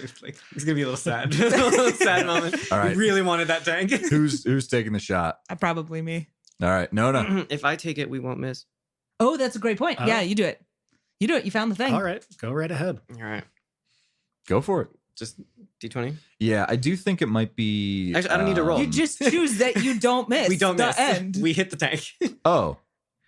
[SPEAKER 3] be a little sad. A little sad moment.
[SPEAKER 4] All right.
[SPEAKER 3] We really wanted that tank.
[SPEAKER 4] Who's taking the shot?
[SPEAKER 2] Probably me.
[SPEAKER 4] All right. No.
[SPEAKER 3] If I take it, we won't miss.
[SPEAKER 2] Oh, that's a great point. Yeah, you do it. You do it. You found the thing.
[SPEAKER 1] All right, go right ahead.
[SPEAKER 3] All right.
[SPEAKER 4] Go for it.
[SPEAKER 3] Just D20.
[SPEAKER 4] Yeah, I do think it might be.
[SPEAKER 3] Actually, I don't need to roll.
[SPEAKER 2] You just choose that you don't miss.
[SPEAKER 3] We don't
[SPEAKER 2] the
[SPEAKER 3] miss.
[SPEAKER 2] end.
[SPEAKER 3] We hit the tank.
[SPEAKER 4] Oh,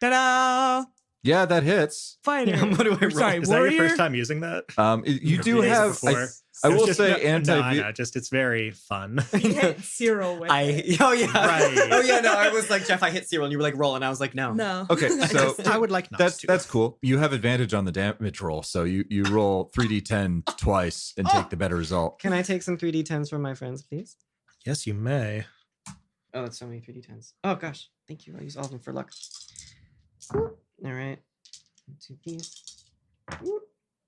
[SPEAKER 2] Ta-da!
[SPEAKER 4] yeah, that hits.
[SPEAKER 2] Fighter.
[SPEAKER 3] What do I roll?
[SPEAKER 2] Sorry,
[SPEAKER 1] Is
[SPEAKER 2] warrior.
[SPEAKER 1] that your first time using that?
[SPEAKER 4] You do
[SPEAKER 1] Days
[SPEAKER 4] have.
[SPEAKER 1] before.
[SPEAKER 4] I
[SPEAKER 1] It's
[SPEAKER 4] will
[SPEAKER 1] just
[SPEAKER 4] say anti.
[SPEAKER 1] No, just it's very fun.
[SPEAKER 2] You hit Cyril with it.
[SPEAKER 3] Oh yeah.
[SPEAKER 1] Right.
[SPEAKER 3] Oh yeah. No, I was like, Jeff, I hit Cyril, and you were like, roll, and I was like, no.
[SPEAKER 2] No.
[SPEAKER 4] Okay, so
[SPEAKER 1] I would like not
[SPEAKER 4] that's cool. You have advantage on the damage roll, so you roll 3d10 twice and take the better result.
[SPEAKER 3] Can I take some 3d10s from my friends, please?
[SPEAKER 1] Yes, you may.
[SPEAKER 3] Oh, that's so many 3d10s. Oh gosh, thank you. I use all of them for luck. All right. 2 piece.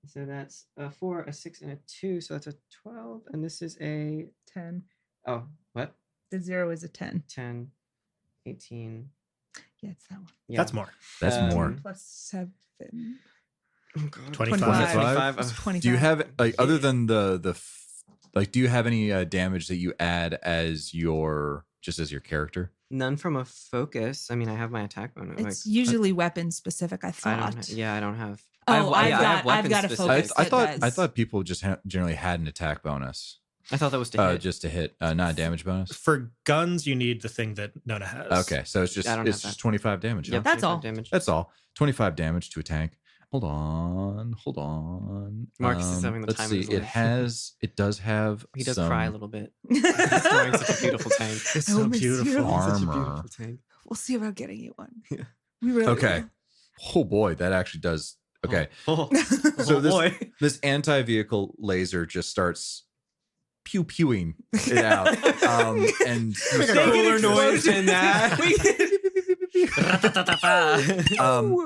[SPEAKER 3] So that's a 4, a 6, and a 2. So that's a 12. And this is a
[SPEAKER 2] 10.
[SPEAKER 3] Oh, what?
[SPEAKER 2] The 0 is a 10.
[SPEAKER 3] 10, 18.
[SPEAKER 2] Yeah, it's that one.
[SPEAKER 3] Yeah.
[SPEAKER 1] That's more.
[SPEAKER 4] That's more.
[SPEAKER 2] Plus 7.
[SPEAKER 3] Oh, God.
[SPEAKER 1] 25.
[SPEAKER 3] 25.
[SPEAKER 2] It's 25.
[SPEAKER 4] Do you have like other than do you have any damage that you add as your character?
[SPEAKER 3] None from a focus. I mean, I have my attack bonus.
[SPEAKER 2] It's usually weapon specific, I
[SPEAKER 3] I
[SPEAKER 2] thought.
[SPEAKER 3] don't. I don't have.
[SPEAKER 2] Oh,
[SPEAKER 3] I
[SPEAKER 2] I've
[SPEAKER 3] have
[SPEAKER 2] got
[SPEAKER 3] weapon
[SPEAKER 2] a
[SPEAKER 3] specific.
[SPEAKER 2] focus.
[SPEAKER 4] I
[SPEAKER 2] that does.
[SPEAKER 4] thought people just generally had an attack bonus.
[SPEAKER 3] I thought that was to hit.
[SPEAKER 4] Just to hit, not a damage bonus.
[SPEAKER 1] For guns, you need the thing that Nona has.
[SPEAKER 4] Okay, so it's just
[SPEAKER 3] I don't have
[SPEAKER 4] it's
[SPEAKER 3] that.
[SPEAKER 4] just 25 damage.
[SPEAKER 3] Yep,
[SPEAKER 4] Huh?
[SPEAKER 2] That's
[SPEAKER 3] 25
[SPEAKER 2] all.
[SPEAKER 3] Damage.
[SPEAKER 4] That's all. 25 damage to a tank. Hold on.
[SPEAKER 3] Marcus is having the
[SPEAKER 4] let's
[SPEAKER 3] time of
[SPEAKER 4] see.
[SPEAKER 3] his life.
[SPEAKER 4] It does have.
[SPEAKER 3] He does
[SPEAKER 4] some
[SPEAKER 3] cry a little bit. He's wearing such a beautiful tank.
[SPEAKER 1] It's
[SPEAKER 2] I
[SPEAKER 1] so
[SPEAKER 2] will miss you.
[SPEAKER 1] beautiful.
[SPEAKER 4] Armor.
[SPEAKER 3] Such a beautiful tank.
[SPEAKER 2] We'll see about getting you one.
[SPEAKER 3] Yeah.
[SPEAKER 2] We really
[SPEAKER 4] Okay. Oh boy, that actually does. Okay,
[SPEAKER 3] Oh,
[SPEAKER 2] will.
[SPEAKER 4] so this
[SPEAKER 3] boy.
[SPEAKER 4] this anti-vehicle laser just starts pew-pewing it out, and you
[SPEAKER 3] Make a
[SPEAKER 4] start-
[SPEAKER 3] cooler noise than that.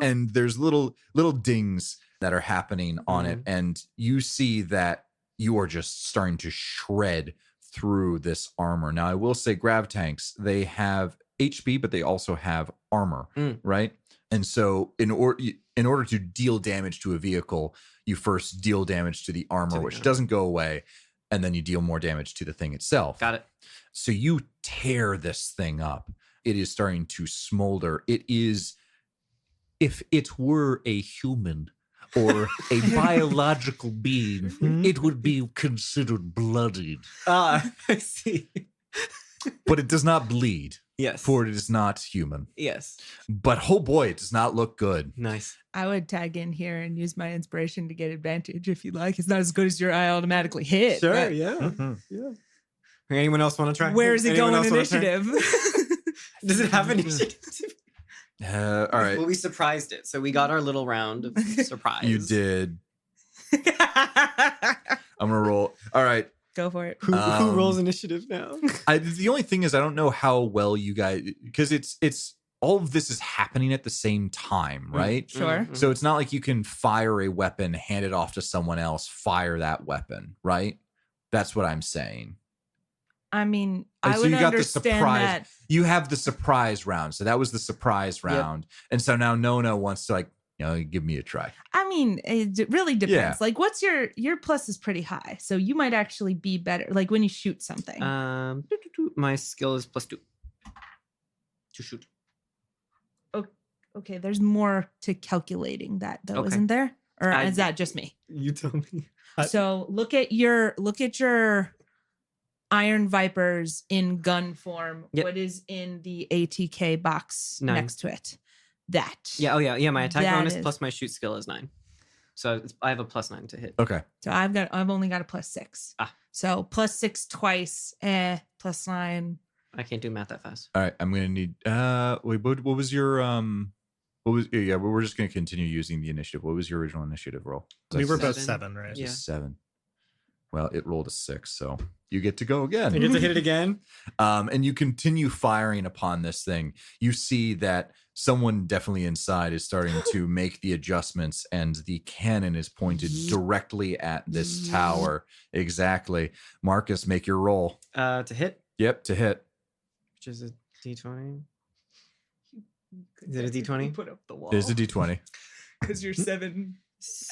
[SPEAKER 4] and there's little dings that are happening on it, and you see that you are just starting to shred through this armor. Now, I will say, grav tanks, they have HP, but they also have armor, right? And so, in order to deal damage to a vehicle, you first deal damage to the armor, which doesn't go away, and then you deal more damage to the thing itself.
[SPEAKER 3] Got it.
[SPEAKER 4] So you tear this thing up. It is starting to smolder. It is, if it were a human or a biological being, it would be considered bloodied.
[SPEAKER 3] I see.
[SPEAKER 4] But it does not bleed,
[SPEAKER 3] Yes.
[SPEAKER 4] for it is not human.
[SPEAKER 3] Yes.
[SPEAKER 4] But oh boy, it does not look good.
[SPEAKER 3] Nice.
[SPEAKER 2] I would tag in here and use my inspiration to get advantage if you like. It's not as good as your eye automatically hit.
[SPEAKER 3] Sure.
[SPEAKER 2] but
[SPEAKER 3] Yeah.
[SPEAKER 1] Mhm.
[SPEAKER 3] Yeah. Anyone else want to try?
[SPEAKER 2] Where is it
[SPEAKER 3] Anyone
[SPEAKER 2] going
[SPEAKER 3] else wanna try?
[SPEAKER 2] initiative?
[SPEAKER 3] Does it have initiative?
[SPEAKER 4] All right,
[SPEAKER 3] Well, we surprised it, so we got our little round of surprise.
[SPEAKER 4] you did. I'm gonna roll. All right.
[SPEAKER 2] Go for it.
[SPEAKER 3] Who
[SPEAKER 4] Um,
[SPEAKER 3] rolls initiative now?
[SPEAKER 4] The only thing is, I don't know how well you guys, because it's all of this is happening at the same time, right?
[SPEAKER 2] Sure.
[SPEAKER 4] So it's not like you can fire a weapon, hand it off to someone else, fire that weapon, right? That's what I'm saying.
[SPEAKER 2] I mean,
[SPEAKER 4] And
[SPEAKER 2] I
[SPEAKER 4] so
[SPEAKER 2] would
[SPEAKER 4] you got the
[SPEAKER 2] understand
[SPEAKER 4] surprise.
[SPEAKER 2] that.
[SPEAKER 4] You have the surprise round. So that was the surprise round. And so now Nona wants to give me a try.
[SPEAKER 2] I mean, it really depends.
[SPEAKER 4] Yeah.
[SPEAKER 2] Like, what's your plus is pretty high, so you might actually be better. Like when you shoot something.
[SPEAKER 3] My skill is +2 to shoot.
[SPEAKER 2] Okay, there's more to calculating that though,
[SPEAKER 3] Okay.
[SPEAKER 2] isn't there? Or is that just me?
[SPEAKER 3] You tell me.
[SPEAKER 2] So look at your Iron Vipers in gun form.
[SPEAKER 3] Yep.
[SPEAKER 2] What is in the ATK box
[SPEAKER 3] 9.
[SPEAKER 2] next to it? That.
[SPEAKER 3] Yeah. Oh yeah. My attack
[SPEAKER 2] That
[SPEAKER 3] bonus
[SPEAKER 2] is-
[SPEAKER 3] plus my shoot skill is 9. So I have a +9 to hit.
[SPEAKER 4] Okay.
[SPEAKER 2] So I've only got a +6.
[SPEAKER 3] Ah.
[SPEAKER 2] So +6 twice. +9.
[SPEAKER 3] I can't do math that fast.
[SPEAKER 4] All right. I'm gonna need. Wait. What was your What was? Yeah. We're just gonna continue using the initiative. What was your original initiative roll?
[SPEAKER 1] We were both
[SPEAKER 3] 7.
[SPEAKER 1] 7, right?
[SPEAKER 3] Yeah.
[SPEAKER 4] 7. Well, it rolled a 6, so you get to go again.
[SPEAKER 3] I get to hit it again.
[SPEAKER 4] And you continue firing upon this thing. You see that someone definitely inside is starting to make the adjustments, and the cannon is pointed directly at this tower. Exactly. Marcus, make your roll.
[SPEAKER 3] To hit,
[SPEAKER 4] Yep, to hit.
[SPEAKER 3] which is a D20. Is it a D20?
[SPEAKER 2] Put up the wall.
[SPEAKER 4] There's a D20.
[SPEAKER 2] Because you're 7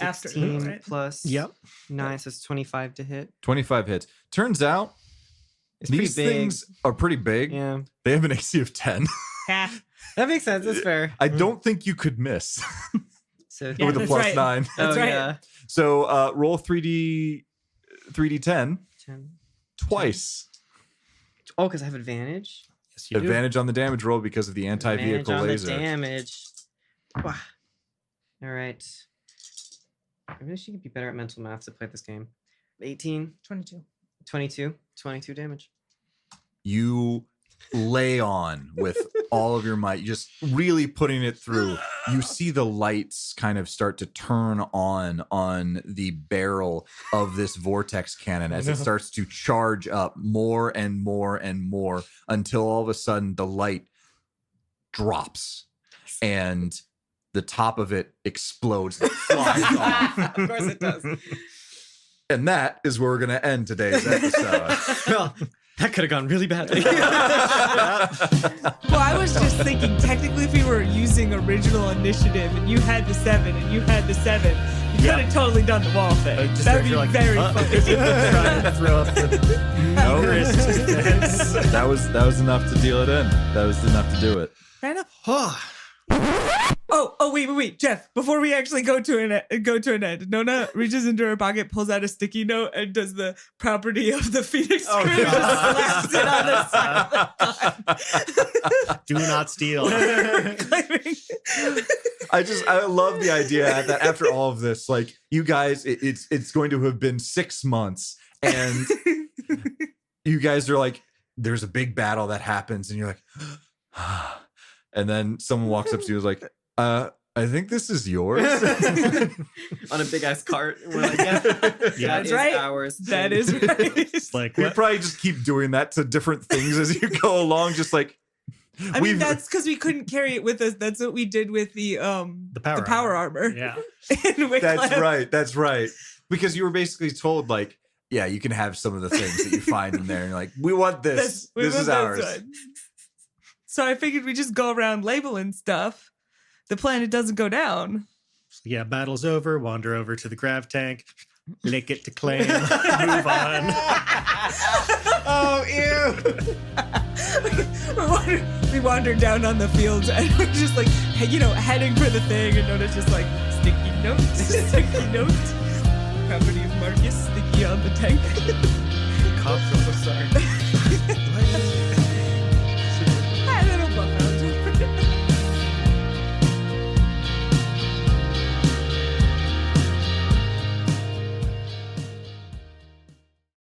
[SPEAKER 2] after,
[SPEAKER 3] 16
[SPEAKER 2] right?
[SPEAKER 3] plus
[SPEAKER 1] Yep.
[SPEAKER 3] 9, so it's 25 to hit.
[SPEAKER 4] 25 hits. Turns out
[SPEAKER 3] It's
[SPEAKER 4] these
[SPEAKER 3] pretty big.
[SPEAKER 4] things are pretty big.
[SPEAKER 3] Yeah,
[SPEAKER 4] They have an AC of 10.
[SPEAKER 2] Half.
[SPEAKER 3] that makes sense. That's fair.
[SPEAKER 4] I don't think you could miss
[SPEAKER 3] So
[SPEAKER 2] Yeah,
[SPEAKER 4] with a
[SPEAKER 2] that's
[SPEAKER 4] plus
[SPEAKER 2] right.
[SPEAKER 4] 9.
[SPEAKER 2] That's right.
[SPEAKER 3] Yeah.
[SPEAKER 4] So roll 3D10
[SPEAKER 3] 10.
[SPEAKER 4] twice.
[SPEAKER 3] Oh, because I have advantage.
[SPEAKER 1] Yes, you do.
[SPEAKER 4] Advantage on the damage roll because of the anti-vehicle
[SPEAKER 3] Advantage on
[SPEAKER 4] laser.
[SPEAKER 3] the damage. Wow. All right. I really should be better at mental math to play this game. 18,
[SPEAKER 2] 22.
[SPEAKER 3] 22 damage.
[SPEAKER 4] You lay on with all of your might, just really putting it through. You see the lights kind of start to turn on the barrel of this vortex cannon as it starts to charge up more and more and more until all of a sudden the light drops and the top of it explodes and flies off.
[SPEAKER 3] Of course it does.
[SPEAKER 4] And that is where we're going to end today's episode.
[SPEAKER 3] Well, that could have gone really badly.
[SPEAKER 2] Well, I was just thinking, technically, if we were using original initiative and you had the 7 and you had the 7, you could have totally done the wall thing.
[SPEAKER 1] Just
[SPEAKER 2] That would be
[SPEAKER 1] you're like,
[SPEAKER 2] very
[SPEAKER 1] Trying
[SPEAKER 2] funny.
[SPEAKER 1] to throw up the
[SPEAKER 4] No.
[SPEAKER 1] wrist defense.
[SPEAKER 4] that was enough to deal it in. That was enough to do it.
[SPEAKER 2] Fair enough. Oh, wait, Jeff! Before we actually go to an end, Nona reaches into her pocket, pulls out a sticky note, and does the property of the Phoenix
[SPEAKER 1] Oh,
[SPEAKER 2] crew.
[SPEAKER 1] God.
[SPEAKER 2] Just slaps it on the side of the
[SPEAKER 1] Do not steal.
[SPEAKER 2] gun. Claiming-
[SPEAKER 4] I love the idea that after all of this, like you guys, it's going to have been 6 months, and you guys are like, there's a big battle that happens, and you're like, and then someone walks up to you and is like, I think this is yours.
[SPEAKER 3] On a big ass cart. We're like, yeah,
[SPEAKER 2] That's
[SPEAKER 3] is
[SPEAKER 2] right.
[SPEAKER 3] ours.
[SPEAKER 2] That is right.
[SPEAKER 1] It's like,
[SPEAKER 4] We
[SPEAKER 1] what?
[SPEAKER 4] probably just keep doing that to different things as you go along, just like
[SPEAKER 2] I mean, that's because we couldn't carry it with us. That's what we did with the power armor.
[SPEAKER 1] Yeah.
[SPEAKER 2] In Wycliffe.
[SPEAKER 4] That's right. Because you were basically told, like, yeah, you can have some of the things that you find in there, and you're like, we want this.
[SPEAKER 2] We
[SPEAKER 4] This
[SPEAKER 2] want
[SPEAKER 4] is
[SPEAKER 2] this
[SPEAKER 4] ours.
[SPEAKER 2] one. So I figured we just go around labeling stuff. The planet doesn't go down.
[SPEAKER 1] Yeah, battle's over. Wander over to the grav tank. Lick it to claim. Move on.
[SPEAKER 3] Oh, ew.
[SPEAKER 2] We wandered down on the fields and we're just like, heading for the thing. And Nona's just like, sticky note, sticky note. Property of Marcus, sticky on the tank.
[SPEAKER 1] Cops are so sorry.